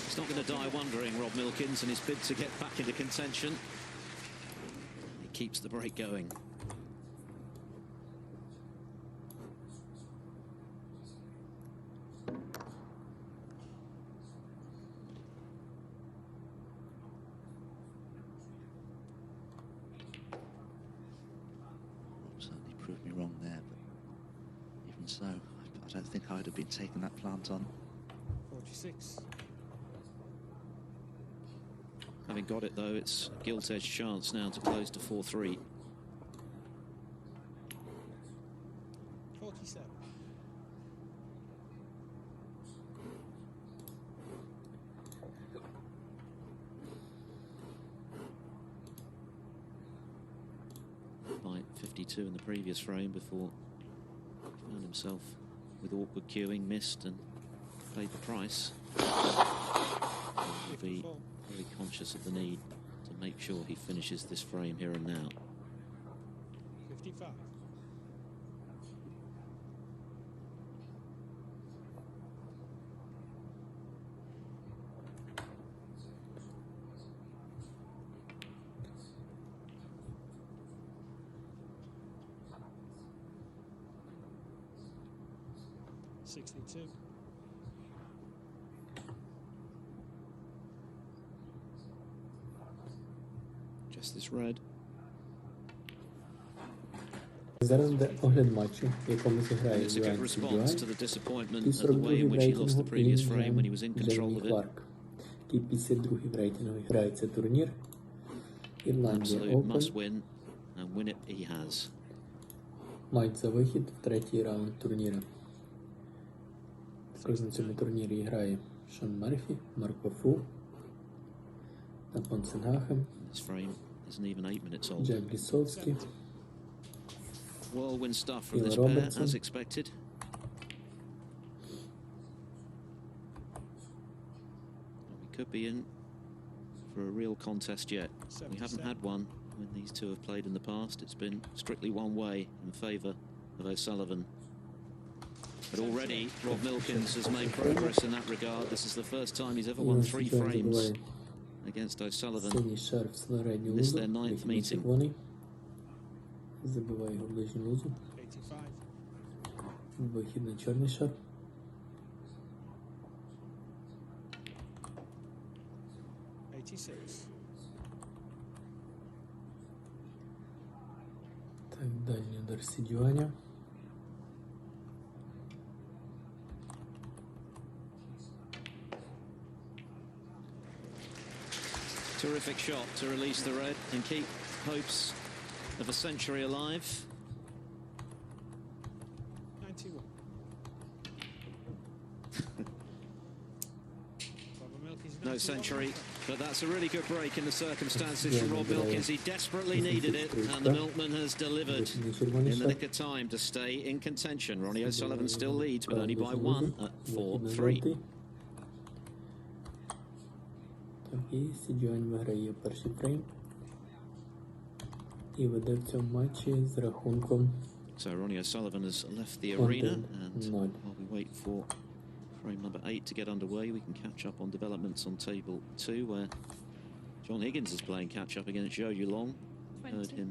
He's not going to die wondering, Rob Milkins, in his bid to get back into contention. He keeps the break going. Certainly proved me wrong there, but even so, I don't think I would have been taking that plant on. 46. Having got it, though, it's a gilt-edged chance now to close to 4-3. 47. By 52 in the previous frame before he found himself with awkward queuing, missed and paid the price. He'll be very conscious of the need to make sure he finishes this frame here and now. 55. $62. Just this red. Зараз буде огляд матчу, в якому зіграє It's a good Юань response to Цзюань the disappointment і at the way 42-й in в which he lost the рейтингу previous frame when he Ін was in Джеймі control of it. Кларк, який 52-й в рейтингу грає цей турнір. Ірландія Absolute must Open. win, and win it he has. Матч за вихід в третій раунд турніру. Також на цьому турнірі грає Шон Мерфі, Марко Фу, Напон Сенгахем, This frame isn't even 8 minutes old. Джеб Лісовський, Whirlwind stuff from Phil this pair, Robertson. as expected. We could be in for a real contest yet. We haven't had one when these two have played in the past. It's been strictly one way in favour of O'Sullivan. But already, Rob Milkins has made progress in that regard. This is the first time he's ever won 3 frames against O'Sullivan. синій шар в середню This лузу, their ninth вихід на meeting. червоний, забиває його в ближню лузу, 85. вихід на чорний шар, так, дальній удар Сідюаня. Terrific shot to release the red and keep hopes of a century alive. 91. No century, but that's a really good break in the circumstances from Rob Milkins. He desperately needed it, and the Milkman has delivered in the nick of time to stay in contention. Ronnie O'Sullivan still leads, but only by 1 at 4-3. Так, і Сідюань виграє перший фрейм і веде в цьому матчі з рахунком So Ronnie O'Sullivan has left the arena, and 1-0. while we wait for frame number 8 to get underway, we can catch up on developments on table 2, where John Higgins is playing catch-up against Zhou Yulong. Heard him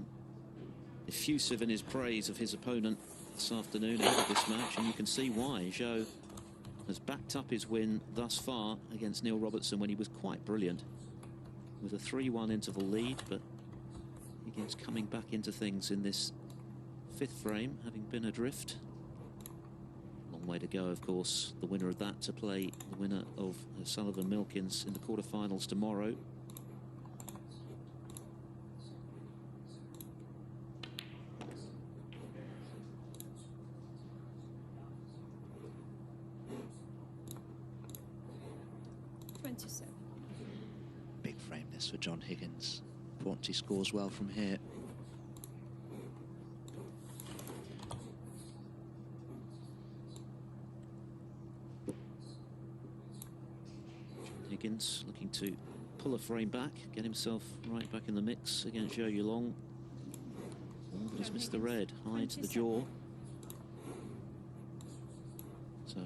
effusive in his praise of his opponent this afternoon ahead of this match, and you can see why. Zhou has backed up his win thus far against Neil Robertson when he was quite brilliant, with a 3-1 interval lead, but Higgins coming back into things in this 5th frame, having been adrift. Long way to go, of course. The winner of that to play the winner of Sullivan Milkins in the quarterfinals tomorrow. Big frame Yes, for John Higgins. Important he scores well from here. Higgins looking to pull a frame back, get himself right back in the mix against Zhou Yulong. Oh, but he's missed the red, high to the jaw. So,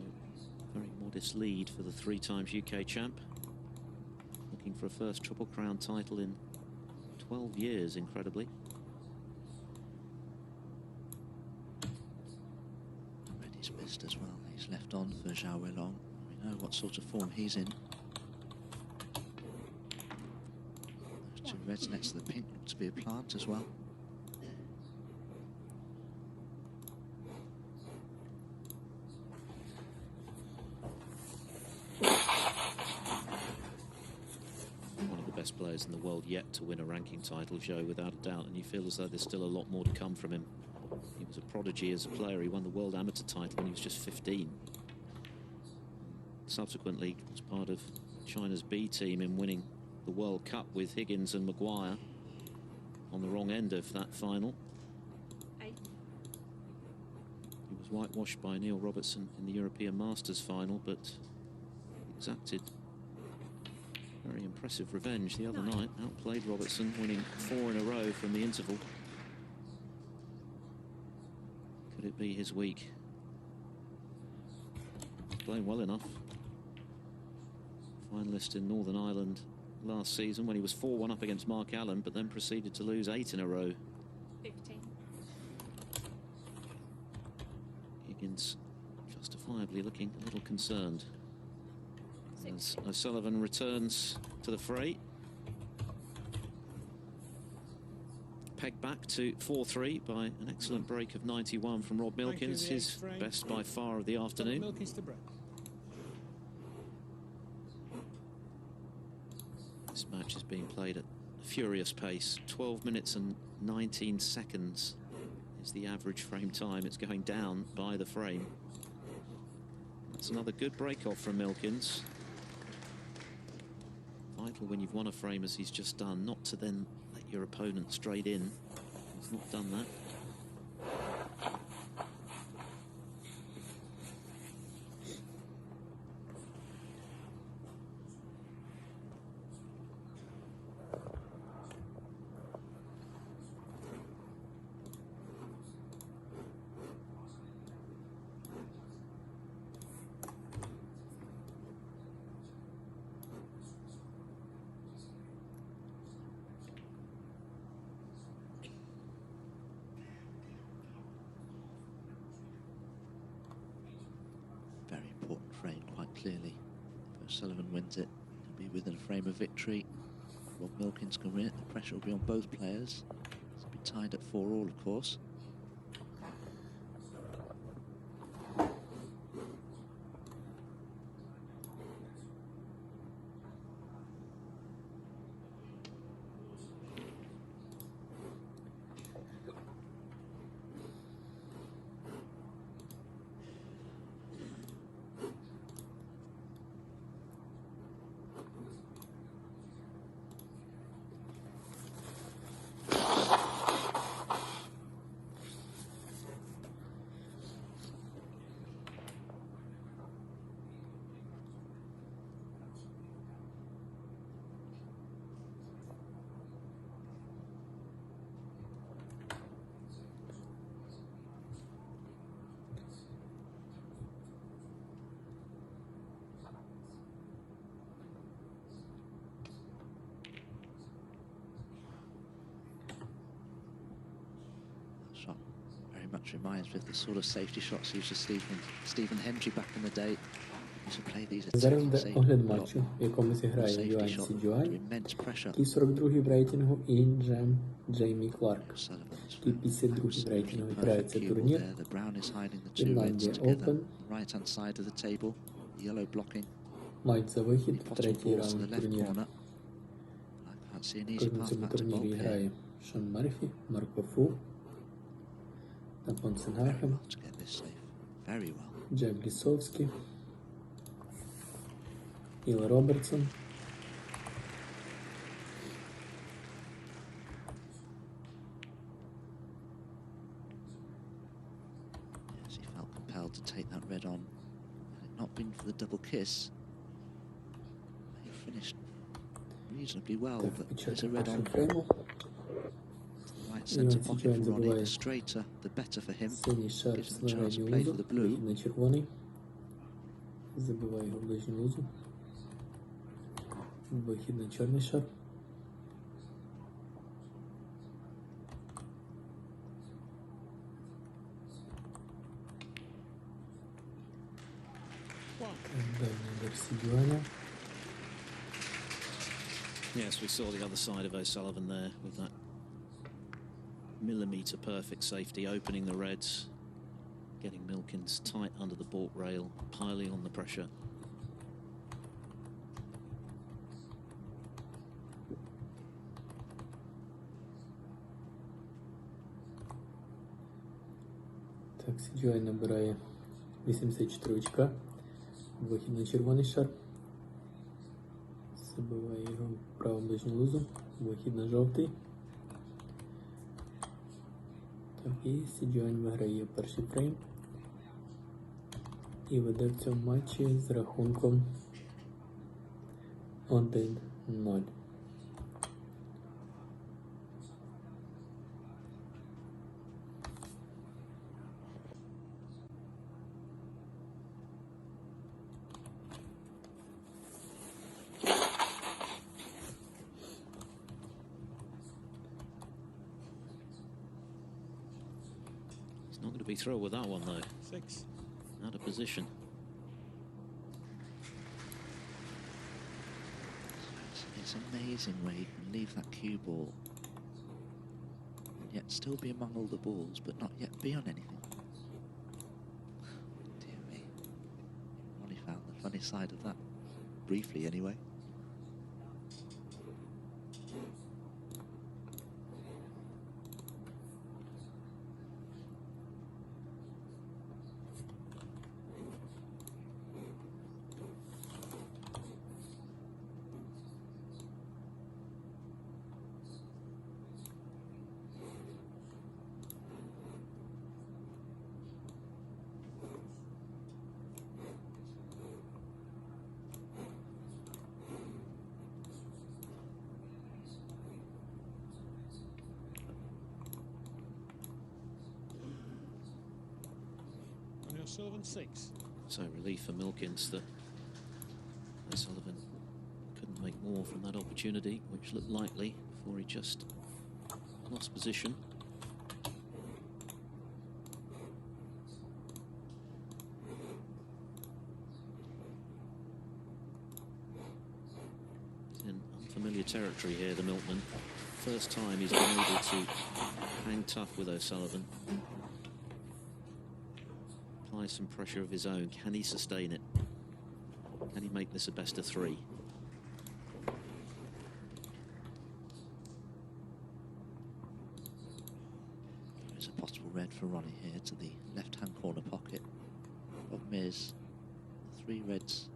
very modest lead for the 3 times UK champ. Looking for a first Triple Crown title in 12 years, incredibly. Reddy's missed as well. He's left on for Zhou Yulong. We know what sort of form he's in. Those 2 reds next to the pink look to be a plant as well. Best players in the world yet to win a ranking title, Zhou, without a doubt, and you feel as though there's still a lot more to come from him. He was a prodigy as a player. He won the world amateur title when he was just 15. Subsequently was part of China's B team in winning the World Cup with Higgins and Maguire on the wrong end of that final. He was whitewashed by Neil Robertson in the European Masters final, but exacted very impressive revenge the other night. Outplayed Robertson, winning 4 in a row from the interval. Could it be his week? He's playing well enough. Finalist in Northern Ireland last season when he was 4-1 up against Mark Allen, but then proceeded to lose 8 in a row. 15. Higgins justifiably looking a little concerned. As O'Sullivan returns to the fray. Pegged back to 4-3 by an excellent break of 91 from Rob Milkins, his best by far of the afternoon. Milkins to break. This match is being played at a furious pace. 12 minutes and 19 seconds is the average frame time. It's going down by the frame. That's another good break off from Milkins. Vital when you've won a frame as he's just done, not to then let your opponent straight in. He's not done that. Frame quite clearly. If O'Sullivan wins it, he'll be within a frame of victory. Rob Milkins can win it. The pressure will be on both players. It'll be tied at 4-all, of course. Shot very much reminds me of the sort of safety shots used to Stephen Hendry back in the day. Used to play these Зараз буде огляд матчу, в якому зіграє Юань Сідюань, який 42-й в рейтингу, і Джеймі Кларк, який 52-й в рейтингу. Грається турнір Ірландія Open. Мають за вихід в третій раунд турніру. На цьому турнірі грає Шон Мерфі, Марко Фу, Напон Сенгахем, Джек Лісовський, Іл Робертсон, As he felt compelled to take that red on. Had it not been for the double kiss, he finished reasonably well, but there's a red on. Right centre pocket for Ronnie. The straighter, the better for him. Gives him a chance to play for the blue. Забиває його в ближню лузу. Вихід на чорний шар. Yes, we saw the other side of O'Sullivan there with that millimetre perfect safety, opening the reds, getting Milkins tight under the baulk rail, piling on the pressure. Так, CGI набирає 84 очка. Вихід на червоний шар. Забиває його в праву ближню лузу. Вихід на жовтий. Так, і CGI виграє перший фрейм. І веде в цьому матчі з рахунком 1-0. He's not going to be through with that one though. 6. Out of position. It's amazing where he can leave that cue ball and yet still be among all the balls, but not yet be on anything. Dear me. Ronnie found the funny side of that. Briefly, anyway. O'Sullivan 6. So relief for Milkins that O'Sullivan couldn't make more from that opportunity, which looked likely before he just lost position. He's in unfamiliar territory here, the Milkman. First time he's been able to hang tough with O'Sullivan. Apply some pressure of his own. Can he sustain it? Can he make this a best of 3? There's a possible red for Ronnie here to the left-hand corner pocket of Miz. 3 reds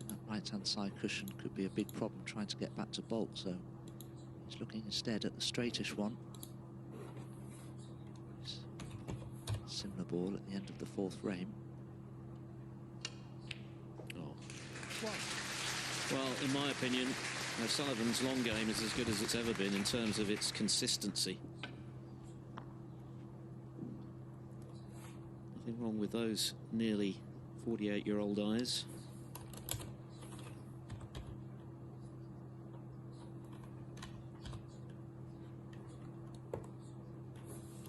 in that right-hand side cushion could be a big problem trying to get back to baulk, so he's looking instead at the straightish one. Similar ball at the end of the 4th frame. Oh. Well, in my opinion, O'Sullivan's long game is as good as it's ever been in terms of its consistency. Nothing wrong with those nearly 48-year-old eyes.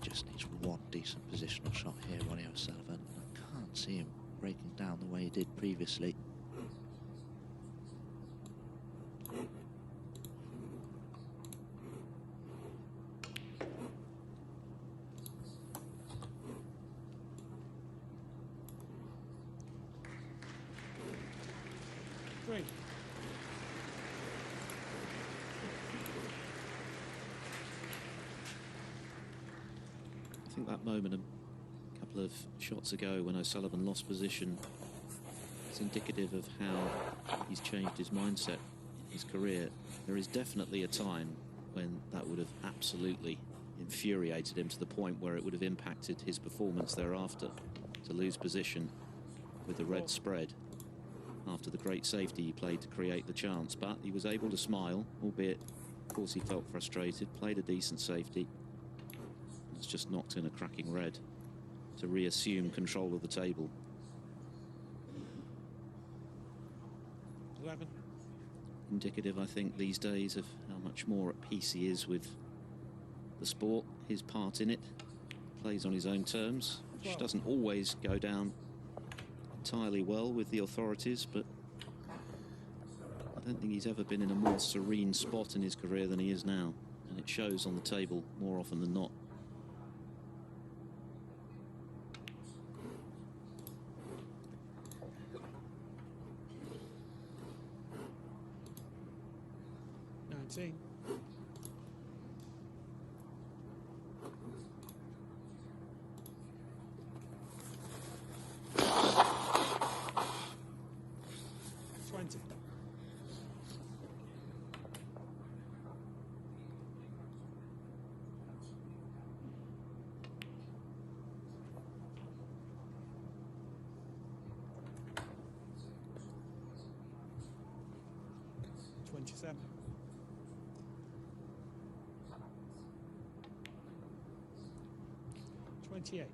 Just needs one decent positional shot here, Ronnie O'Sullivan. I can't see him breaking down the way he did previously. Great. I think that moment a couple of shots ago when O'Sullivan lost position is indicative of how he's changed his mindset in his career. There is definitely a time when that would have absolutely infuriated him to the point where it would have impacted his performance thereafter. to lose position with the red spread after the great safety he played to create the chance. But he was able to smile, albeit, of course, he felt frustrated, played a decent safety. It's just knocked in a cracking red to reassume control of the table. 11. Indicative, I think, these days of how much more at peace he is with the sport, his part in it. Plays on his own terms, which doesn't always go down entirely well with the authorities, but I don't think he's ever been in a more serene spot in his career than he is now, and it shows on the table more often than not. See. Seven. 28.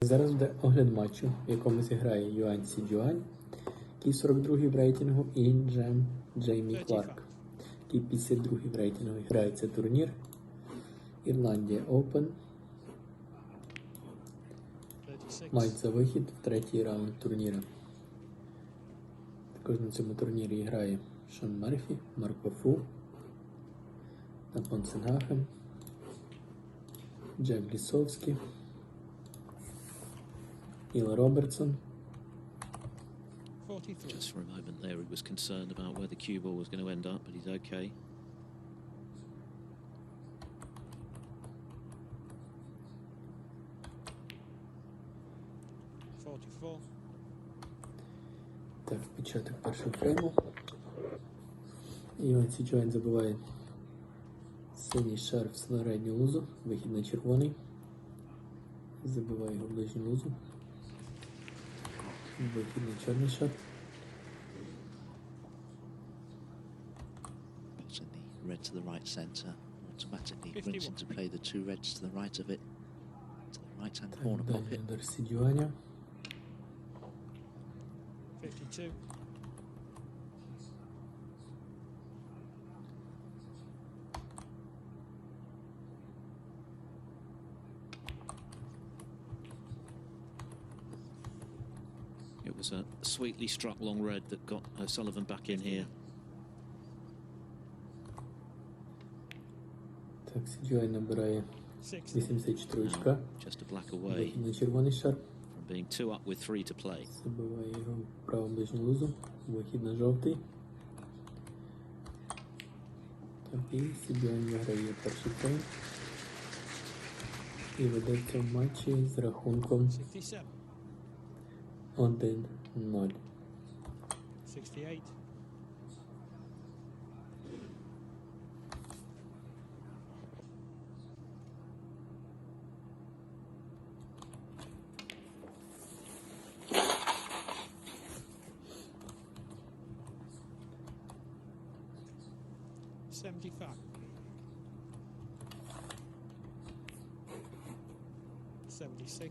Зараз буде огляд матчу, в якому зіграє Юань Сі-Джуань, який 42-й в рейтингу, і Джеймі Кларк, який 52-й в рейтингу. Грається турнір Ірландія Open. Матч за вихід в третій раунд турніру. Також на цьому турнірі грає Шон Мерфі, Марко Фу, Напон Сенгахем, Джек Лісовський, Іл Робертсон. Just for a moment there, he was concerned about where the cue ball was going to end up, but he's okay. Так, початок першого фрейму. Юань Сі-Джуань забиває синій шар в середню лузу, вихід на червоний. Забиває його в ближню лузу. Вихід на чорний шар. Possibly red to the right centre. Automatically brings into play the two reds to the right of it. To the right-hand corner pocket. Удар Сі-Джуаня. 52. It was a sweetly struck long red that got O'Sullivan back in here. Так, Сі-Джуань набирає 84 очка. Just a black away. Вихід на червоний шар. Being 2 up with 3 to play. Забиває його в праву ближню лузу. Вихід на жовтий. Так, і Сі-Джуань виграє перший фрейм. І ведеться в матчі з рахунком 1-0. 68.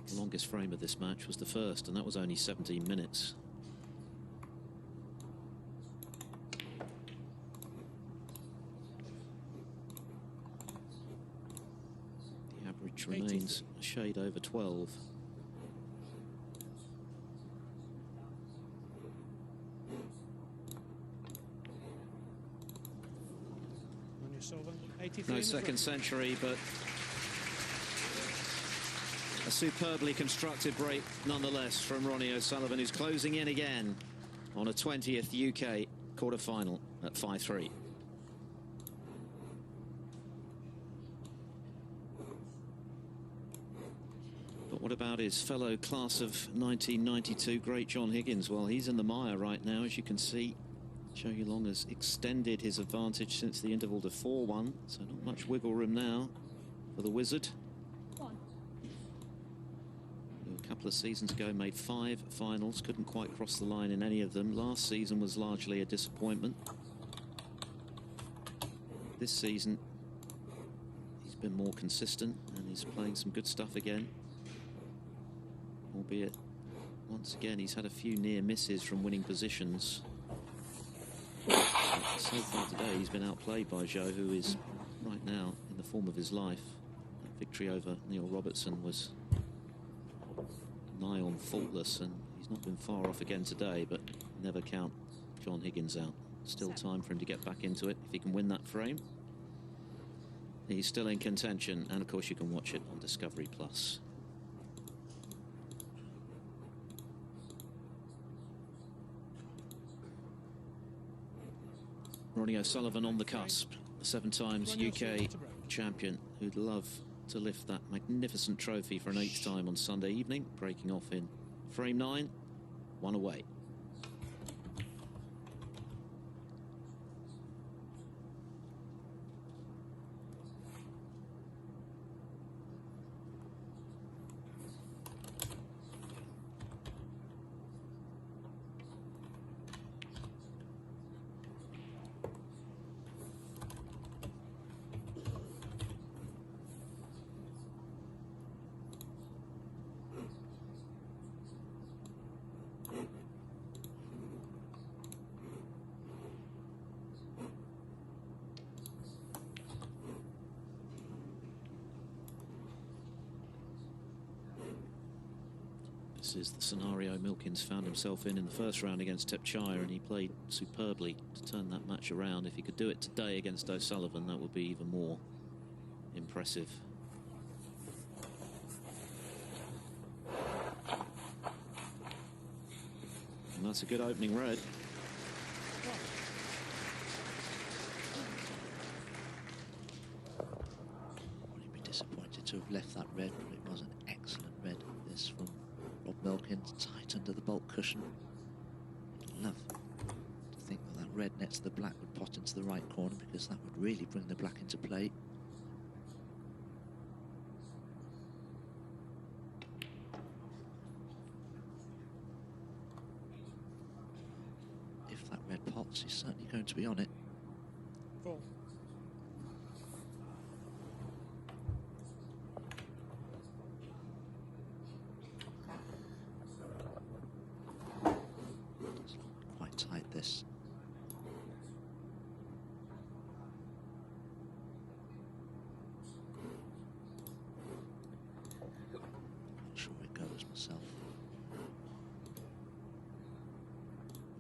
The longest frame of this match was the first, and that was only 17 minutes. The average remains a shade over 12. No second century, but a superbly constructed break nonetheless from Ronnie O'Sullivan, who's closing in again on a 20th UK quarter-final at 5-3. But what about his fellow class of 1992 great John Higgins? Well, he's in the mire right now, as you can see. Joe Long has extended his advantage since the interval to 4-1, so not much wiggle room now for the Wizard. A couple of seasons ago made 5 finals, couldn't quite cross the line in any of them. Last season was largely a disappointment. This season he's been more consistent and he's playing some good stuff again, albeit once again he's had a few near misses from winning positions. But so far today he's been outplayed by Joe, who is right now in the form of his life. That victory over Neil Robertson was nigh on faultless, and he's not been far off again today, but never count John Higgins out. Still time for him to get back into it if he can win that frame. He's still in contention, and of course you can watch it on Discovery Plus. Ronnie O'Sullivan on the cusp, 7 times UK champion, who'd love to lift that magnificent trophy for an 8th time on Sunday evening, breaking off in frame 9, 1 away. This is the scenario Milkins found himself in the first round against Tepchire, and he played superbly to turn that match around. If he could do it today against O'Sullivan, that would be even more impressive. And that's a good opening red. He'd be disappointed to have left that red, but it was an excellent red. This from Rob Milkins, tight under the bulk cushion. Love to think that that red next to the black would pot into the right corner, because that would really bring the black into play. If that red pots, he's certainly going to be on it. 4. Quite tight, this. Not sure it goes myself.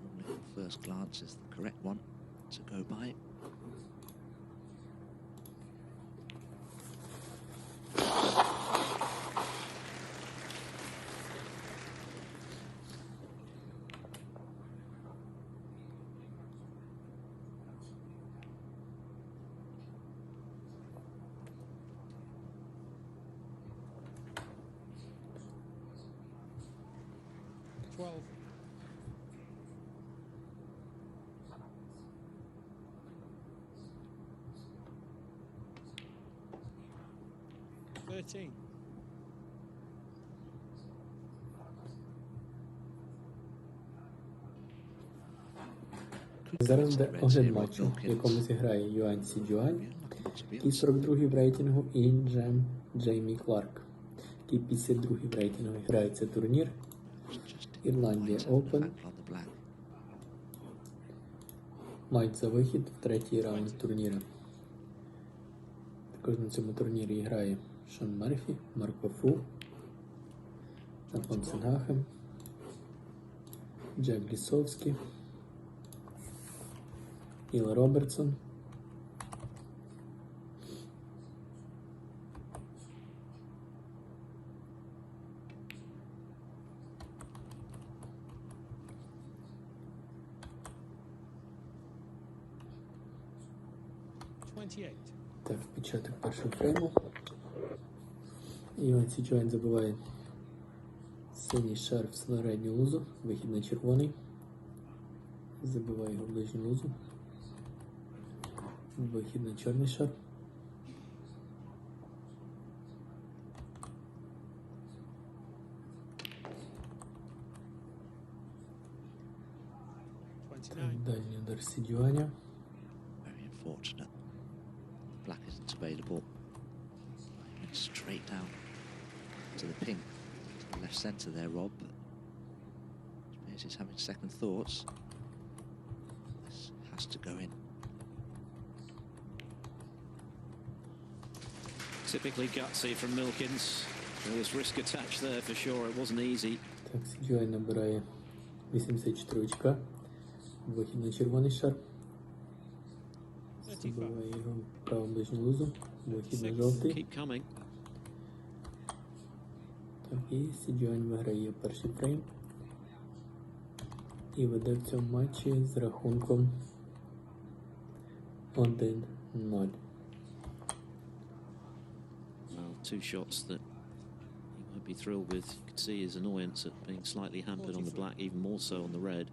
Normally at first glance is the correct one to go by. Зараз буде огляд матчу, в якому зіграє Юань Сі-Джуань, який 42-й в рейтингу, і Джеймі Кларк, який 52-й в рейтингу. Грається турнір Ірландія Open. Матч за вихід в 3-й раунд турніру. Також на цьому турнірі грає Шон Мерфі, Марко Фу, Антон Сенгахем, Джек Лісовський, Іл Робертсон, так, початок першого фрейму. Юань Сі-Джуань забиває синій шар в середню лузу, вихід на червоний. Забиває його в ближню лузу. Вихід на чорний шар. Дальній удар Сідюаня. Very unfortunate. Black isn't available. It's straight down to the pink, to the left centre there, Rob. Spears is having second thoughts. This has to go in. Typically gutsy from Milkins. There was risk attached there for sure. It wasn't easy. Так, Сідюань набирає 84 очка. Вихід на червоний шар. Забиває його в праву ближню лузу. Вихід на жовтий. Так, і Сідюань виграє перший фрейм. І веде в цьому матчі з рахунком 1-0. Well, two shots that he won't be thrilled with. You could see his annoyance at being slightly hampered on the black, even more so on the red.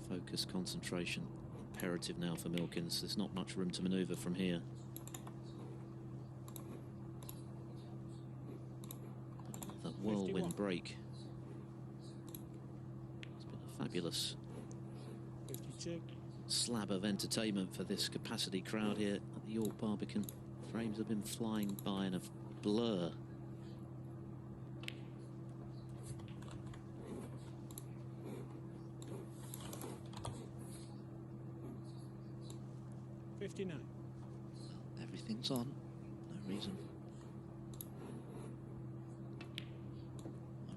Focus, concentration, imperative now for Milkins. There's not much room to manoeuvre from here. That whirlwind break. It's been a fabulous 52. slab of entertainment for this capacity crowd here at the York Barbican. Frames have been flying by in a blur. Everything's on. No reason.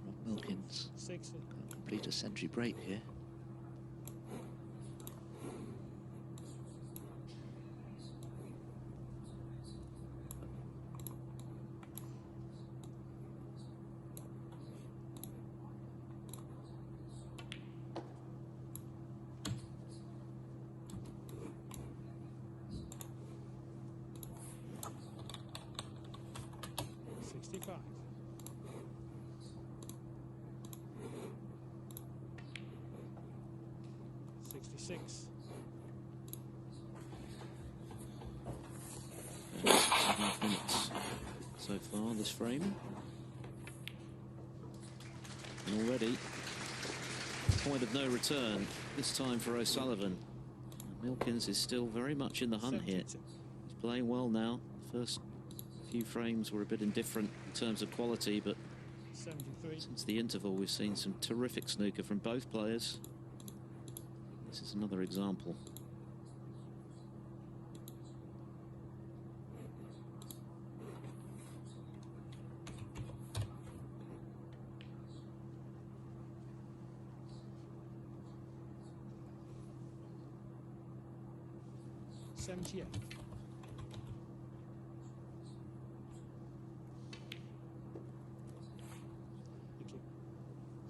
Rob Milkins can't complete a century break here. So far this frame, and already point of no return this time for O'Sullivan. Milkins is still very much in the hunt here. He's playing well now. The first few frames were a bit indifferent in terms of quality, but since the interval we've seen some terrific snooker from both players. This is another example. Thank you.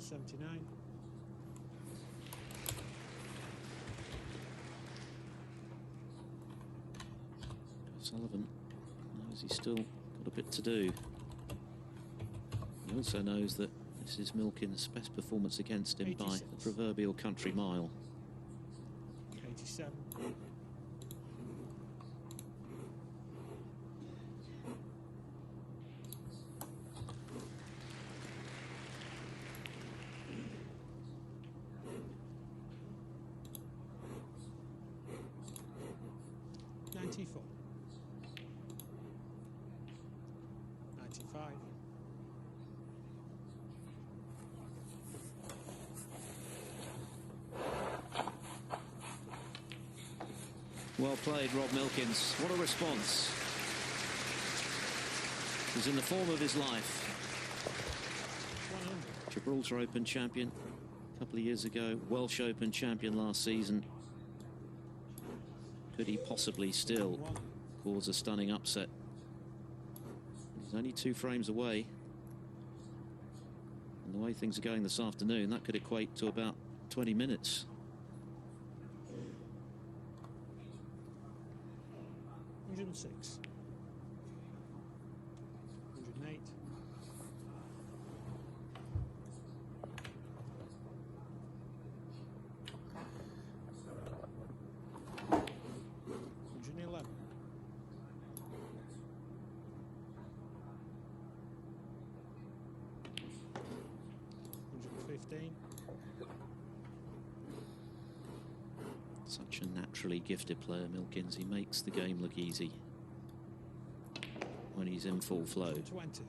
79. Sullivan knows he's still got a bit to do. He also knows that this is Milkins' best performance against him 86. by the proverbial country mile. 87. Well played, Rob Milkins. What a response. He's in the form of his life. Gibraltar Open champion a couple of years ago. Welsh Open champion last season. Could he possibly still cause a stunning upset? He's only 2 frames away. And the way things are going this afternoon, that could equate to about 20 minutes. 106. 108. 111. 115. Such a naturally gifted player, Milkins. He makes the game look easy when he's in full flow. 20.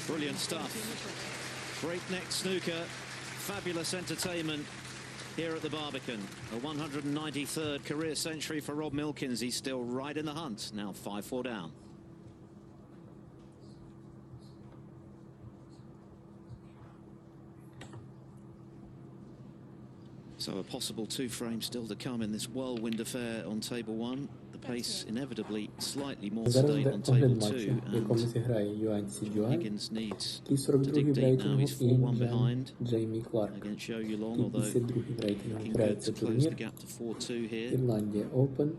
Brilliant stuff. Breakneck snooker, fabulous entertainment here at the Barbican. A 193rd career century for Rob Milkins. He's still right in the hunt. Now 5-4 down. So a possible 2 frames still to come in this whirlwind affair on table 1. The pace inevitably slightly more sedate on table 2. And Higgins needs to dig deep now. He's 4-1 behind against Joe Yulong, although looking good to close the gap to 4-2 here. Ірландія Open.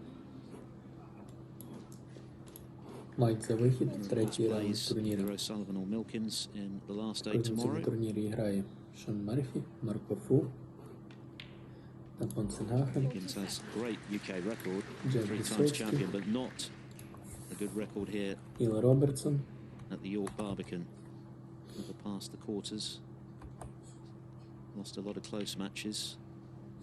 Мається вихід в третій раунд турніру. Either O'Sullivan or Milkins in the last 8 Проти цього tomorrow. турнірі грає Шон Мерфі, Марко Фу та Понсенгафен. Higgins has great UK record, Джеф 3 times Висоцький, champion, but not a good record here Іла Робертсон, at the York Barbican. Never past the quarters. Lost a lot of close matches.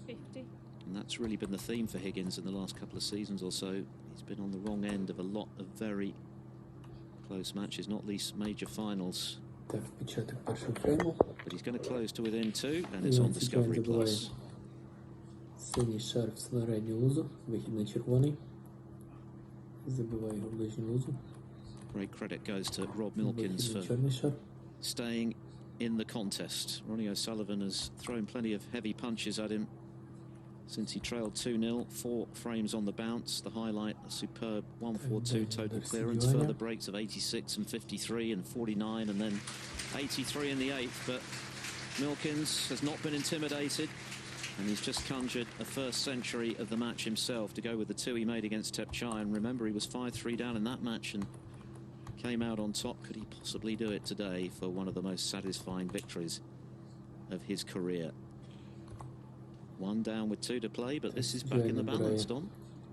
50. And that's really been the theme for Higgins in the last couple of seasons or so. He's been on the wrong end of a lot of very close matches, not least major finals. так початок першого фрейму. But he's going to close to within 2, and it's on Discovery Plus. Синій шар в середню лузу, вихід на червоний. Забиває його в ближню лузу. Great credit goes to Rob Milkins Вихід на for чорний шар. staying in the contest. Ronnie O'Sullivan has thrown plenty of heavy punches at him since he trailed 2-0, 4 frames on the bounce. The highlight, a superb 142 total clearance, further breaks of 86 and 53 and 49 and then 83 in the 8th. But Milkins has not been intimidated, and he's just conjured a first century of the match himself to go with the 2 he made against Tepchai. And remember, he was 5-3 down in that match and came out on top. Could he possibly do it today for one of the most satisfying victories of his career? 1 down with 2 to play, but this is back in the balance, Don.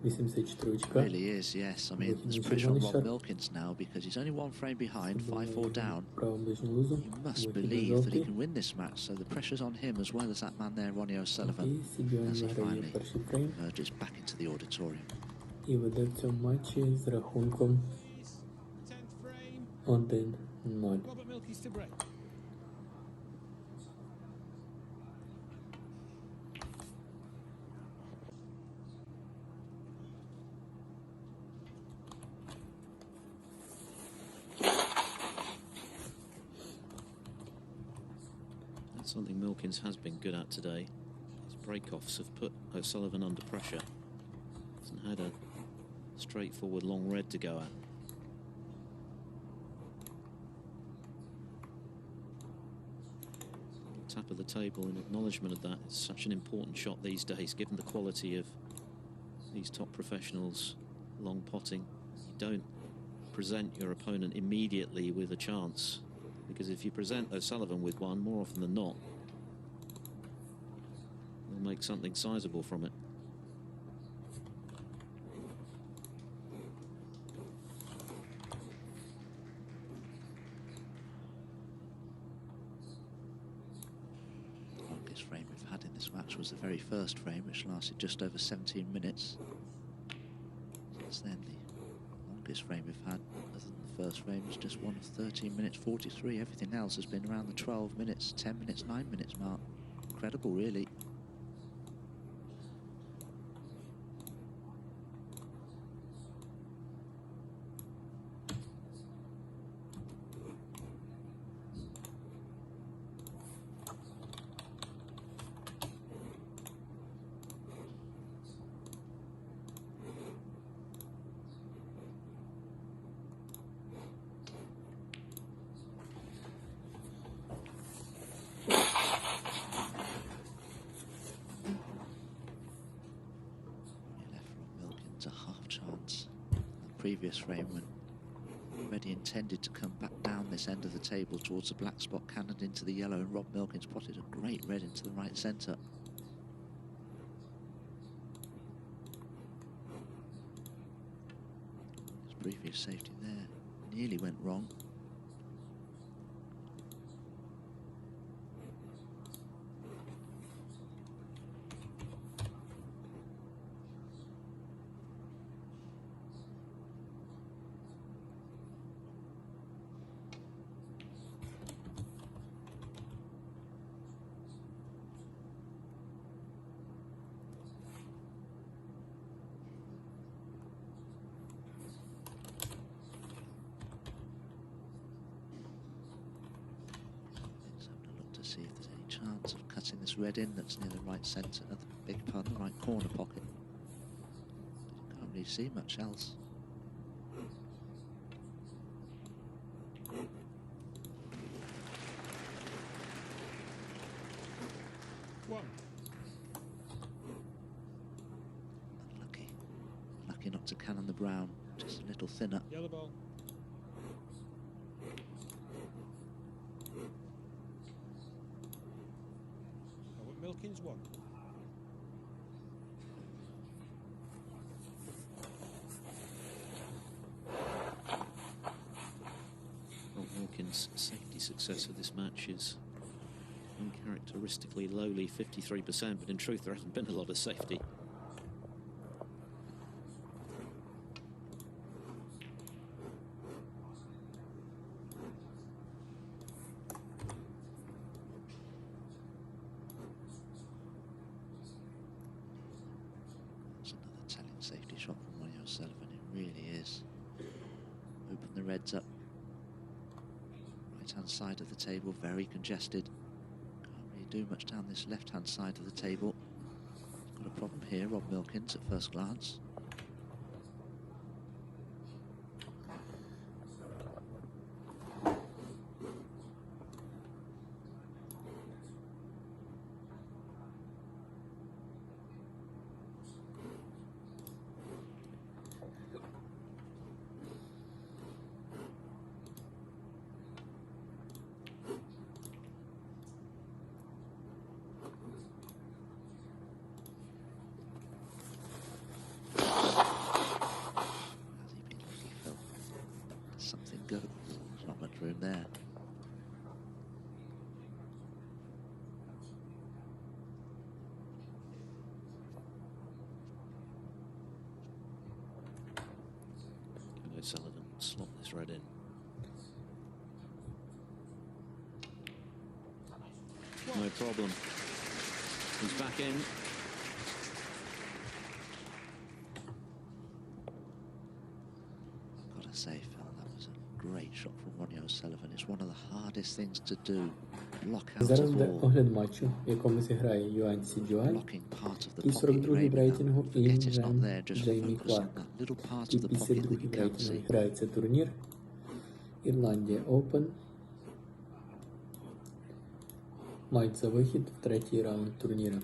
84 It really is, yes. I mean, there's pressure on Rob Milkins now because he's only 1 frame behind, 5-4 down. You must believe that he can win this match, so the pressure's on him as well as that man there, Ronnie O'Sullivan, as he finally emerges back into the auditorium. І веде в цьому матчі з рахунком 1-0. Robert Milkins to break. That's something Milkins has been good at today. His break-offs have put O'Sullivan under pressure. Hasn't had a straightforward long red to go at. Tap of the table in acknowledgement of that. It's such an important shot these days, given the quality of these top professionals. Long potting, you don't present your opponent immediately with a chance, because if you present O'Sullivan with one, more often than not, he'll make something sizable from it. Frame we've had in this match was the very first frame, which lasted just over 17 minutes. Since then, the longest frame we've had, other than the first frame, was just one of 13 minutes 43. Everything else has been around the 12 minutes, 10 minutes, 9 minutes mark. Incredible, really. Milkins a half chance. The previous frame when Reddy intended to come back down this end of the table towards the black spot, cannoned into the yellow, and Rob Milkins potted a great red into the right centre. His previous safety there nearly went wrong. See if there's any chance of cutting this red in that's near the right centre, the big pun, the right corner pocket. Can't really see much else. Unlucky. Lucky not to cannon the brown, just a little thinner. Yellow ball. Milkins one. Well, Milkins' safety success of this match is uncharacteristically lowly, 53%, but in truth there hasn't been a lot of safety. Safety shot from Ronnie O'Sullivan, it really is. Open the reds up. Right hand side of the table, very congested. Can't really do much down this left hand side of the table. Got a problem here, Rob Milkins at first glance. Go. There's not much room there. Can O'Sullivan slot this red in? No problem. He's back in. Gotta say, Phil, that was a great shot from Ronnie O'Sullivan. It's one of the hardest things to do. Block out Зараз a буде ball. огляд матчу, в якому зіграє Юань Сідюань і 42-й в рейтингу Ін Джеймі Кларк. І 52-й в рейтингу грається турнір Ірландія Open. Матч за вихід в третій раунд турніру.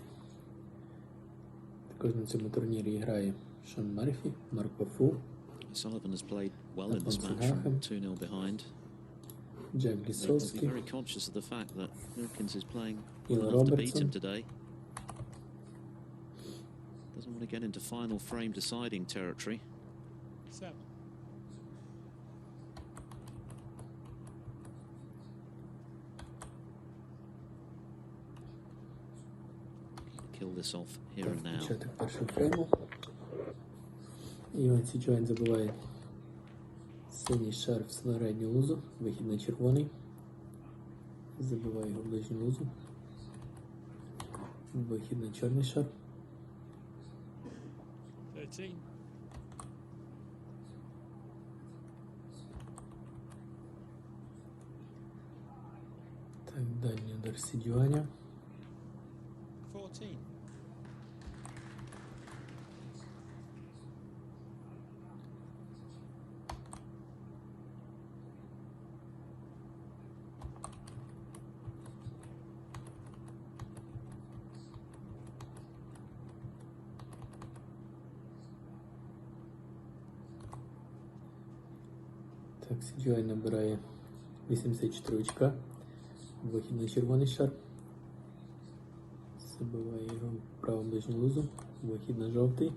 Також на цьому турнірі грає Шон Мерфі, Марко Фу, Sullivan has played well in this match from 2-0 behind. Джек They'll be Лісовський, very conscious of the fact that Milkins is playing Ian well enough to beat Robertson. him today. Doesn't want to get into final frame deciding territory. 7. Kill this off here and now. початок першого фрейму. Юань Сідюань забиває синій шар в середню лузу, вихід на червоний. Забиває його в ближню лузу. Вихід на чорний шар. 13. Так, дальній удар Сідюаня. 14. Так, Сіджуай набирає 84 вихід на червоний шар, забиває його в праву ближню лузу, вихід на жовтий.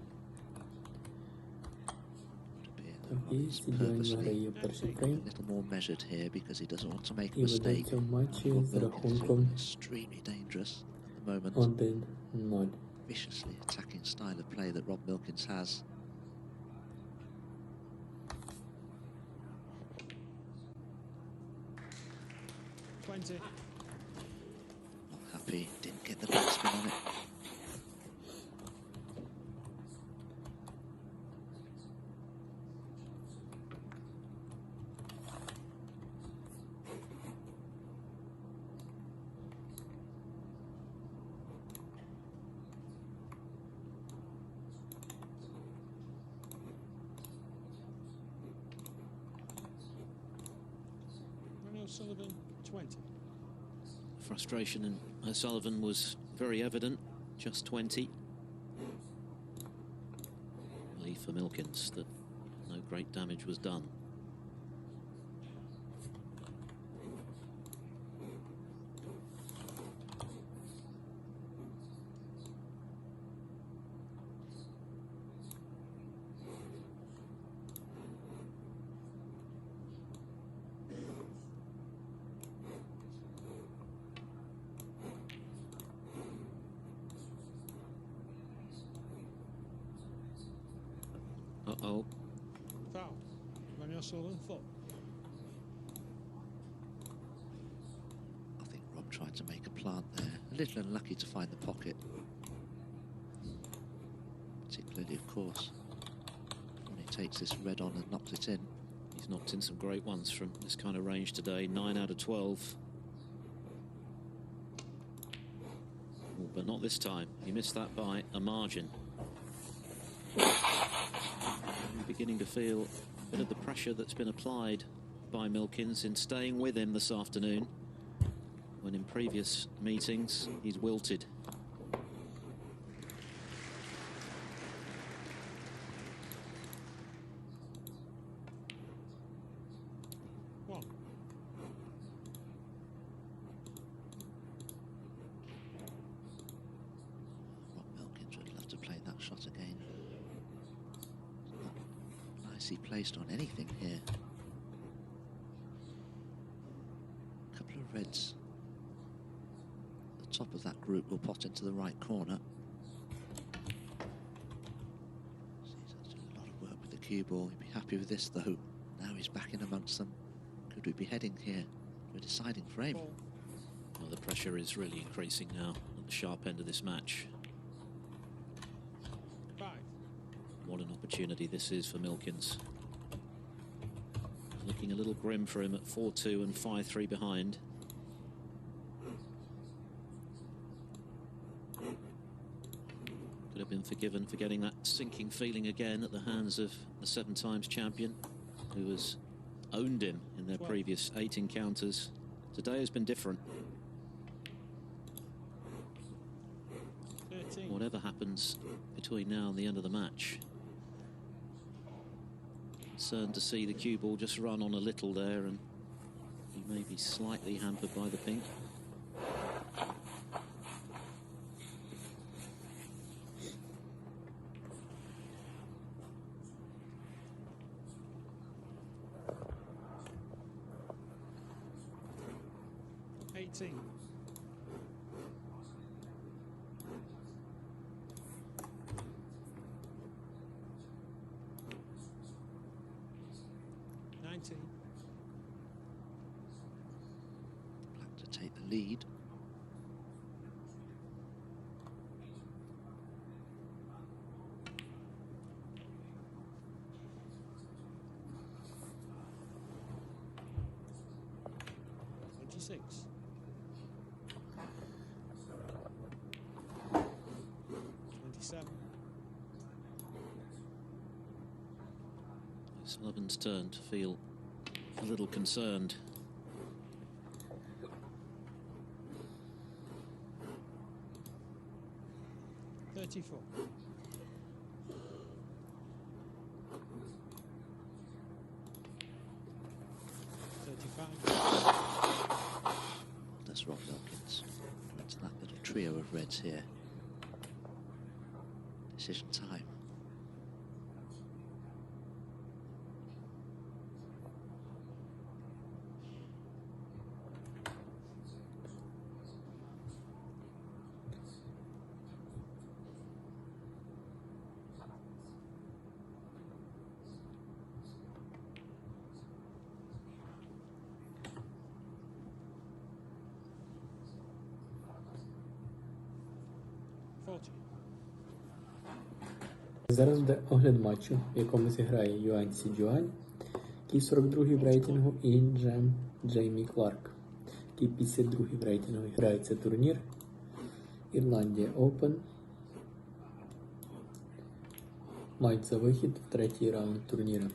Так, і Сіджуай виграє перший фрейм і веде в цьому матчі з рахунком 1-0. Viciously attacking style of play that Rob Milkins has. Not happy, didn't get the backspin on it. O'Sullivan 20. Frustration in O'Sullivan was very evident, just 20. Relief for Milkins that no great damage was done. Uh-oh. Foul. Ronnie O'Sullivan, foot. I think Rob tried to make a plant there. A little unlucky to find the pocket. Particularly, of course, when he takes this red on and knocks it in. He's knocked in some great ones from this kind of range today. 9 out of 12. Oh, but not this time. He missed that by a margin. I'm beginning to feel a bit of the pressure that's been applied by Milkins in staying with him this afternoon, when in previous meetings he's wilted. One. Rob Milkins would love to play that shot again. Nicely placed on anything here. A couple of reds. The top of that group will pot into the right corner. He's done a lot of work with the cue ball. He'd be happy with this though. Now he's back in amongst them. Could we be heading here to a deciding frame? Well, the pressure is really increasing now at the sharp end of this match. 5. What an opportunity this is for Milkins. Looking a little grim for him at 4-2 and 5-3 behind. Could have been forgiven for getting that sinking feeling again at the hands of the 7 times champion, who has owned him in their previous 8 encounters. Today has been different. 13. Whatever happens between now and the end of the match, concerned to see the cue ball just run on a little there, and he may be slightly hampered by the pink. Eighteen. 19. Black to take the lead. Sullivan's turn to feel a little concerned. .34. That's Rob Milkins. Into that little trio of reds here. Decision time. Зараз буде огляд матчу, в якому зіграє Юань Сідюань, який 42-й в рейтингу, і Джеймі Кларк, який 52-й в рейтингу. Грається турнір Ірландія Open. Матч за вихід в третій раунд турніру.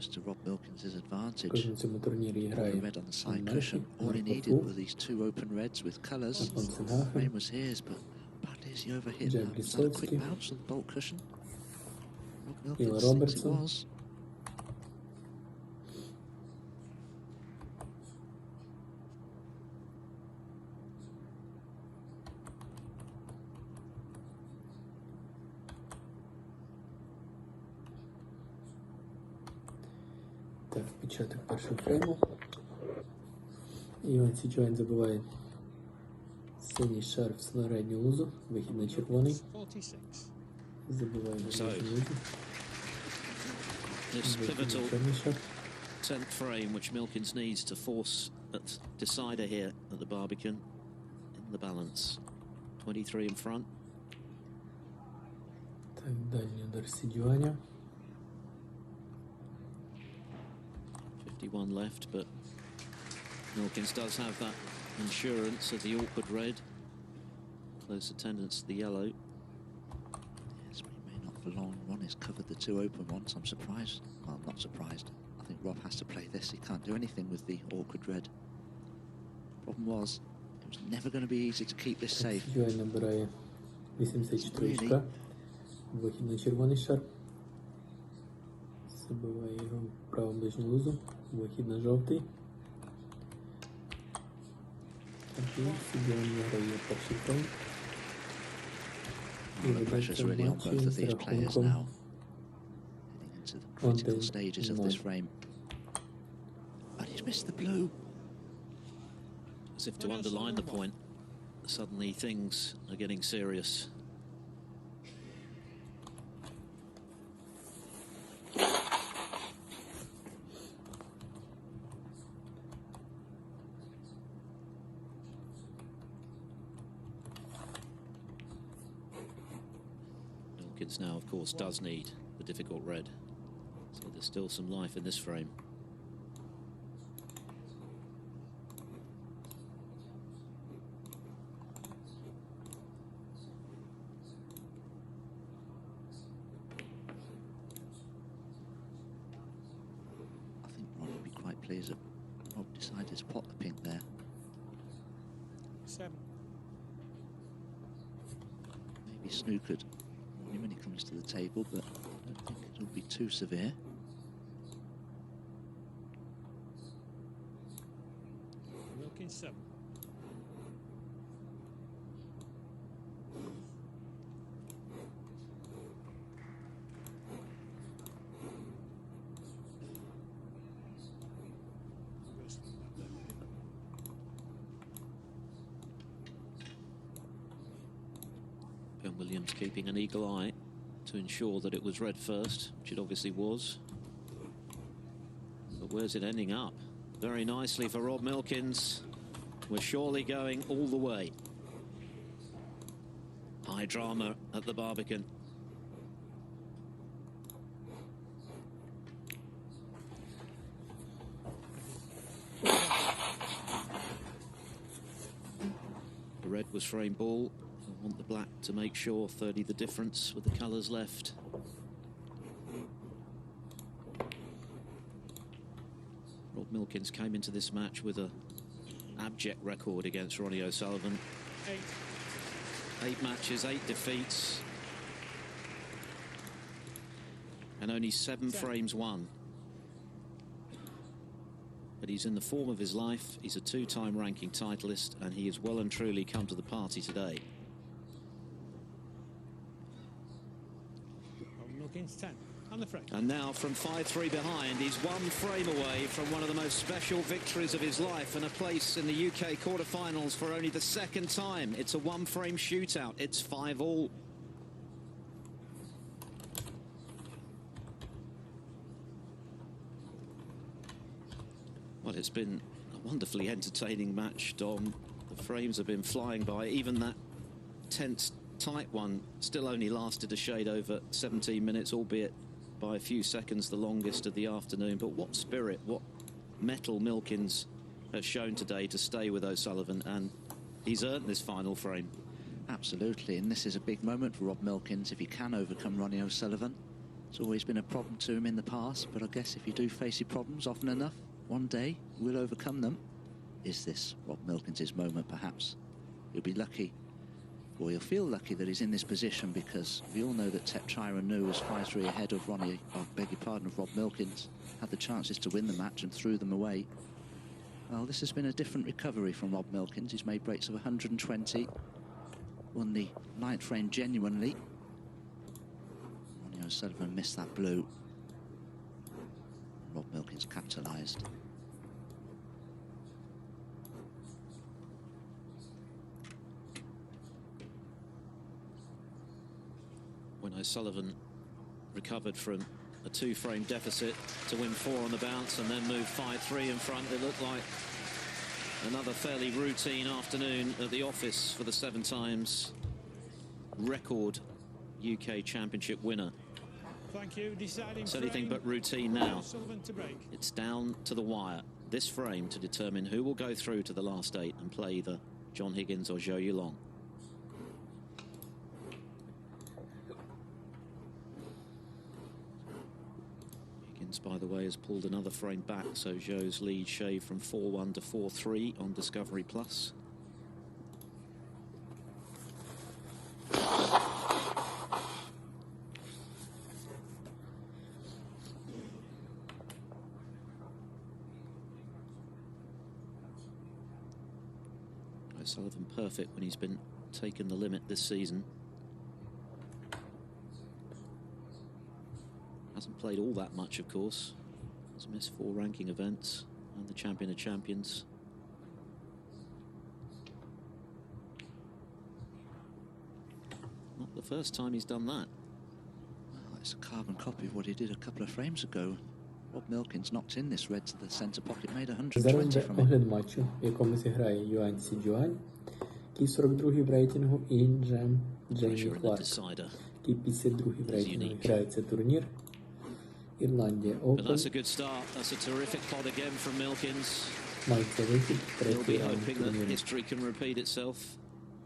В кожному цьому турнірі грає Мерфі, Марко Джек Лісовський, Іла Робертсон, так, початок першого фрейму. Юань Сідюань забиває синій шар в середню лузу, вихід на червоний. Забиває на нижню лузу. This pivotal 10th frame, which Milkins needs to force at decider here at the Barbican in the balance. 23 in front. Так, дальній удар Сідюаня. 51 left, but Milkins does have that insurance of the awkward red. Close attendance to the yellow. Yes, but he may not for long. Ronnie's covered the two open ones. I'm surprised. Well, I'm not surprised. I think Rob has to play this. He can't do anything with the awkward red. Problem was, it was never going to be easy to keep this safe. Сідюань набирає 84 очка. Вихід на червоний шар. Забиває його в праву ближню лузу. Вихід на жовтий. Сідюань грає перший фрейм. The pressure's really on both of these players now. Heading into the critical stages of this frame. And he's missed the blue. As if to underline the point, suddenly things are getting serious. Milkins now, of course, does need the difficult red. So there's still some life in this frame. I think Ron would be quite pleased that Rob decided to pot the pink there. 7. Maybe snookered when he comes to the table, but I don't think it'll be too severe. Milkins 7. Williams keeping an eagle eye to ensure that it was red first, which it obviously was. But where's it ending up? Very nicely for Rob Milkins. We're surely going all the way. High drama at the Barbican. The red was frame ball. I want the black to make sure 30 the difference with the colours left. Rob Milkins came into this match with a abject record against Ronnie O'Sullivan. 8 matches, 8 defeats, and only 7 frames won. but he's in the form of his life. He's a two-time ranking titleist, and he has well and truly come to the party today. Milkins 10 on the frame. And now from 5-3 behind, he's one frame away from one of the most special victories of his life and a place in the UK quarterfinals for only the second time. It's a one-frame shootout. It's 5-all. Well, it's been a wonderfully entertaining match, Dom. The frames have been flying by. Even that tense, tight one still only lasted a shade over 17 minutes, albeit by a few seconds the longest of the afternoon. But what spirit, what mettle Milkins has shown today to stay with O'Sullivan, and he's earned this final frame. Absolutely, and this is a big moment for Rob Milkins if he can overcome Ronnie O'Sullivan. It's always been a problem to him in the past, but I guess if you do face your problems often enough, one day we'll overcome them. Is this Rob Milkins' moment, perhaps? He'll be lucky, or he'll feel lucky that he's in this position, because we all know that Tepchira Nu was 5-3 ahead of Ronnie, beg your pardon, of Rob Milkins, had the chances to win the match and threw them away. Well, this has been a different recovery from Rob Milkins. He's made breaks of 120, won the 9th frame genuinely. Ronnie O'Sullivan missed that blue. Rob Milkins capitalised. When O'Sullivan recovered from a 2-frame deficit to win 4 on the bounce and then move 5-3 in front, it looked like another fairly routine afternoon at the office for the 7 times record UK Championship winner. Thank you. Deciding it's anything but routine now. To break. It's down to the wire, this frame, to determine who will go through to the last 8 and play either John Higgins or Zhou Yulong. Higgins, by the way, has pulled another frame back, so Zhou's lead shaved from 4-1 to 4-3 on Discovery Plus. O'Sullivan perfect when he's been taking the limit this season. Hasn't played all that much, of course. Has missed 4 ranking events and the Champion of Champions. Not the first time he's done that. Well, it's a carbon copy of what he did a couple of frames ago. Rob Milkins knocked in this red to the centre pocket, made 120 from it. Огляд матчу, в якому зіграє Юань Сідюань, який 42-й в рейтингу, і Джеймі Кларк, який 52-й в рейтингу. Грається турнір Ірландія Open. That's a good start. That's a terrific pot again from Milkins. Мається вихід, третій раунд турніру. History can repeat itself.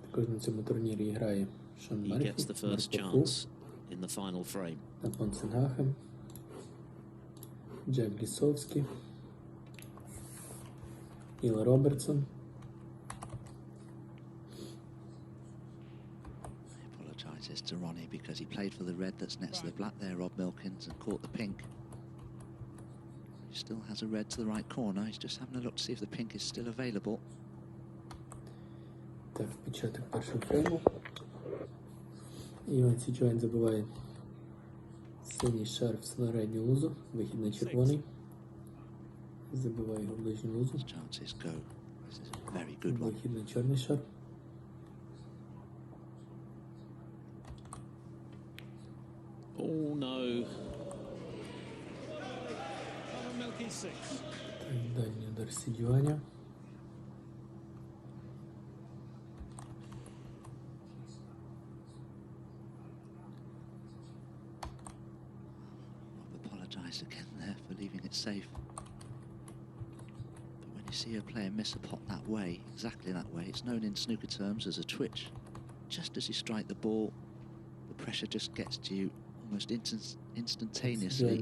Також на цьому турнірі грає Шон He Мерфі, gets the first chance in the final frame. Антон Сенгахем, Джек Лісовський, Іл Робертсон. Apologises to Ronnie because he played for the red that's next to the black there, Rob Milkins, and caught the pink. He still has a red to the right corner. He's just having a look to see if the pink is still available. Так, початок першого фрейму. Юань Сідюань забиває синій шар в середню лузу, вихід на червоний. Забиває його в ближню лузу. Chances go. This is a very good one. Вихід на чорний шар. Oh no. Milkins 6. Дальній удар Сідюаня. Apologise again there for leaving it safe. But when you see a player miss a pot that way, exactly that way, it's known in snooker terms as a twitch. Just as you strike the ball, the pressure just gets to you almost instantaneously.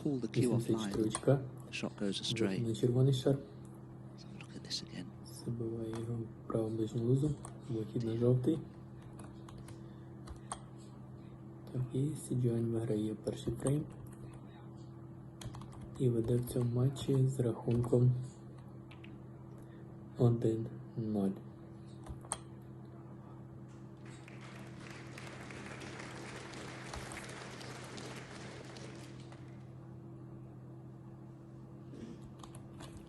Pull the cue offline, the shot goes astray. На червоний шар. Let's have a look at this again. Забиває його в праву ближню лузу, вихід на жовтий. Так, і Сідюань виграє перший фрейм. і веде в цьому матчі з рахунком 1-0.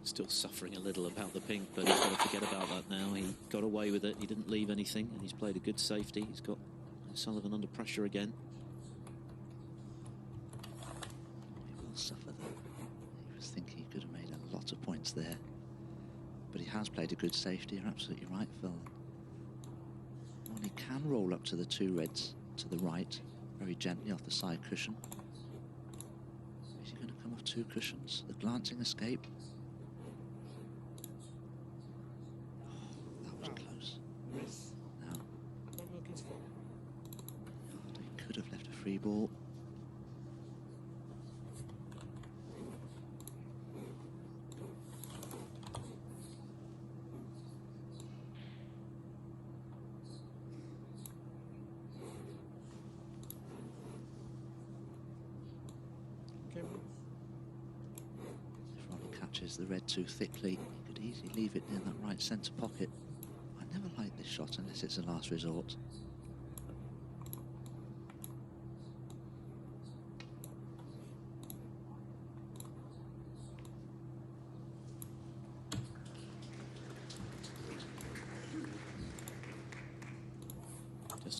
Still suffering a little about the pink, but he's got to forget about that now. He got away with it. He didn't leave anything, and he's played a good safety. He's got Sullivan under pressure again. He will suffer though. He was thinking he could have made a lot of points there. But he has played a good safety. You're absolutely right, Phil. Ronnie can roll up to the 2 reds to the right, very gently off the side cushion. Is he going to come off 2 cushions? The glancing escape. Free ball. Okay. If Ronnie catches the red too thickly, he could easily leave it in that right centre pocket. I never like this shot unless it's a last resort.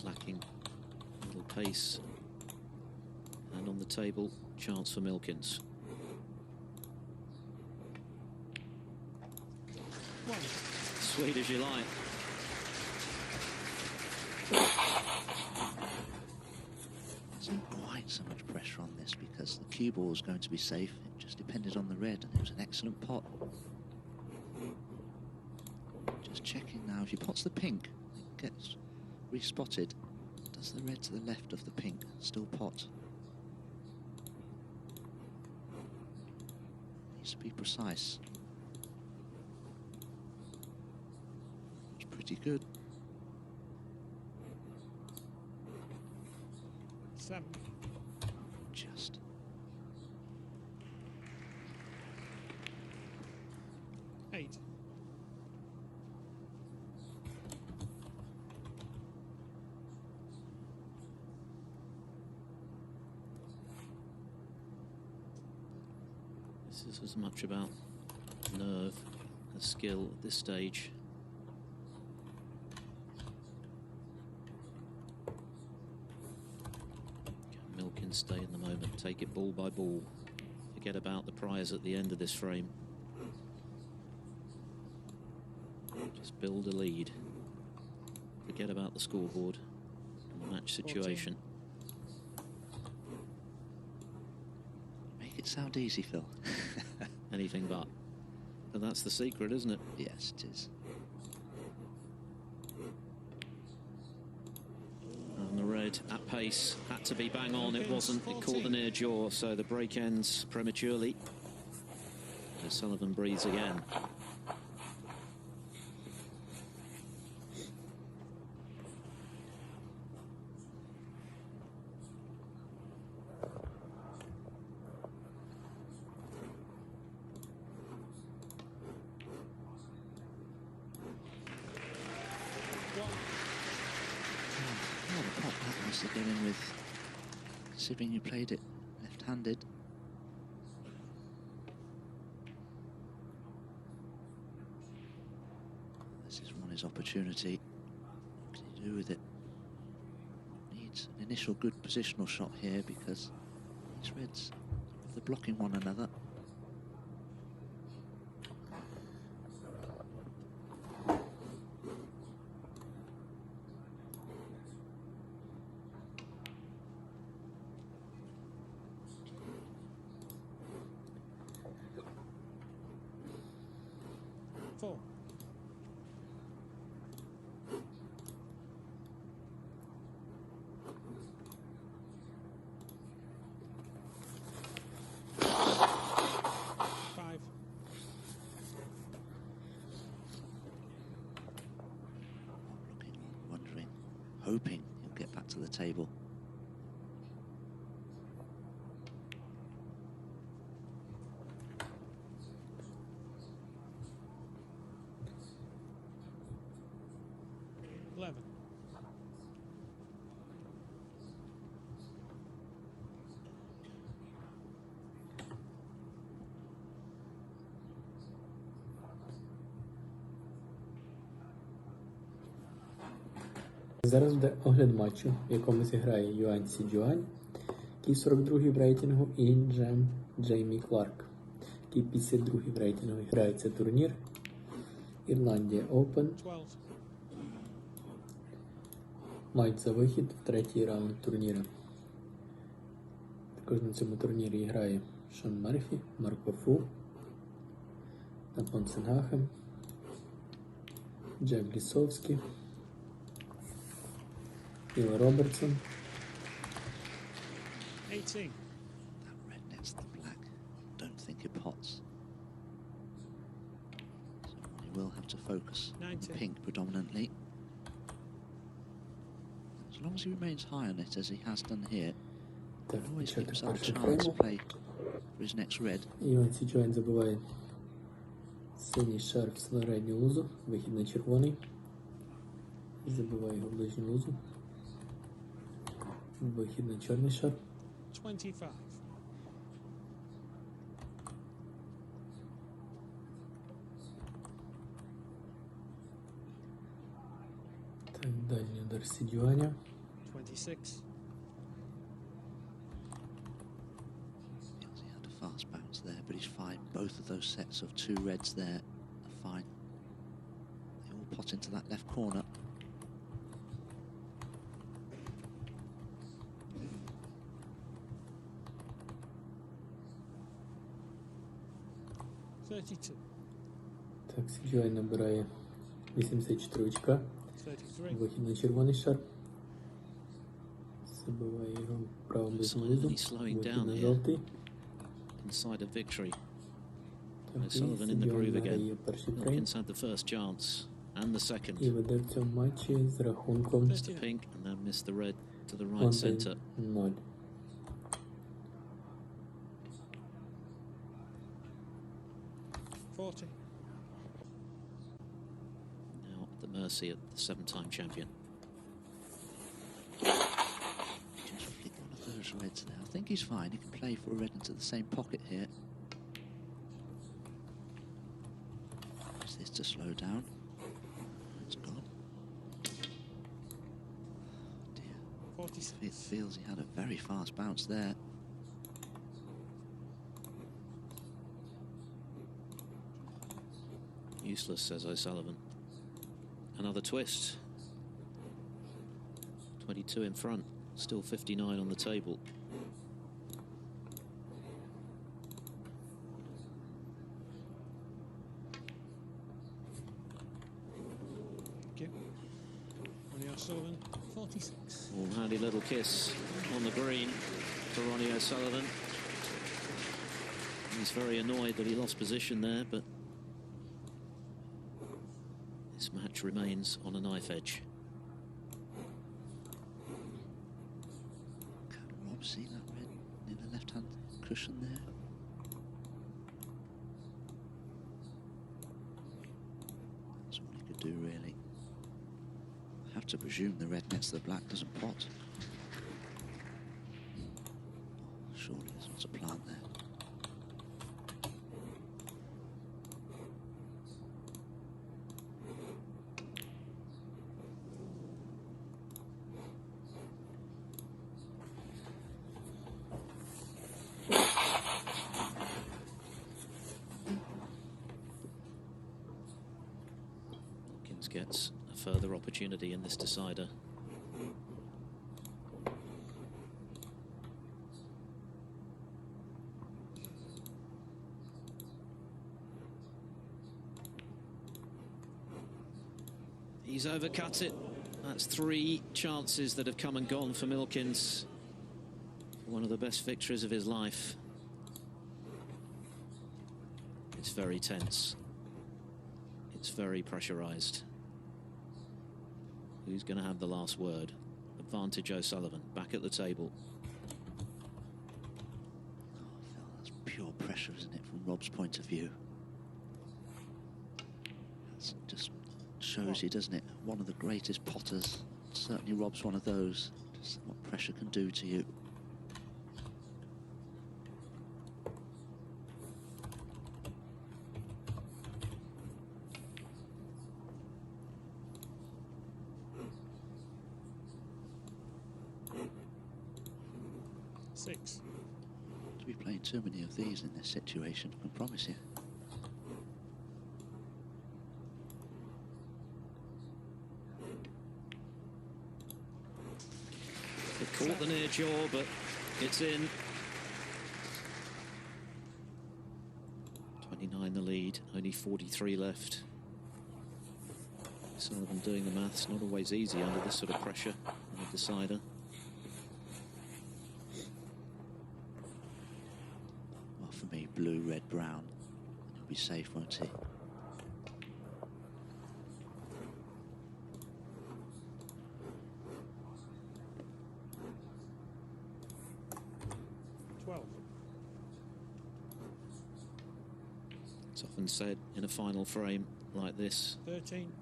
Lacking a little pace, and on the table, chance for Milkins. Sweet as you like. There's not quite so much pressure on this because the cue ball was going to be safe. It just depended on the red, and it was an excellent pot. Just checking now, if he pots the pink, it gets respotted. Does the red to the left of the pink still pot? Needs to be precise. It's pretty good. 7. Just. 8. This is as much about nerve as skill at this stage. Can Milkins stay in the moment, take it ball by ball, forget about the prize at the end of this frame. Just build a lead, forget about the scoreboard and the match situation. 14. It sound easy, Phil. Anything but. But that's the secret, isn't it? Yes, it is. And the red at pace had to be bang on. It wasn't. It caught the near jaw, so the break ends prematurely. As Sullivan breathes again. Going with, considering you played it left-handed. This is Ronnie's opportunity. What can he do with it? Needs an initial good positional shot here because these reds, they're blocking one another. Hoping he'll get back to the table. Зараз буде огляд матчу, в якому зіграє Юань Сі Джуань, який 42-й в рейтингу, і Джеймі Кларк, який 52-й в рейтингу. Грається турнір Ірландія Open. 12. Матч за вихід в третій раунд турніру. Також на цьому турнірі грає Шон Мерфі, Марко Фу, Напон Сенгахем, Джек Лісовський, Іла Робертсон. 18. That red nets the black. Don't think it pots. So you will have to focus on 19. pink predominantly. As long as he remains high on it, as he has done here, Так, he'll always give початок himself a першого chance to фрейму. play for his next red. Юань Сі Джуань забиває синій шар в середню лузу, вихід на червоний. Забиває його в ближню лузу. Вихід на чорний шар. 25. Так, дальній удар Сі Джуаня. 26. Feels he had a fast bounce there, but he's fine. Both of those sets of two reds there are fine. They all pot into that left corner. Так, Сі Джуань набирає 84 очка. 33. Вихід на червоний шар. Забиває його в праву ближню лузу. He's slowing Вихід down на here. жовтий. Inside of victory. Так, і Sullivan Сі in the Джуань groove виграє again. перший фрейм. Milkins had the first chance and the second. І веде в цьому матчі з рахунком Missed the pink and then missed the red to the right centre. 1-0. Now at the mercy of the seven-time champion. Just flick one of those reds there. I think he's fine. He can play for a red into the same pocket here. Is this to slow down? It's gone. Dear. 46. It feels he had a very fast bounce there. Useless, says O'Sullivan. Another twist. 22 in front, still 59 on the table. Ronnie O'Sullivan, 46. Oh, handy little kiss on the green for Ronnie O'Sullivan. He's very annoyed that he lost position there, but this match remains on a knife edge. Can Rob see that red in the left-hand cushion there? That's all he could do, really. I have to presume the red nets the black doesn't pot. Surely there's not a plan there. Milkins gets a further opportunity in this decider. He's overcut it. That's 3 chances that have come and gone for Milkins. One of the best victories of his life. It's very tense. It's very pressurised. Who's going to have the last word? Advantage O'Sullivan, back at the table. Oh, Phil, that's pure pressure, isn't it, from Rob's point of view? That just shows you, doesn't it? One of the greatest potters. Certainly Rob's one of those. Just what pressure can do to you. 6. To be playing too many of these in this situation, I promise you. It caught the near jaw, but it's in. 29 the lead, only 43 left. Sullivan doing the maths, not always easy under this sort of pressure on the decider. Well, for me, blue, red, brown. He'll be safe, won't he? It's often said in a final frame like this, 13.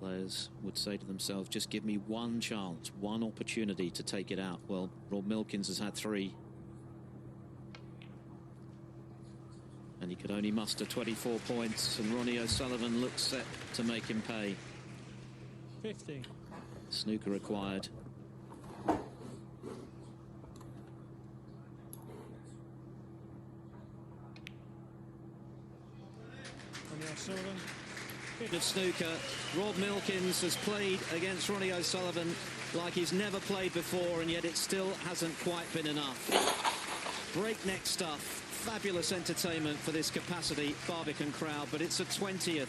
players would say to themselves, just give me one chance, one opportunity to take it out. Well, Rob Milkins has had 3. And he could only muster 24 points, and Ronnie O'Sullivan looks set to make him pay. 15. Snooker required. O'Sullivan. Of snooker, Rob Milkins has played against Ronnie O'Sullivan like he's never played before, and yet it still hasn't quite been enough. Breakneck stuff, fabulous entertainment for this capacity Barbican crowd, but it's a 20th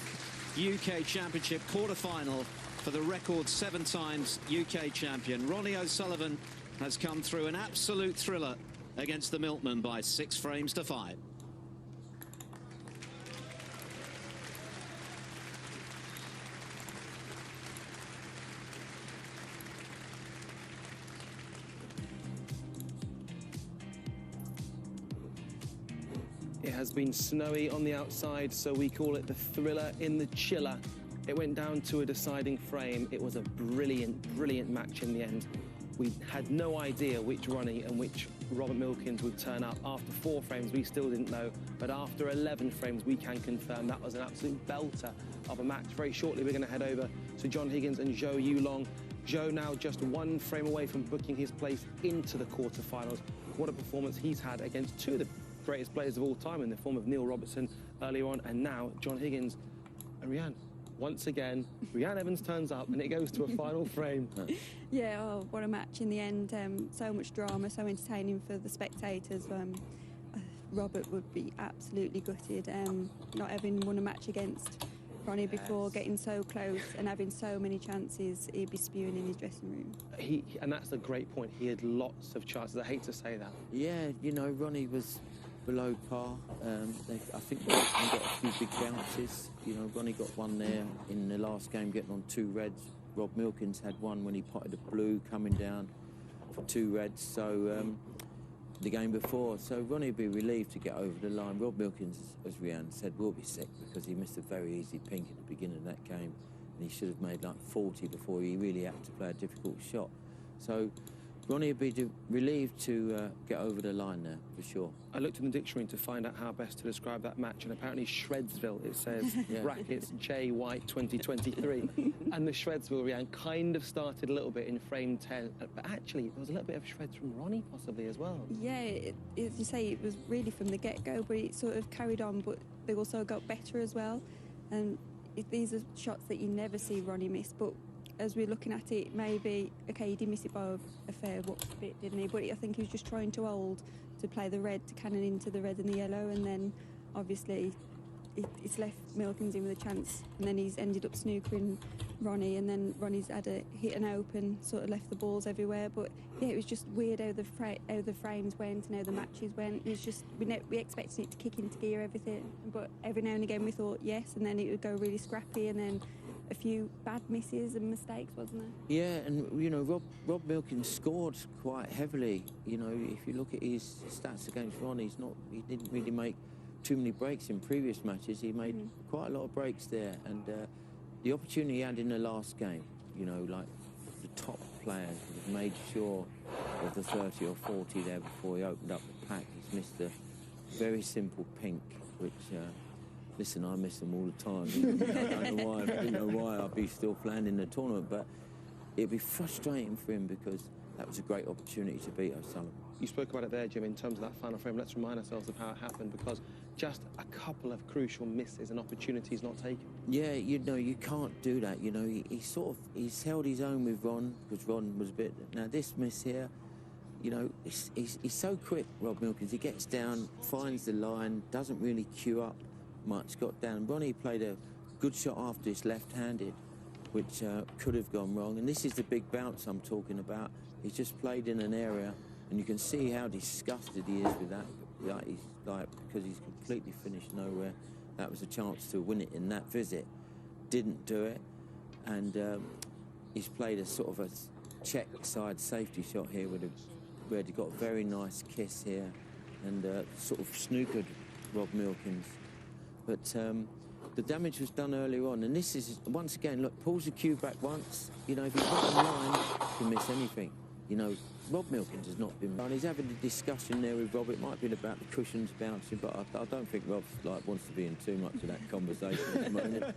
UK Championship quarter-final for the record 7 times UK champion. Ronnie O'Sullivan has come through an absolute thriller against the Milkman by 6 frames to 5. It has been snowy on the outside, so we call it the thriller in the chiller. It went down to a deciding frame. It was a brilliant, brilliant match in the end. We had no idea which Ronnie and which Robert Milkins would turn up. After 4 frames, we still didn't know, but after 11 frames, we can confirm that was an absolute belter of a match. Very shortly, we're going to head over to John Higgins and Zhou Yulong. Zhou now just 1 frame away from booking his place into the quarterfinals. What a performance he's had against 2 of the greatest players of all time in the form of Neil Robertson earlier on, and now John Higgins and Rianne. Once again, Rianne Evans turns up and it goes to a final frame. Yeah, oh, what a match in the end. So much drama, so entertaining for the spectators. Robert would be absolutely gutted not having won a match against Ronnie before, getting so close and having so many chances. He'd be spewing in his dressing room. And that's a great point. He had lots of chances. I hate to say that. Yeah, you know, Ronnie was below par. I think they got a few big bounces. You know, Ronnie got 1 there in the last game, getting on 2 reds. Rob Milkins had 1 when he potted a blue, coming down for 2 reds. So the game before, so Ronnie would be relieved to get over the line. Rob Milkins, as Rianne said, will be sick because he missed a very easy pink at the beginning of that game, and he should have made like 40 before he really had to play a difficult shot. So Ronnie would be relieved to get over the line there, for sure. I looked in the dictionary to find out how best to describe that match, and apparently Shredsville, it says, brackets, J White 2023. And the Shredsville, Rianne, kind of started a little bit in frame 10, but actually there was a little bit of shreds from Ronnie possibly as well. Yeah, as you say, it was really from the get-go, but it sort of carried on, but they also got better as well. And these are shots that you never see Ronnie miss, but as we're looking at it, maybe, okay, he did miss it by a fair bit, didn't he? But I think he was just trying to hold to play the red, to cannon into the red and the yellow, and then obviously it's left Milkins in with a chance, and then he's ended up snookering Ronnie, and then Ronnie's had a hit and open, sort of left the balls everywhere. But yeah, it was just weird how the frames went and how the matches went. It was just, we expected it to kick into gear, everything, but every now and again we thought yes, and then it would go really scrappy, and then a few bad misses and mistakes, wasn't there? Yeah, and you know, Rob Milkins scored quite heavily. You know, if you look at his stats against Ronnie, he didn't really make too many breaks in previous matches. He made quite a lot of breaks there, and the opportunity he had in the last game, you know, like the top players made sure of the 30 or 40 there before he opened up the pack. He's missed a very simple pink, which listen, I miss them all the time. I don't know why. If I didn't know why, I'd be still playing in the tournament. But it'd be frustrating for him because that was a great opportunity to beat O'Sullivan. You spoke about it there, Jim, in terms of that final frame. Let's remind ourselves of how it happened, because just a couple of crucial misses and opportunities not taken. Yeah, you know, you can't do that. You know, he's held his own with Ron, because Ron was a bit... Now, this miss here, you know, he's so quick, Rob Milkins. He gets down, finds the line, doesn't really queue up much, got down. Ronnie played a good shot after this left-handed, which could have gone wrong. And this is the big bounce I'm talking about. He's just played in an area, and you can see how disgusted he is with that. Because he's completely finished nowhere. That was a chance to win it in that visit. Didn't do it. And he's played a sort of a check side safety shot here where he got a very nice kiss here and sort of snookered Rob Milkins. But the damage was done earlier on, and this is, once again, look, pulls the cue back once. You know, if he's not in line, he can miss anything. You know, Rob Milkins has not been... He's having a discussion there with Rob. It might have been about the cushions bouncing, but I don't think Rob wants to be in too much of that conversation at the moment.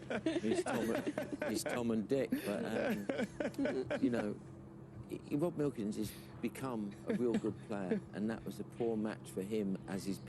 He's Tom and Dick, but, you know, Rob Milkins has become a real good player, and that was a poor match for him as his